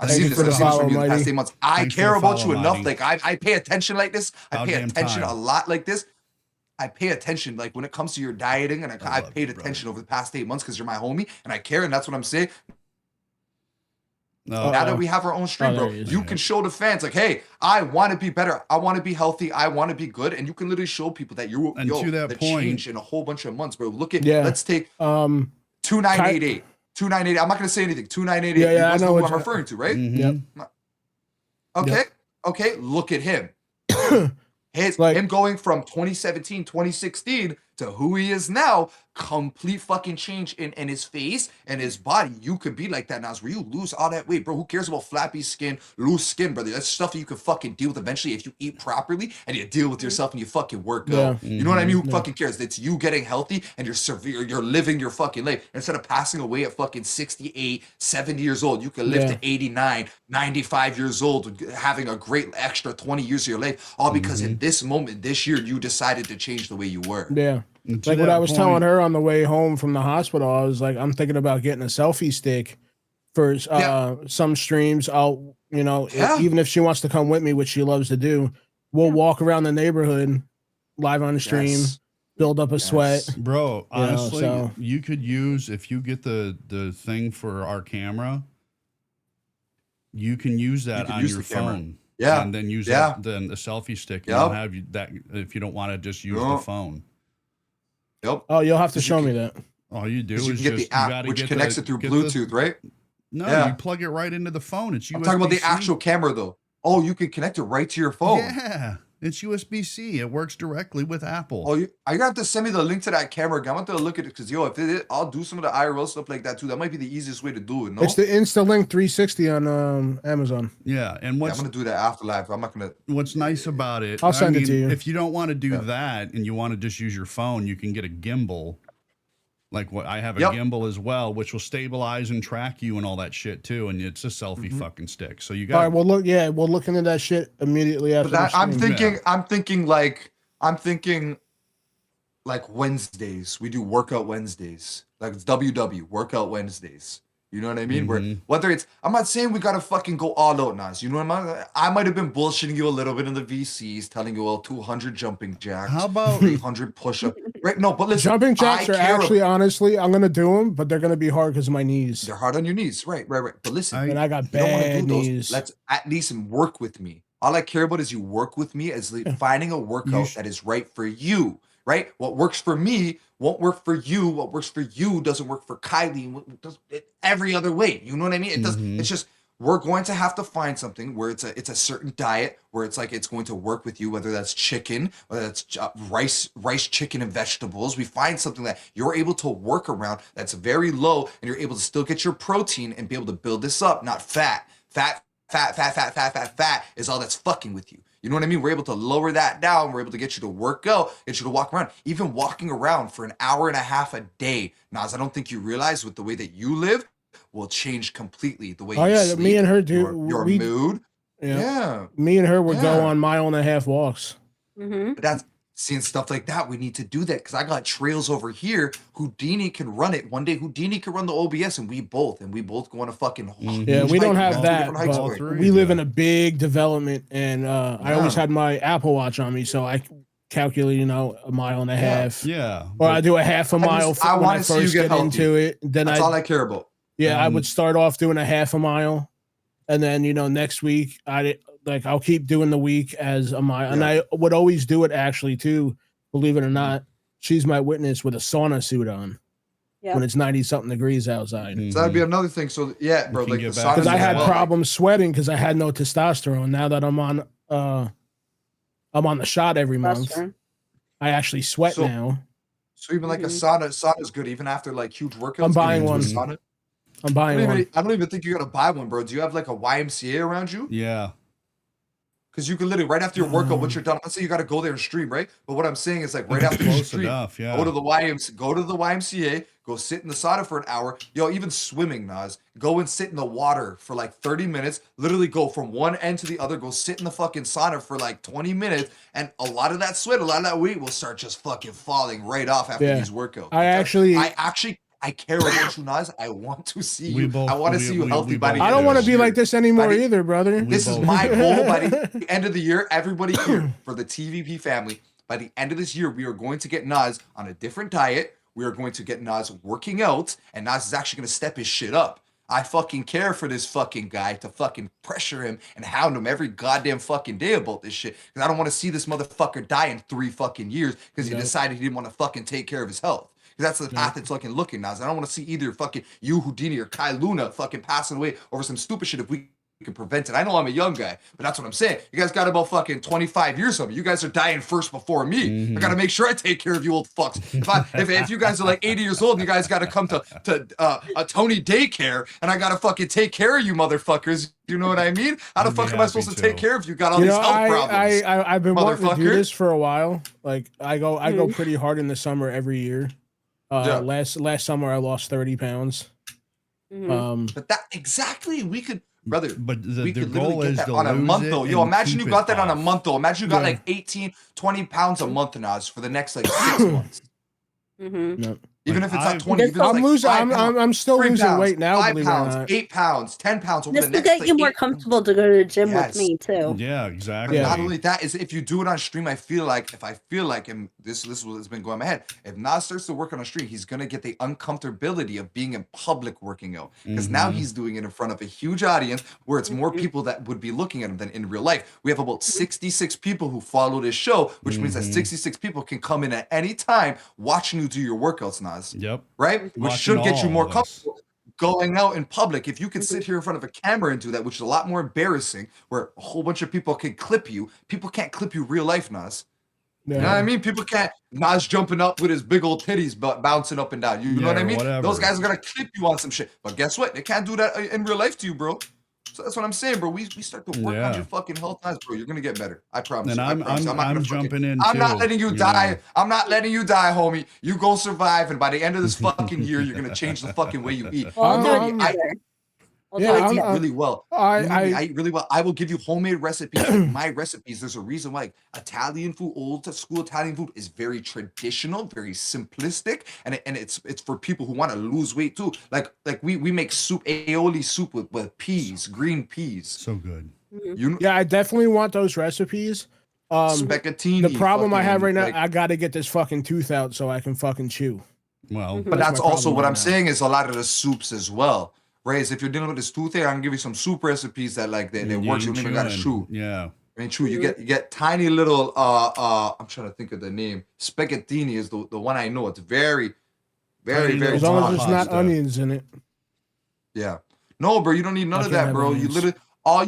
I've seen this from you the past 8 months. I care about you enough. Like I pay attention like this. I pay attention a lot like this. I pay attention like when it comes to your dieting, and I've paid attention over the past 8 months because you're my homie and I care, and that's what I'm saying. Now that we have our own stream, bro, you can show the fans like, hey, I want to be better. I want to be healthy. I want to be good, and you can literally show people that you're the change in a whole bunch of months, bro. Look at let's take 2988. 2988. I'm not going to say anything. 2988. Yeah, you guys I know who what I'm referring to, right? Mm-hmm. Okay. Yep. Okay. Look at him. Him going from 2017, 2016 to who he is now, complete fucking change in his face and his body. You could be like that now, where you lose all that weight, bro. Who cares about flappy skin, loose skin, brother? That's stuff that you can fucking deal with eventually if you eat properly and you deal with yourself and you fucking work out. You know what I mean? Who fucking cares? It's you getting healthy and you're living your fucking life. Instead of passing away at fucking 68, 70 years old, you can live to 89, 95 years old, having a great extra 20 years of your life, all because in this moment, this year, you decided to change the way you were. Yeah. Like what I was telling her on the way home from the hospital, I was like, I'm thinking about getting a selfie stick for some streams. I'll, even if she wants to come with me, which she loves to do, we'll walk around the neighborhood live on the stream, build up a sweat. Bro, honestly, you could use, if you get the thing for our camera, you can use that on your phone. Yeah. And then use that, then the selfie stick. And you'll have that if you don't want to just use the phone. Yep. Oh, you'll have to show me that. All you do you is can get the app, which connects it through Bluetooth, right? No, you plug it right into the phone. It's USB-C. I'm talking about the actual camera, though. Oh, you can connect it right to your phone. Yeah, it's USB-C. It works directly with Apple. Oh, you're gonna have to send me the link to that camera. I want to look at it because I'll do some of the IRL stuff like that too. That might be the easiest way to do it. No, it's the InstaLink 360 on Amazon. Yeah, and I'm gonna do that after live. I'm not gonna. What's nice about it? I'll send it to you. If you don't want to do that and you want to just use your phone, you can get a gimbal. Like what I have a gimbal as well, which will stabilize and track you and all that shit too. And it's a selfie fucking stick. So you got. All right, we'll look into that shit immediately after. That, I'm thinking like Wednesdays. We do workout Wednesdays. Like it's WW workout Wednesdays. You know what I mean? Where whether it's, I'm not saying we gotta fucking go all out, Nas. You know what I mean? I might have been bullshitting you a little bit in the VCs, telling you, well, 200 jumping jacks. How about 300 push-up? Right? No, but listen, jumping jacks are actually, honestly, I'm gonna do them, but they're gonna be hard because of my knees. They're hard on your knees, right? But listen, and I got bad knees. Let's at least work with me. All I care about is you work with me as finding a workout that is right for you. Right? What works for me won't work for you. What works for you doesn't work for Kylie. Every other way. You know what I mean? It does. It's just we're going to have to find something where it's a certain diet where it's like it's going to work with you. Whether that's chicken, whether that's rice, chicken, and vegetables. We find something that you're able to work around that's very low, and you're able to still get your protein and be able to build this up. Not fat. Fat is all that's fucking with you. You know what I mean? We're able to lower that down. We're able to get you to work out, get you to walk around. Even walking around for an hour and a half a day, Nas, I don't think you realize with the way that you live will change completely the way you sleep. Me and her do your mood. Me and her would go on 1.5 mile walks. But that's seeing stuff like that. We need to do that because I got trails over here. Houdini can run it one day. Houdini can run the OBS, and we both go on a fucking. Yeah, we don't have that. But we live in a big development, and I always had my Apple Watch on me, so I calculate, 1.5 miles. Yeah. Or I do a half a mile when I first get into it. Then that's all I care about. Yeah, I would start off doing a half a mile, and then next week I'll keep doing the week as a mile, and I would always do it actually too. Believe it or not, she's my witness with a sauna suit on when it's 90-something degrees outside. So that'd be another thing. So yeah, bro, like because I had problems sweating because I had no testosterone. Now that I'm on the shot every month, I actually sweat now. So even like a sauna is good even after like huge workouts. I'm buying one. I'm buying one. I don't even think you gotta buy one, bro. Do you have like a YMCA around you? Yeah. Because you can literally right after your workout, once you're done, let's say you got to go there and stream, right? But what I'm saying is like right after you stream, go to the YMCA, go sit in the sauna for an hour. Yo, even swimming, Nas, go and sit in the water for like 30 minutes. Literally go from one end to the other, go sit in the fucking sauna for like 20 minutes, and a lot of that sweat, a lot of that weight will start just fucking falling right off after these workouts. I care about you, Nas. I want to see you. I want to see you healthy by the end. I don't want to be like this anymore either, brother. This is my goal by the end of the year. Everybody here for the TVP family, by the end of this year, we are going to get Nas on a different diet. We are going to get Nas working out, and Nas is actually going to step his shit up. I fucking care for this fucking guy to fucking pressure him and hound him every goddamn fucking day about this shit. Because I don't want to see this motherfucker die in 3 fucking years because he decided he didn't want to fucking take care of his health. That's the path it's looking, Nas. I don't want to see either fucking you, Houdini, or Kai Luna fucking passing away over some stupid shit if we can prevent it. I know I'm a young guy, but that's what I'm saying. You guys got about fucking 25 years of me. You guys are dying first before me. I got to make sure I take care of you old fucks. If you guys are like 80 years old and you guys got to come to a Tony daycare and I got to fucking take care of you motherfuckers, you know what I mean? How the fuck am I supposed to take care of you? Got all these health problems. I've been wanting to do this for a while. Like I go pretty hard in the summer every year. Last summer I lost 30 pounds. But that exactly we could, brother. But we the could goal literally is get that to on a lose month it though. Yo, and imagine you keep got it that on a off. month though. Imagine you got like 18, 20 pounds a month, Nas, for the next like 6 months. Even if it's not 20, even I'm like losing. 5 pounds, I'm still 3 losing pounds, weight now. 5 believe it or pounds, not. 8 pounds, 10 pounds over Just the to next. get Like, you more comfortable to go to the gym with me too. Yeah, exactly. But not only that is if you do it on stream, I feel like and this has been going in my head. If Nas starts to work on a stream, he's gonna get the uncomfortability of being in public working out because now he's doing it in front of a huge audience where it's more people that would be looking at him than in real life. We have about 66 people who follow this show, which means that 66 people can come in at any time watching you do your workouts, Nas. Yep. Right, which Watching should get you all more of us. comfortable going out in public. If you can sit here in front of a camera and do that, which is a lot more embarrassing, where a whole bunch of people can clip you. People can't clip you real life, Nas. You know what I mean? People can't. Nas jumping up with his big old titties, but bouncing up and down. You know what I mean? Whatever. Those guys are gonna clip you on some shit. But guess what? They can't do that in real life to you, bro. So that's what I'm saying, bro. We start to work on your fucking health, Nas, bro. You're gonna get better. I promise. And you. I promise. I'm not gonna jumping in. I'm not letting you die. know. I'm not letting you die, homie. You go survive, and by the end of this fucking year, you're gonna change the fucking way you eat. I eat really well. I eat really well. I will give you homemade recipes. Like my recipes, there's a reason why Italian food, old school Italian food, is very traditional, very simplistic, and it's for people who want to lose weight too. Like we make soup, aioli soup with peas, green peas. So good. Yeah, I definitely want those recipes. Spaghettini. The problem I have right now, like- I got to get this fucking tooth out so I can fucking chew. Well, But that's my also problem what right I'm now. saying is a lot of the soups as well. Right? Is if you're dealing with this toothache, I can give you some soup recipes that like they work. You don't even gotta chew. Yeah. I mean, true. You get tiny little. I'm trying to think of the name. Spaghettini is the one I know. It's very As long as there's not onions in it. Yeah. No, bro. You don't need none I of can't that, have bro. You onions. literally all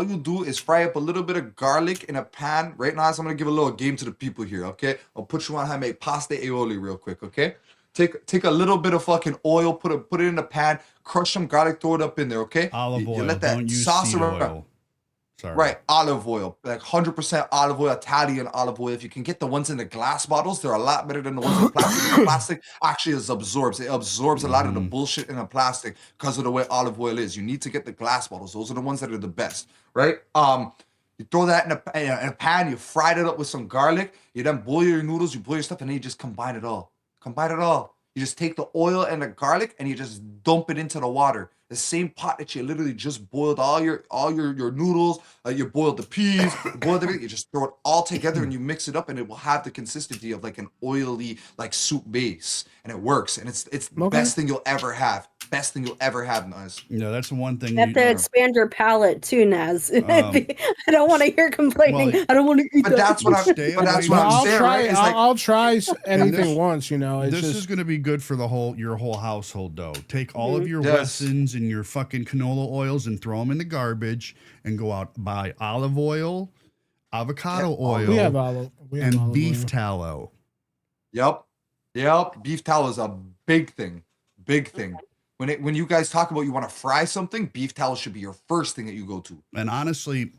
you do is fry up a little bit of garlic in a pan. Right now, so I'm gonna give a little game to the people here. Okay, I'll put you on how to make pasta aioli real quick. Okay. Take a little bit of fucking oil, put it in a pan, crush some garlic, throw it up in there, okay? Olive oil. You let that Don't use sauce seed around. oil. Sorry. Right, olive oil, like 100% olive oil, Italian olive oil. If you can get the ones in the glass bottles, they're a lot better than the ones in plastic. The plastic actually absorbs. It absorbs a lot of the bullshit in the plastic because of the way olive oil is. You need to get the glass bottles. Those are the ones that are the best, right? You throw that in a pan, you fried it up with some garlic, you then boil your noodles, you boil your stuff, and then you just combine it all. Combine it all. You just take the oil and the garlic and you just dump it into the water. The same pot that you literally just boiled all your noodles, you boiled the peas, you boiled everything, you just throw it all together and you mix it up and it will have the consistency of like an oily like soup base. And it works. And it's the best thing you'll ever have. Best thing you'll ever have, Naz. No, that's the one thing. You have to expand your palate too, Naz. I don't want to hear complaining. I don't want to eat but that's what I'm saying. Right? I'll try anything once, you know. It's this is going to be good for your whole household, though. Take all of your Wessons and your fucking canola oils and throw them in the garbage and go out buy olive oil, avocado oil, and beef tallow. Yep. Beef tallow is a big thing. When you guys talk about you want to fry something, beef tallow should be your first thing that you go to. And honestly,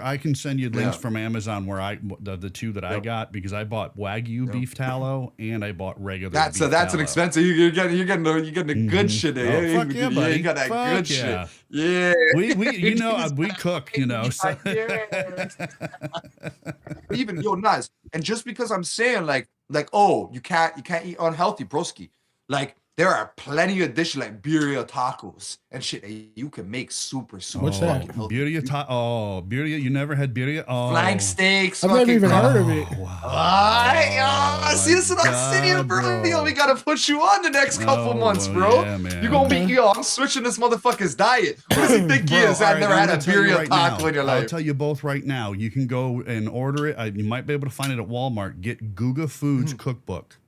I can send you links from Amazon where the two that I got, because I bought Wagyu beef tallow and I bought regular. That's an expensive. You're getting the good shit. Oh, fuck yeah, buddy. You got that good shit. Yeah. We cook, you know. So. Even Naz, and just because I'm saying like oh you can't eat unhealthy, broski. Like there are plenty of dishes like birria tacos and shit that you can make super. What's that? Birria. You never had birria? Oh, flank steaks. I've never even heard of it. Wow. See, this is what I'm sitting here, bro. Yo, we gotta push you on the next couple months, bro. Yeah, man. You gonna be I'm switching this motherfucker's diet. What does he think he is? I've never had a birria taco in your life. I'll tell you both right now. You can go and order it. You might be able to find it at Walmart. Get Guga Foods cookbook.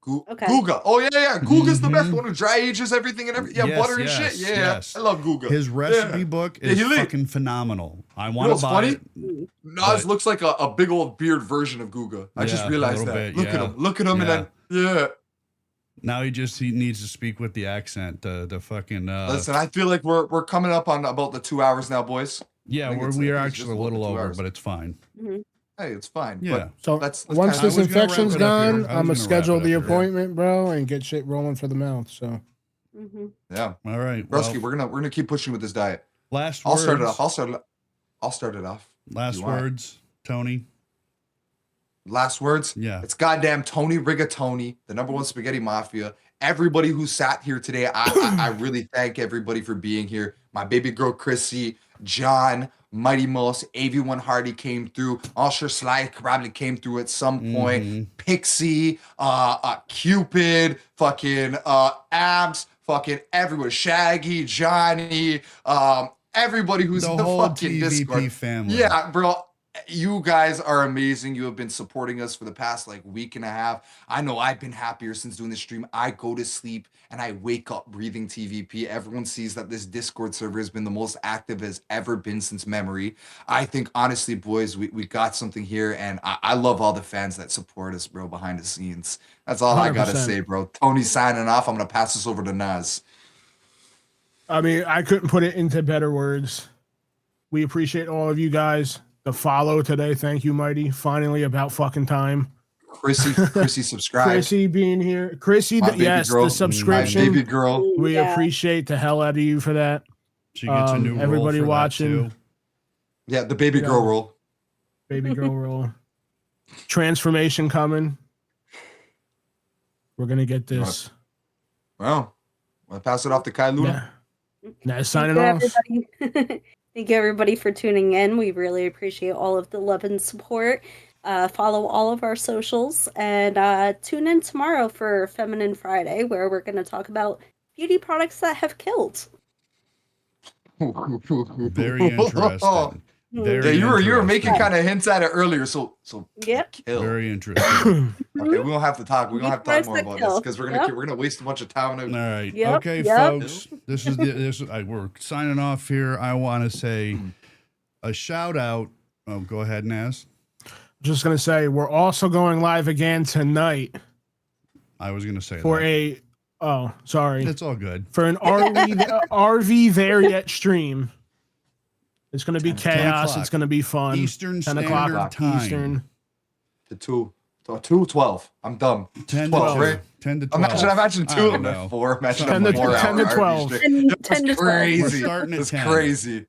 Guga. Oh yeah. Guga's the best one who dry ages everything and everything. Yeah, butter and shit. Yeah, yes. I love Guga. His recipe book is fucking phenomenal. I want to buy it. Nas looks like a big old beard version of Guga. I just realized that. Look at him, and then Now he needs to speak with the accent. The fucking. Listen, I feel like we're coming up on about the 2 hours now, boys. Yeah, we are actually a little over, but it's fine. Mm-hmm. Hey, it's fine. Yeah. But let's once this infection's gone, I'm gonna schedule the appointment, bro, and get shit rolling for the mouth. So. Yeah. All right, Rusky, we're gonna keep pushing with this diet. I'll start it off. I'll start it off. Last words, Tony. Last words. Yeah. It's goddamn Tony Rigatoni, the #1 spaghetti mafia. Everybody who sat here today, I really thank everybody for being here. My baby girl Chrissy, John, Mighty Mouse, AV1 Hardy came through. Usher Sly probably came through at some point. Pixie, Cupid, fucking Abs, fucking everyone. Shaggy, Johnny, everybody who's in the fucking TVP Discord family. Yeah, bro. You guys are amazing. You have been supporting us for the past week and a half. I know I've been happier since doing this stream. I go to sleep and I wake up breathing TVP. Everyone sees that this Discord server has been the most active it's ever been since memory. I think honestly, boys, we got something here, and I love all the fans that support us, bro, behind the scenes. That's all 100%. I gotta say, bro. Tony's signing off. I'm gonna pass this over to Naz. I mean, I couldn't put it into better words. We appreciate all of you guys. The follow today. Thank you, Mighty. Finally, about fucking time. Chrissy subscribed. Chrissy being here. Chrissy, yes, girl. The subscription. My baby girl. We appreciate the hell out of you for that. She gets a new everybody role for watching. That too. Yeah, the baby girl role. Baby girl role. Transformation coming. We're gonna get this. Well, I'll pass it off to Kai Luna. Now signing off. Thank you, everybody, for tuning in. We really appreciate all of the love and support. Follow all of our socials and tune in tomorrow for Feminine Friday, where we're going to talk about beauty products that have killed. Very interesting. You were making kind of hints at it earlier, so yep. Kill. Very interesting. Okay, we don't have to talk. We're gonna have to talk more about this because we're gonna waste a bunch of time. All right. Okay, folks. This is we're signing off here. I want to say a shout out. Oh, go ahead, Naz. Just gonna say we're also going live again tonight. I was gonna say for that. Sorry. It's all good. For an RV there yet stream. It's going to be chaos. It's going to be fun. Eastern 10 o'clock Standard Time. Eastern. To 2:12. I'm dumb. 10 12, to right? 10 to 12. Imagine I 2 don't of them know. at 4. Imagine 10 a to 4 10 to hour 12. RV 10 That's to 12. crazy. We're starting at That's 10. crazy.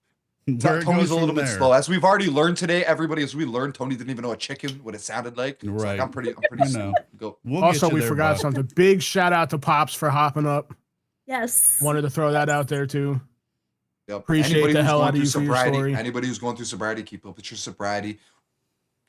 Where it Tony's goes a little from bit there. slow. As we've already learned today, everybody, as we learned, Tony didn't even know a chicken, what it sounded like. So, Right. like, I'm pretty know. Go. We'll Also, get you we there, forgot bud. something. Big shout out to Pops for hopping up. Yes. Wanted to throw that out there too. Yep. Appreciate Anybody the who's hell going out of through you for your sobriety, story. Anybody who's going through sobriety, keep up with your sobriety.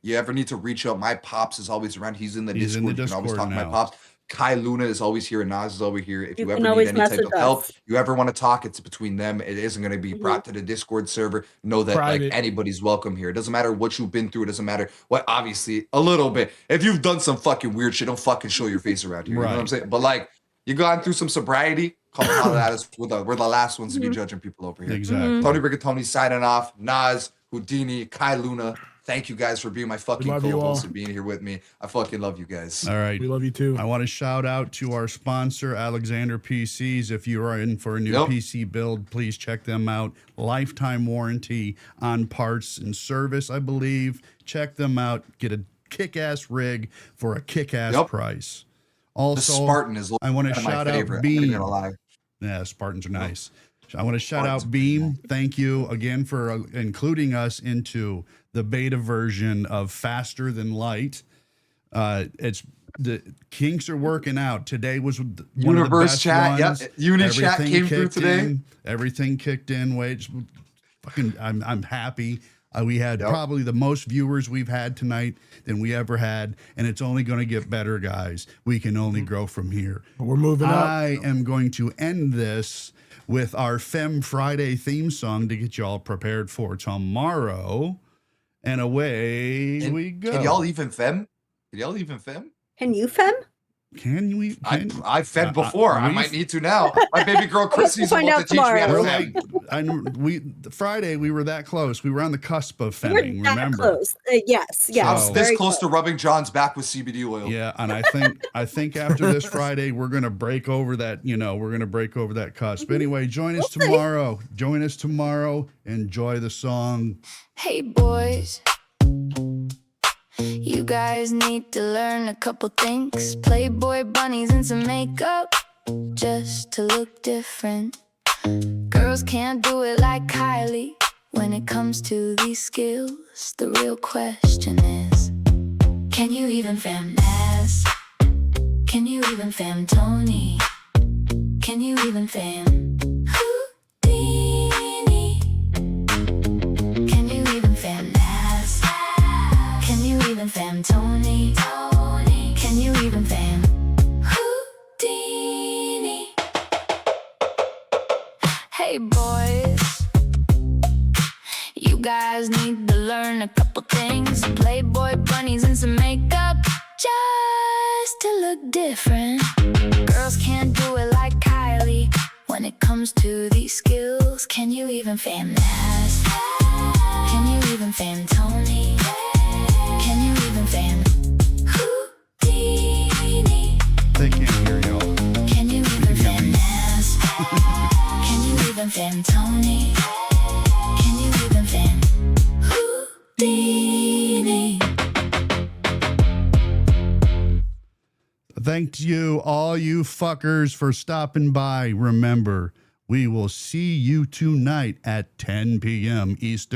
You ever need to reach out, my Pops is always around. He's in the He's in Discord. the You can always Discord talk to my now. Pops. Kai Luna is always here, and Nas is over here. If You you can ever need always any type message of help, us. you ever want to talk, it's between them. It isn't going to be brought to the Discord server. Know that Private. like anybody's welcome here. It doesn't matter what you've been through. It doesn't matter what. Obviously, a little bit. If you've done some fucking weird shit, don't fucking show your face around here. You know what I'm Right. saying? But like, you gone through some sobriety, come holler at us. We're the last ones to be judging people over here. Exactly. Tony Rigatoni signing off. Nas, Houdini, Kai Luna. Thank you guys for being my fucking love you co-hosts all. and being here with me. I fucking love you guys. All right. We love you too. I want to shout out to our sponsor, Alexander PCs. If you are in for a new Yep. PC build, please check them out. Lifetime warranty on parts and service, I believe. Check them out. Get a kick-ass rig for a kick-ass Yep. price. The Also, Spartan is I want to one of my shout out favorite. I'm not Beam. gonna lie. Yeah, Spartans are nice. I want to shout Spartans out are Beam. Thank you again for including us into the beta version of Faster Than Light. It's the kinks are working out. Today was one of the Universe best chat, yep. ones. Unit chat Everything came through kicked today. in. Everything kicked in. Wait, fucking, I'm happy. We had probably the most viewers we've had tonight than we ever had, and it's only going to get better, guys. We can only grow from here. We're moving up. I am going to end this with our Femme Friday theme song to get y'all prepared for tomorrow. And away we go. Can y'all even fem? Can y'all even fem? Can you fem? Can we? I've fed before. I might need to now. My baby girl Chrissy's find about out to teach me how to We're fem. like, Friday we were that close. We were on the cusp of We're femming. that Remember? close. Yes, yes. So- This very close to rubbing John's back with CBD oil. Yeah, and I think after this Friday we're gonna break over that. We're gonna break over that cusp. Anyway, join us tomorrow. Join us tomorrow. Enjoy the song. Hey boys, you guys need to learn a couple things. Playboy bunnies and some makeup just to look different. Girls can't do it like Kylie. When it comes to these skills, the real question is, can you even fem Nas? Can you even fem Tony? Can you even fem Houdini? Can you even fem Nas? Can you even fem Tony? Can you even fem Houdini? Hey boys, you guys need to learn a couple things. Playboy bunnies and some makeup just to look different. Girls can't do it like Kylie. When it comes to these skills, can you even fam Nas? Can you even fam Tony? Can you even fam Houdini? They can't hear y'all. Can you even fam Nas? Can you even fam Tony? Can you even fam Houdini? Thank you, all you fuckers, for stopping by. Remember, we will see you tonight at 10 p.m. Eastern.